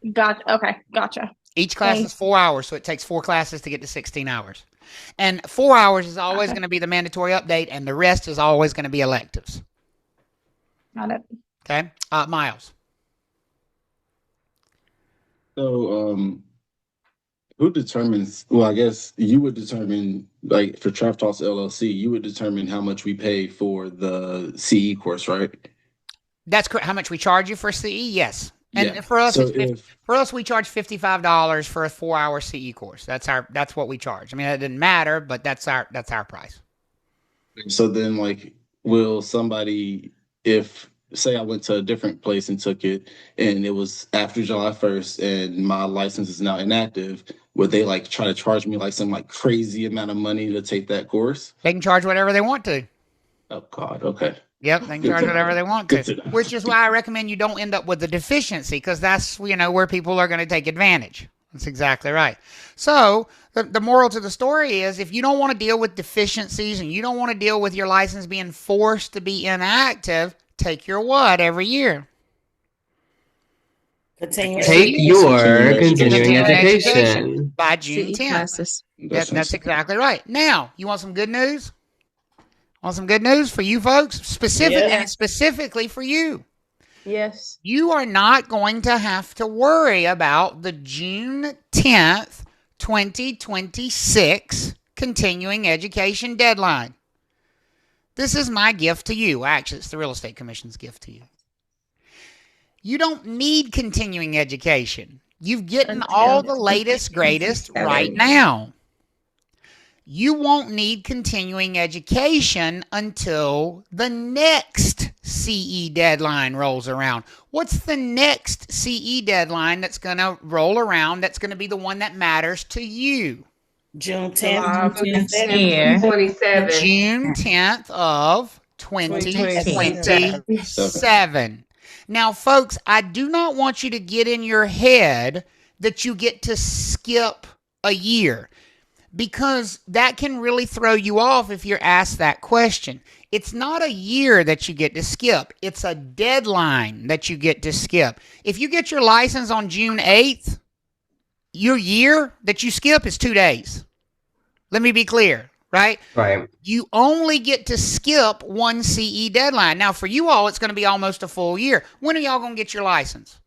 P: Okay, gotcha.
A: Each class is 4 hours, so it takes 4 classes to get to 16 hours. And 4 hours is always going to be the mandatory update, and the rest is always going to be electives.
P: Got it.
A: Okay, Miles.
Q: So, who determines? Well, I guess you would determine, like for Trav Talks LLC, you would determine how much we pay for the CE course, right?
A: That's correct. How much we charge you for CE? Yes. And
Q: Yeah.
A: for us,
Q: So
A: for us, we charge $55 for a 4-hour CE course. That's what we charge. I mean, it didn't matter, but that's our price.
Q: So then, like, will somebody, if say I went to a different place and took it, and it was after July 1st, and my license is now inactive, would they like try to charge me like some like crazy amount of money to take that course?
A: They can charge whatever they want to.
Q: Oh God, okay.
A: Yep, they can charge whatever they want to, which is why I recommend you don't end up with a deficiency, because that's, where people are going to take advantage. That's exactly right. So the moral to the story is, if you don't want to deal with deficiencies and you don't want to deal with your license being forced to be inactive, take your what every year?
B: Take your continuing education
A: by June 10th. That's exactly right. Now, you want some good news? Want some good news for you folks? Specifically for you.
P: Yes.
A: You are not going to have to worry about the June 10th, 2026 continuing education deadline. This is my gift to you. Actually, it's the Real Estate Commission's gift to you. You don't need continuing education. You've gotten all the latest, greatest right now. You won't need continuing education until the next CE deadline rolls around. What's the next CE deadline that's going to roll around that's going to be the one that matters to you?
C: June 10th, 27.
A: June 10th of 2027. Now, folks, I do not want you to get in your head that you get to skip a year, because that can really throw you off if you're asked that question. It's not a year that you get to skip. It's a deadline that you get to skip. If you get your license on June 8th, your year that you skip is 2 days. Let me be clear, right?
B: Right.
A: You only get to skip one CE deadline. Now, for you all, it's going to be almost a full year. When are y'all going to get your license?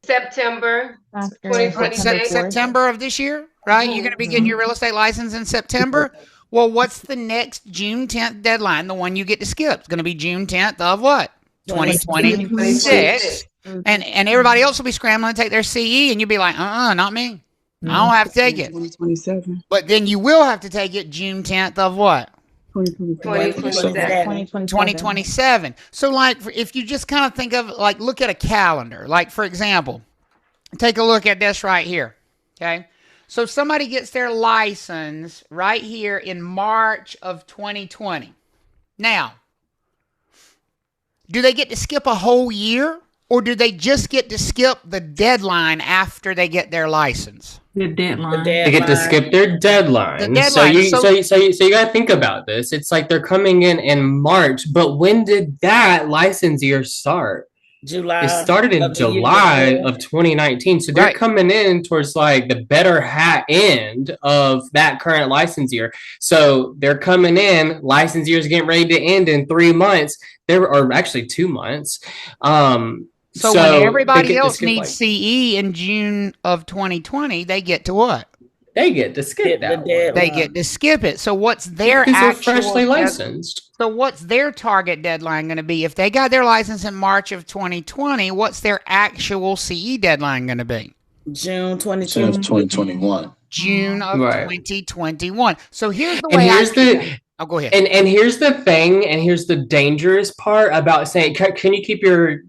K: September 2026.
A: September of this year, right? You're going to be getting your real estate license in September. Well, what's the next June 10th deadline? The one you get to skip. It's going to be June 10th of what? 2026. And everybody else will be scrambling to take their CE, and you'll be like, not me. I don't have to take it.
L: 2027.
A: But then you will have to take it June 10th of what? 2027. So, like, if you just kind of think of, like, look at a calendar. Like, for example, take a look at this right here. Okay. So somebody gets their license right here in March of 2020. Now, do they get to skip a whole year, or do they just get to skip the deadline after they get their license?
L: The deadline.
B: They get to skip their deadline. So you got to think about this. It's like they're coming in March, but when did that license year start?
C: July.
B: It started in July of 2019. So they're coming in towards like the better end of that current license year. So they're coming in, license year is getting ready to end in 3 months. Or actually 2 months.
A: So when everybody else needs CE in June of 2020, they get to what?
B: They get to skip that one.
A: They get to skip it. So what's their
B: freshly licensed?
A: So what's their target deadline going to be? If they got their license in March of 2020, what's their actual CE deadline going to be?
C: June 2021.
A: June of 2021. So here's the way I'll go ahead.
B: And here's the thing, and here's the dangerous part about saying, can you keep your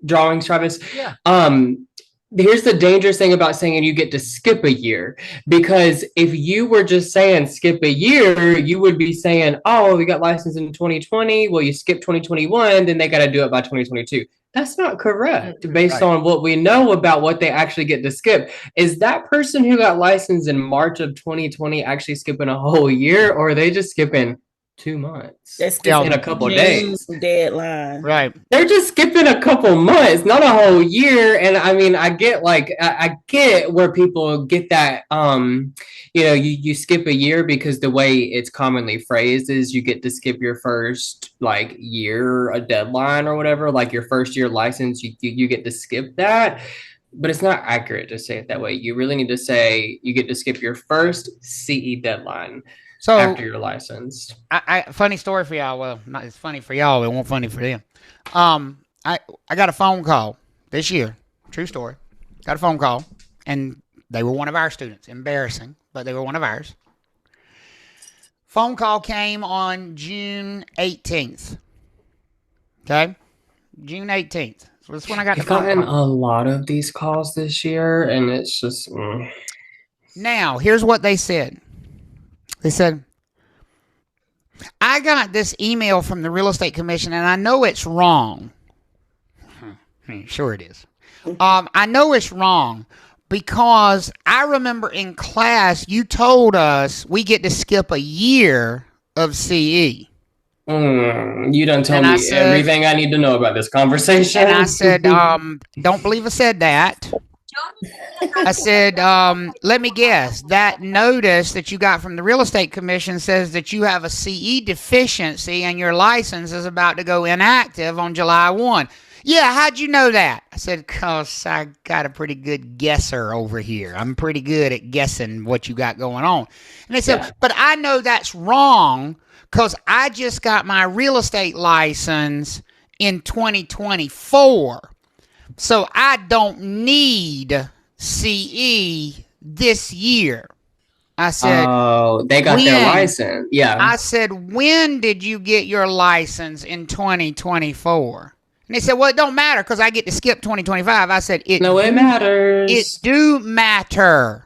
B: drawings, Travis?
A: Yeah.
B: Here's the dangerous thing about saying you get to skip a year, because if you were just saying skip a year, you would be saying, oh, we got licensed in 2020. Well, you skip 2021, then they got to do it by 2022. That's not correct based on what we know about what they actually get to skip. Is that person who got licensed in March of 2020 actually skipping a whole year, or are they just skipping 2 months in a couple of days?
C: Deadline.
A: Right.
B: They're just skipping a couple months, not a whole year. And I mean, I get I get where people get that, you skip a year because the way it's commonly phrased is you get to skip your first year, a deadline or whatever, like your first year license, you get to skip that. But it's not accurate to say it that way. You really need to say you get to skip your first CE deadline. So after you're licensed.
A: Funny story for y'all. Well, not it's funny for y'all. It won't funny for them. I got a phone call this year. True story. Got a phone call, and they were one of our students. Embarrassing, but they were one of ours. Phone call came on June 18th. Okay, June 18th. So that's when I got the phone call.
B: I've gotten a lot of these calls this year, and it's just.
A: Now, here's what they said. They said, I got this email from the Real Estate Commission, and I know it's wrong. Sure it is. I know it's wrong because I remember in class you told us we get to skip a year of CE.
B: You done told me everything I need to know about this conversation.
A: And I said, don't believe I said that. I said, let me guess. That notice that you got from the Real Estate Commission says that you have a CE deficiency and your license is about to go inactive on July 1. Yeah, how'd you know that? I said, because I got a pretty good guesser over here. I'm pretty good at guessing what you got going on. And they said, but I know that's wrong because I just got my real estate license in 2024. So I don't need CE this year. I said,
B: oh, they got their license. Yeah.
A: I said, when did you get your license in 2024? And they said, well, it don't matter because I get to skip 2025. I said, it
B: matters.
A: It do matter.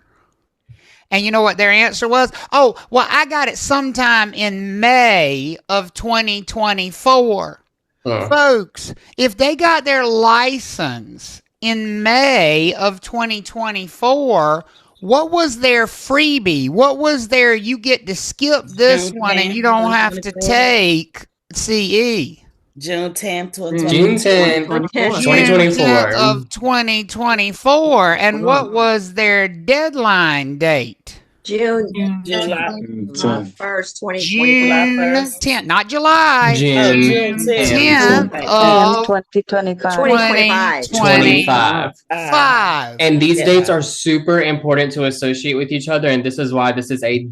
A: And you know what their answer was? Oh, well, I got it sometime in May of 2024. Folks, if they got their license in May of 2024, what was their freebie? What was their, you get to skip this one and you don't have to take CE?
C: June 10th,
B: 2024.
A: Of 2024. And what was their deadline date?
K: July 1st, 2025.
A: Not July.
B: June
A: 10th of
B: 2025. And these dates are super important to associate with each other. And this is why this is a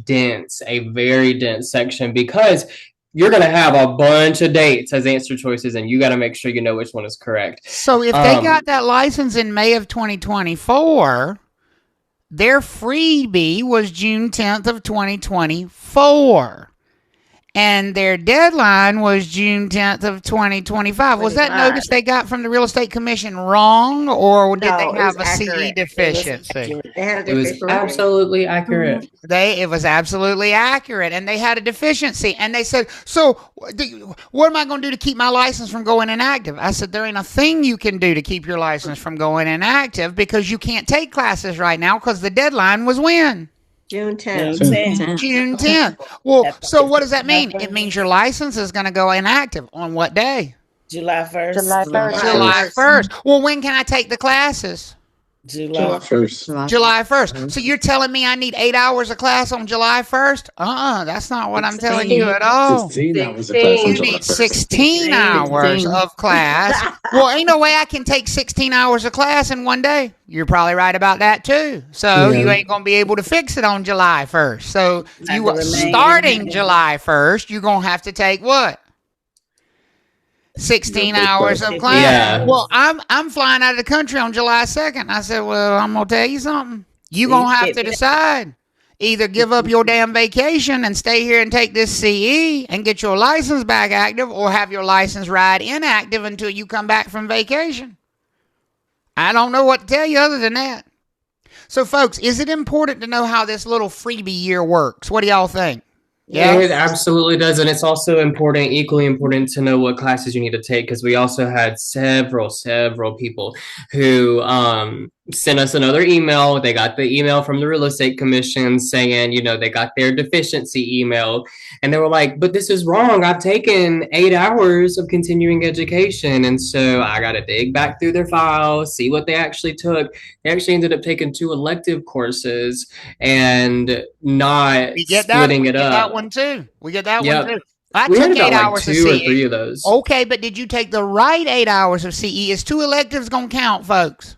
B: very dense section, because you're going to have a bunch of dates as answer choices, and you got to make sure you know which one is correct.
A: So if they got that license in May of 2024, their freebie was June 10th of 2024. And their deadline was June 10th of 2025. Was that notice they got from the Real Estate Commission wrong, or did they have a CE deficiency?
B: It was absolutely accurate.
A: It was absolutely accurate, and they had a deficiency. And they said, so what am I going to do to keep my license from going inactive? I said, there ain't a thing you can do to keep your license from going inactive because you can't take classes right now because the deadline was when?
K: June 10th.
A: June 10th. Well, so what does that mean? It means your license is going to go inactive on what day?
C: July 1st.
A: July 1st. Well, when can I take the classes?
C: July
Q: 1st.
A: July 1st. So you're telling me I need 8 hours of class on July 1st? That's not what I'm telling you at all.
Q: 16 hours of class on
A: You
Q: July
A: need
Q: 1st.
A: 16 hours of class. Well, ain't no way I can take 16 hours of class in one day. You're probably right about that too. So you ain't going to be able to fix it on July 1st. So you starting July 1st, you're going to have to take what? 16 hours of class.
B: Yeah.
A: Well, I'm flying out of the country on July 2nd. I said, well, I'm going to tell you something. You're going to have to decide. Either give up your damn vacation and stay here and take this CE and get your license back active, or have your license ride inactive until you come back from vacation. I don't know what to tell you other than that. So, folks, is it important to know how this little freebie year works? What do y'all think?
B: Yeah, it absolutely does. And it's also important, equally important, to know what classes you need to take, because we also had several people who sent us another email. They got the email from the Real Estate Commission saying, they got their deficiency email, and they were like, but this is wrong. I've taken 8 hours of continuing education. And so I got to dig back through their files, see what they actually took. They actually ended up taking 2 elective courses and not splitting it up.
A: That one too. We get that one too. I
B: we
A: took
B: had
A: 8 hours of CE.
B: 2 or 3 of those.
A: Okay, but did you take the right 8 hours of CE? Is 2 electives going to count, folks?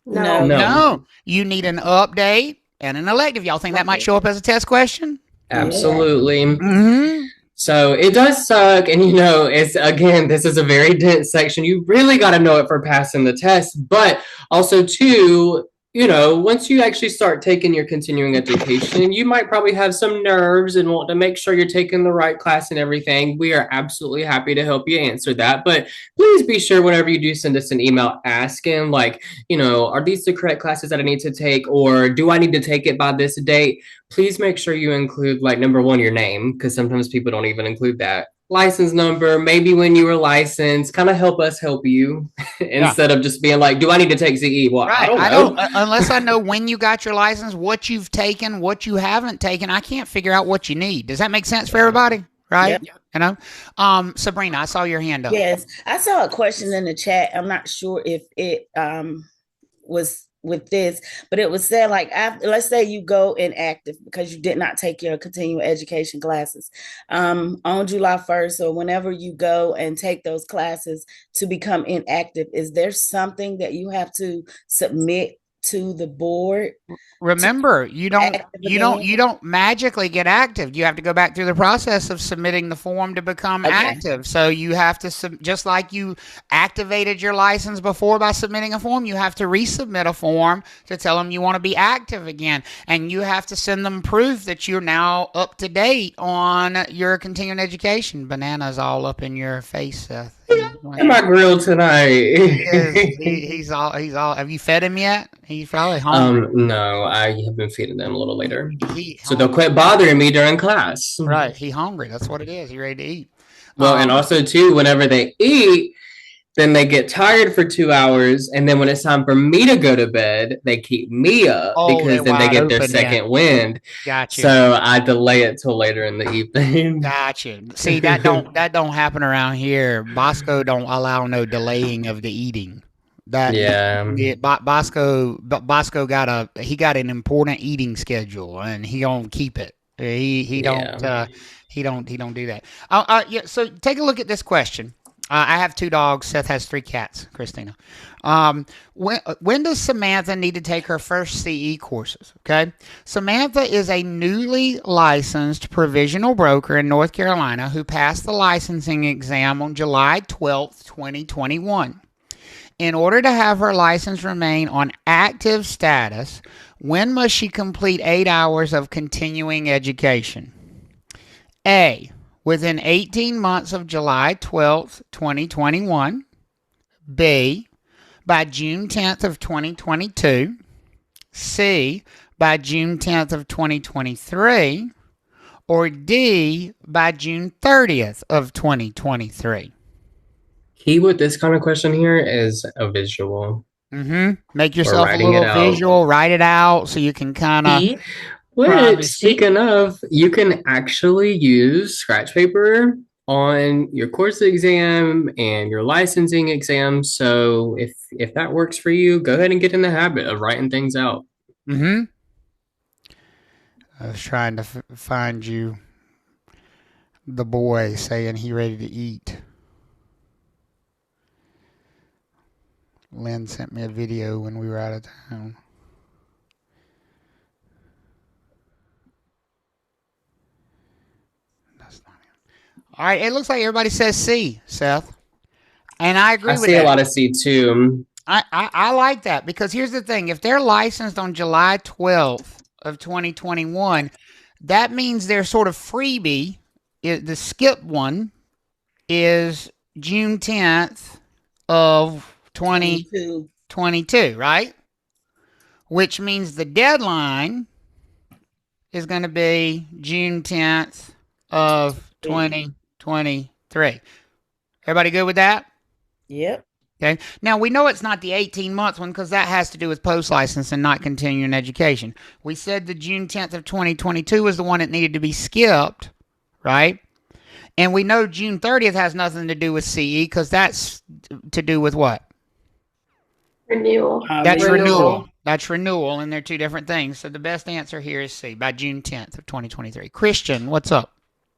A: No. You need an update and an elective. Y'all think that might show up as a test question?
B: Absolutely.
A: Mm-hmm.
B: So it does suck. And, this is a very dense section. You really got to know it for passing the test. But also, too, once you actually start taking your continuing education, you might probably have some nerves and want to make sure you're taking the right class and everything. We are absolutely happy to help you answer that. But please be sure whenever you do send us an email asking, like, are these the correct classes that I need to take? Or do I need to take it by this date? Please make sure you include, like, number one, your name, because sometimes people don't even include that. License number, maybe when you were licensed, kind of help us help you instead of just being like, do I need to take CE? Well,
A: Right.
B: I don't know.
A: Unless I know when you got your license, what you've taken, what you haven't taken, I can't figure out what you need. Does that make sense for everybody? Right?
C: Yep.
A: Sabrina, I saw your hand up.
C: Yes, I saw a question in the chat. I'm not sure if it was with this, but it was said, like, after, let's say you go inactive because you did not take your continuing education classes on July 1st, or whenever you go and take those classes to become inactive, is there something that you have to submit to the board?
A: Remember, you don't magically get active. You have to go back through the process of submitting the form to become active. So you have to, just like you activated your license before by submitting a form, you have to resubmit a form to tell them you want to be active again. And you have to send them proof that you're now up to date on your continuing education. Banana's all up in your face, Seth.
B: In my grill tonight.
A: He's all. Have you fed him yet? He's probably hungry.
B: No, I have been feeding them a little later, so they'll quit bothering me during class.
A: Right, he hungry. That's what it is. He ready to eat.
B: Well, and also too, whenever they eat, then they get tired for 2 hours, and then when it's time for me to go to bed, they keep me up because then they get their second wind.
A: Gotcha.
B: So I delay it till later in the evening.
A: Gotcha. See, that don't happen around here. Bosco don't allow no delaying of the eating. Bosco got an important eating schedule, and he gonna keep it. He don't do that. So take a look at this question. I have 2 dogs. Seth has 3 cats. Christina. When does Samantha need to take her first CE courses? Okay. Samantha is a newly licensed provisional broker in North Carolina who passed the licensing exam on July 12th, 2021. In order to have her license remain on active status, when must she complete 8 hours of continuing education? A, within 18 months of July 12th, 2021. B, by June 10th of 2022. C, by June 10th of 2023. Or D, by June 30th of 2023.
B: Key with this kind of question here is a visual.
A: Make yourself a little visual, write it out so you can kind of...
B: Which, speaking of, you can actually use scratch paper on your course exam and your licensing exam. So if that works for you, go ahead and get in the habit of writing things out.
A: I was trying to find you the boy saying he ready to eat. Lynn sent me a video when we were out of town. All right, it looks like everybody says C, Seth. And I agree with that.
B: I see a lot of C too.
A: I like that because here's the thing. If they're licensed on July 12th of 2021, that means their sort of freebie, the skip one, is June 10th of 2022, right? Which means the deadline is going to be June 10th of 2023. Everybody good with that?
C: Yep.
A: Okay. Now, we know it's not the 18-month one because that has to do with post-license and not continuing education. We said the June 10th of 2022 was the one that needed to be skipped, right? And we know June 30th has nothing to do with CE because that's to do with what?
P: Renewal.
A: That's renewal. That's renewal, and they're 2 different things. So the best answer here is C, by June 10th of 2023. Christian, what's up?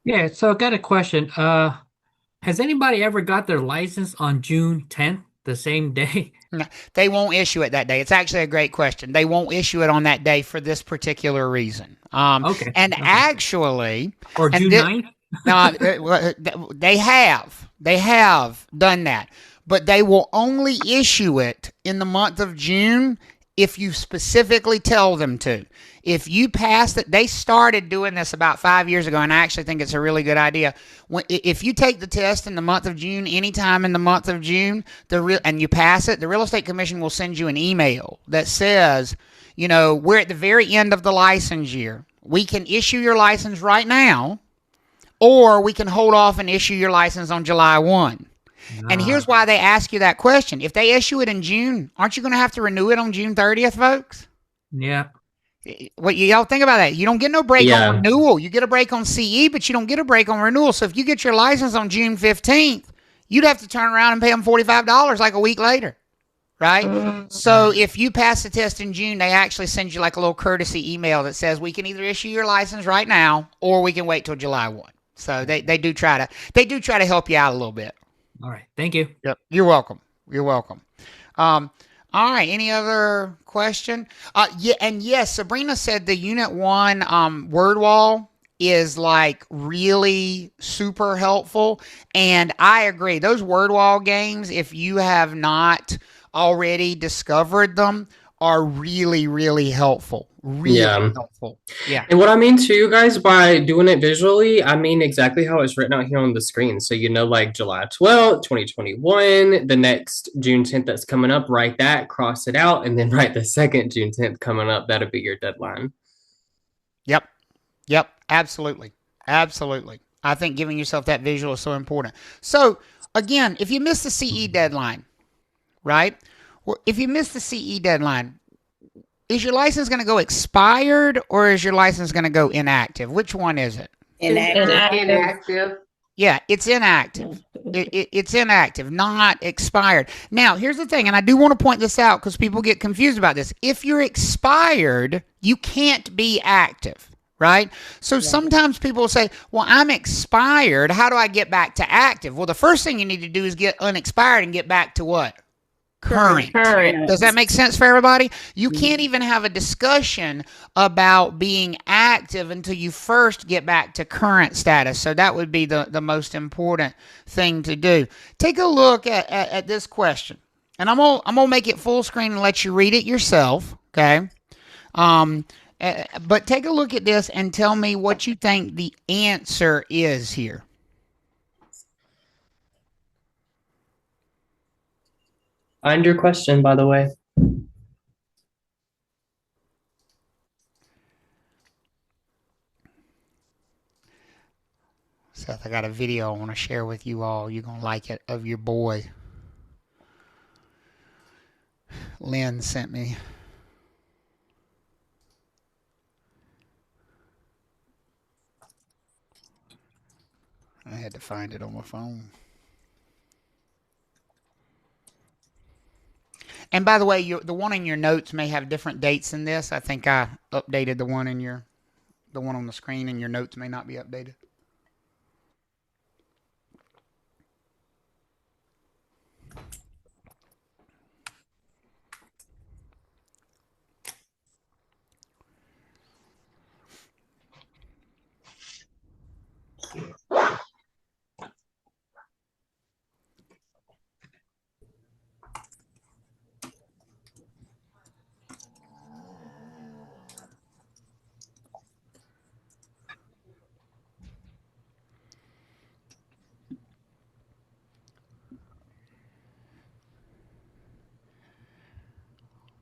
I: Yeah, so I got a question. Has anybody ever got their license on June 10th, the same day?
A: No, they won't issue it that day. It's actually a great question. They won't issue it on that day for this particular reason. Actually...
I: Or June 9th?
A: No, they have done that. But they will only issue it in the month of June if you specifically tell them to. If you pass it, they started doing this about 5 years ago, and I actually think it's a really good idea. If you take the test in the month of June, anytime in the month of June, and you pass it, the Real Estate Commission will send you an email that says, we're at the very end of the license year. We can issue your license right now, or we can hold off and issue your license on July 1. And here's why they ask you that question. If they issue it in June, aren't you going to have to renew it on June 30th, folks?
I: Yeah.
A: What y'all think about that? You don't get no break on renewal. You get a break on CE, but you don't get a break on renewal. So if you get your license on June 15th, you'd have to turn around and pay them $45 like a week later, right? So if you pass the test in June, they actually send you like a little courtesy email that says we can either issue your license right now or we can wait till July 1. So they do try to help you out a little bit.
I: All right. Thank you.
A: Yep. You're welcome. You're welcome. All right. Any other question? Yeah. And yes, Sabrina said the Unit 1 word wall is like really super helpful. And I agree. Those word wall games, if you have not already discovered them, are really, really helpful. Really helpful. Yeah.
B: And what I mean too, guys, by doing it visually, I mean exactly how it's written out here on the screen. So, like July 12th, 2021, the next June 10th that's coming up, write that, cross it out, and then write the second June 10th coming up. That'll be your deadline.
A: Yep. Absolutely. I think giving yourself that visual is so important. So, again, if you miss the CE deadline, right? Well, if you miss the CE deadline, is your license going to go expired or is your license going to go inactive? Which one is it?
K: Inactive.
A: Yeah, it's inactive. It's inactive, not expired. Now, here's the thing, and I do want to point this out because people get confused about this. If you're expired, you can't be active, right? So sometimes people will say, well, I'm expired. How do I get back to active? Well, the first thing you need to do is get unexpired and get back to what? Current. Does that make sense for everybody? You can't even have a discussion about being active until you first get back to current status. So that would be the most important thing to do. Take a look at this question. And I'm gonna make it full screen and let you read it yourself. Okay. But take a look at this and tell me what you think the answer is here.
B: Find your question, by the way.
A: Seth, I got a video I want to share with you all. You're going to like it, of your boy. Lynn sent me. I had to find it on my phone. And by the way, the one in your notes may have different dates than this. I think I updated the one on the screen, and your notes may not be updated.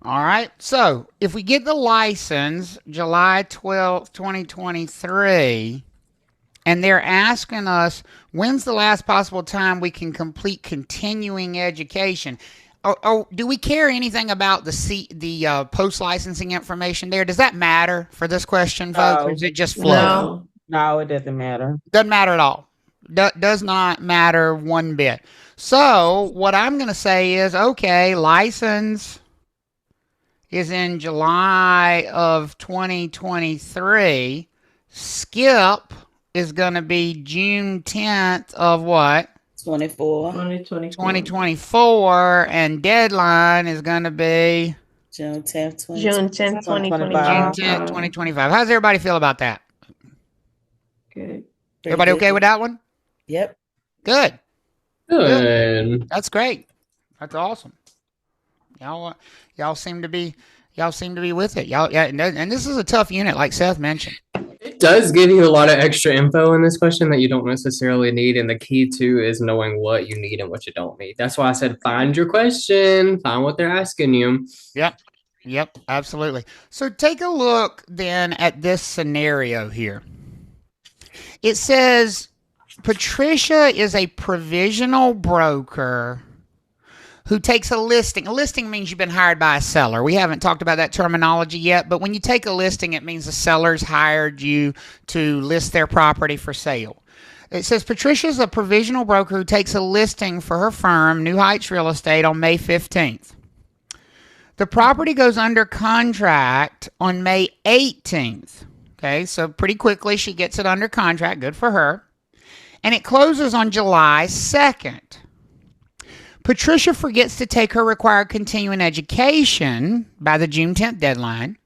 A: All right, so if we get the license July 12th, 2023, and they're asking us, when's the last possible time we can complete continuing education? Or do we care anything about the post-licensing information there? Does that matter for this question, folks, or is it just flow?
J: No, it doesn't matter.
A: Doesn't matter at all. Does not matter one bit. So what I'm going to say is, okay, license is in July of 2023. Skip is going to be June 10th of what? 2024. And deadline is going to be
C: June 10th,
P: 2025.
A: 2025. How's everybody feel about that?
C: Good.
A: Everybody okay with that one?
C: Yep.
A: Good.
B: Good.
A: That's great. That's awesome. Y'all seem to be Y'all seem to be with it. Y'all, yeah, and this is a tough unit, like Seth mentioned.
B: It does give you a lot of extra info in this question that you don't necessarily need. And the key too is knowing what you need and what you don't need. That's why I said find your question, find what they're asking you.
A: Yep, absolutely. So take a look then at this scenario here. It says Patricia is a provisional broker who takes a listing. A listing means you've been hired by a seller. We haven't talked about that terminology yet, but when you take a listing, it means the seller's hired you to list their property for sale. It says Patricia's a provisional broker who takes a listing for her firm, New Heights Real Estate, on May 15th. The property goes under contract on May 18th. Okay, so pretty quickly she gets it under contract. Good for her. And it closes on July 2nd. Patricia forgets to take her required continuing education by the June 10th deadline,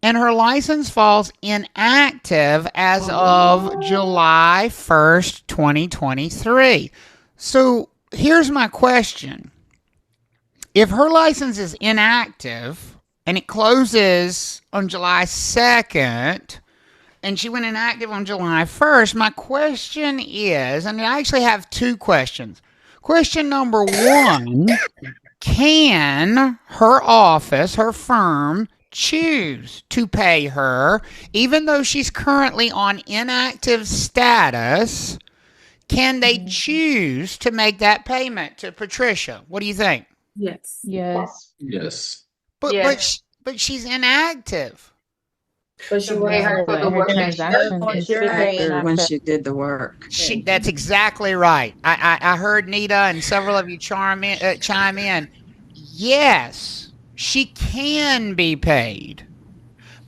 A: and her license falls inactive as of July 1st, 2023. So here's my question. If her license is inactive and it closes on July 2nd, and she went inactive on July 1st, my question is, and I actually have two questions. Question number one, can her office, her firm, choose to pay her, even though she's currently on inactive status? Can they choose to make that payment to Patricia? What do you think?
L: Yes.
Q: Yes.
A: But she's inactive.
J: But she
M: pay her for the work
J: when she did the work.
A: That's exactly right. I heard Nita and several of you chime in. Yes, she can be paid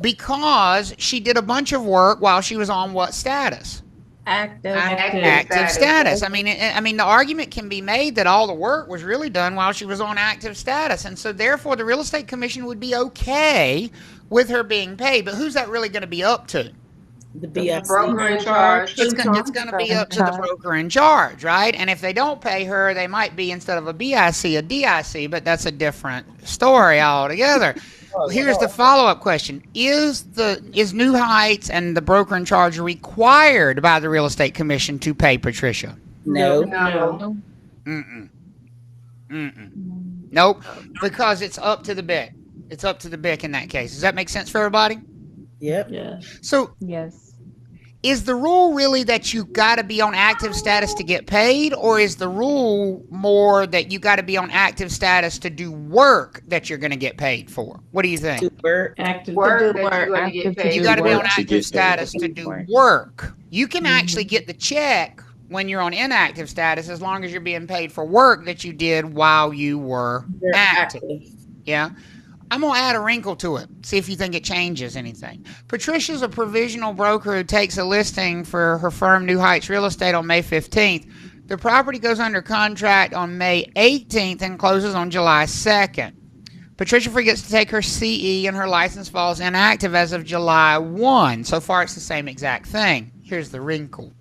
A: because she did a bunch of work while she was on what status? Active status. I mean, the argument can be made that all the work was really done while she was on active status, and so therefore the real estate commission would be okay with her being paid. But who's that really going to be up to?
C: The BIC.
L: Broker in charge.
A: It's going to be up to the broker in charge, right? And if they don't pay her, they might be, instead of a BIC, a DIC, but that's a different story altogether. Here's the follow-up question. Is New Heights and the broker in charge required by the real estate commission to pay Patricia?
C: No.
A: Nope, because it's up to the BIC. It's up to the BIC in that case. Does that make sense for everybody?
C: Yep.
M: Yeah.
A: So
M: Yes.
A: is the rule really that you got to be on active status to get paid, or is the rule more that you got to be on active status to do work that you're going to get paid for? What do you think?
C: To work.
L: Active
D: Work
L: work
D: that you're gonna get paid
A: You got to be
Q: work
A: on
Q: to
A: active
Q: get
A: status
Q: paid.
A: to do work. You can actually get the check when you're on inactive status as long as you're being paid for work that you did while you were active. Yeah. I'm going to add a wrinkle to it. See if you think it changes anything. Patricia's a provisional broker who takes a listing for her firm, New Heights Real Estate, on May 15th. The property goes under contract on May 18th and closes on July 2nd. Patricia forgets to take her CE and her license falls inactive as of July 1. So far, it's the same exact thing. Here's the wrinkle.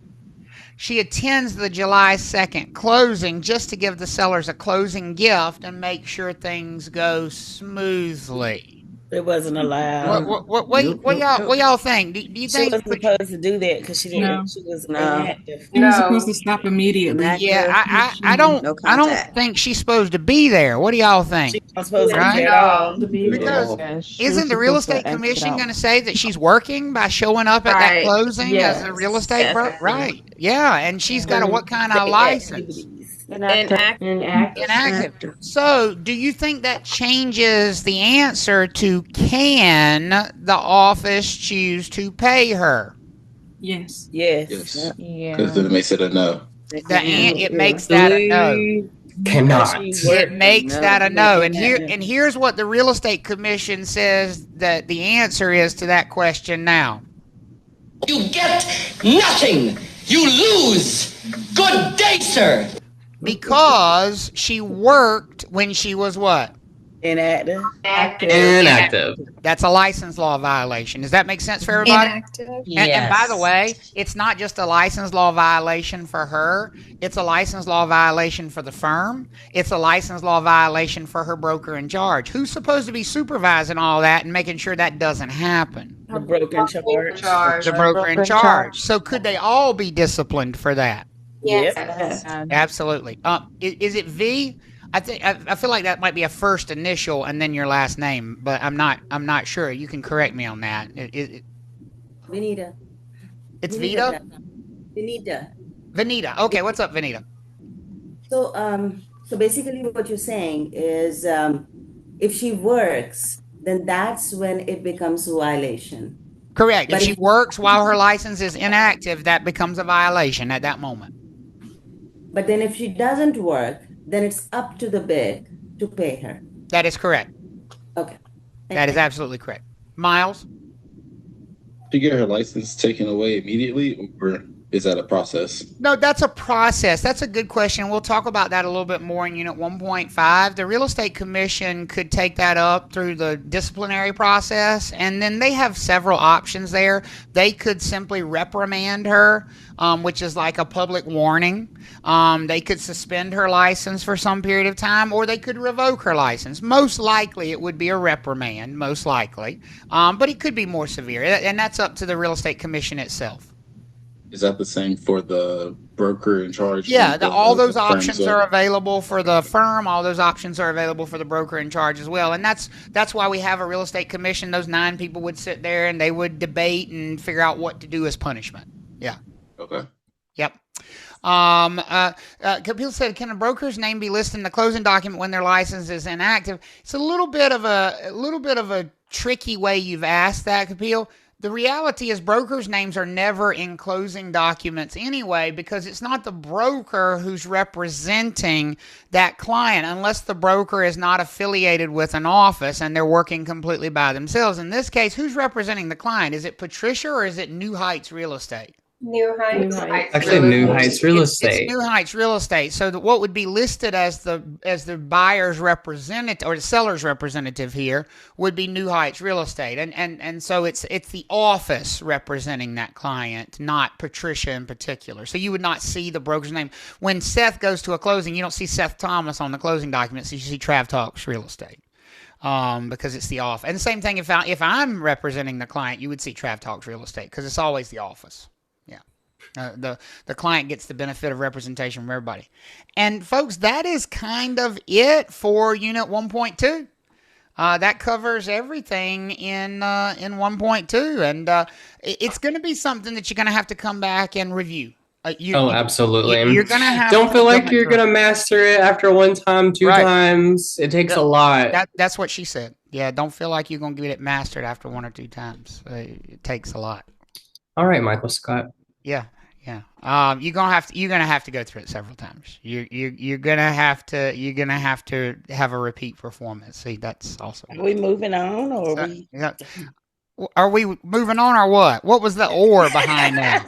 A: She attends the July 2nd closing just to give the sellers a closing gift and make sure things go smoothly.
C: It wasn't allowed.
A: What y'all think? Do you
C: She
A: think
C: wasn't supposed to do that because she didn't.
L: No.
C: She was
J: No.
C: inactive.
L: You're supposed to stop immediately.
A: Yeah, I don't think she's supposed to be there. What do y'all think?
C: She's not supposed to
A: Right?
C: be at all.
A: Because isn't the real estate commission going to say that she's working by showing up at that
D: Right.
A: closing
D: Yes.
A: as a real estate
D: Yes.
A: broker? Right. Yeah, and she's got a what kind of license? Inactive. So, do you think that changes the answer to can the office choose to pay her?
L: Yes.
C: Yes.
Q: Yes.
M: Yeah.
Q: Because then it makes it a no.
A: It makes that a no.
B: Cannot.
A: It makes that a no. And here's what the real estate commission says that the answer is to that question now.
O: You get nothing. You lose. Good day, sir.
A: Because she worked when she was what?
C: Inactive.
B: Inactive.
A: That's a license law violation. Does that make sense for everybody?
D: Inactive.
A: And by the way, it's not just a license law violation for her. It's a license law violation for the firm. It's a license law violation for her broker in charge. Who's supposed to be supervising all that and making sure that doesn't happen?
C: The broker in charge.
A: The broker in charge. So could they all be disciplined for that?
C: Yes.
A: Absolutely. Is it V? I feel like that might be a first initial and then your last name, but I'm not sure. You can correct me on that.
R: Venita.
A: It's Vita? Venita. Okay, what's up, Venita?
R: So so basically what you're saying is if she works, then that's when it becomes a violation.
A: Correct. If she works while her license is inactive, that becomes a violation at that moment.
R: But then if she doesn't work, then it's up to the bid to pay her.
A: That is correct.
R: Okay.
A: That is absolutely correct. Miles?
Q: To get her license taken away immediately, or is that a process?
A: No, that's a process. That's a good question. We'll talk about that a little bit more in Unit 1.5. The Real Estate Commission could take that up through the disciplinary process, and then they have several options there. They could simply reprimand her, which is like a public warning. They could suspend her license for some period of time, or they could revoke her license. Most likely it would be a reprimand, most likely. But it could be more severe, and that's up to the Real Estate Commission itself.
Q: Is that the same for the broker in charge?
A: Yeah, all those options are available for the firm. All those options are available for the broker in charge as well. And that's why we have a real estate commission. Those 9 people would sit there and they would debate and figure out what to do as punishment. Yeah.
Q: Okay.
A: Yep. Kapil said, can a broker's name be listed in the closing document when their license is inactive? It's a little bit of a tricky way you've asked that, Kapil. The reality is brokers' names are never in closing documents anyway, because it's not the broker who's representing that client unless the broker is not affiliated with an office and they're working completely by themselves. In this case, who's representing the client? Is it Patricia or is it New Heights Real Estate?
D: New Heights.
B: Actually, New Heights Real Estate.
A: It's New Heights Real Estate. So what would be listed as the buyer's representative or the seller's representative here would be New Heights Real Estate, and so it's the office representing that client, not Patricia in particular. So you would not see the broker's name when Seth goes to a closing. You don't see Seth Thomas on the closing documents. You see Trav Talks Real Estate. Because it's the office. And the same thing if I'm representing the client, you would see Trav Talks Real Estate because it's always the office. The client gets the benefit of representation from everybody. And folks, that is kind of it for Unit 1.2. That covers everything in 1.2, and it's going to be something that you're going to have to come back and review.
B: Absolutely.
A: You're going to have.
B: Don't feel like you're going to master it after one time, two times. It takes a lot.
A: That's what she said. Yeah, don't feel like you're going to get it mastered after 1 or 2 times. It takes a lot.
B: All right, Michael Scott.
A: Yeah. You're gonna have to go through it several times. You're gonna have to have a repeat performance. See, that's also.
C: Are we moving on, or
A: are we moving on, or what? What was the or behind that?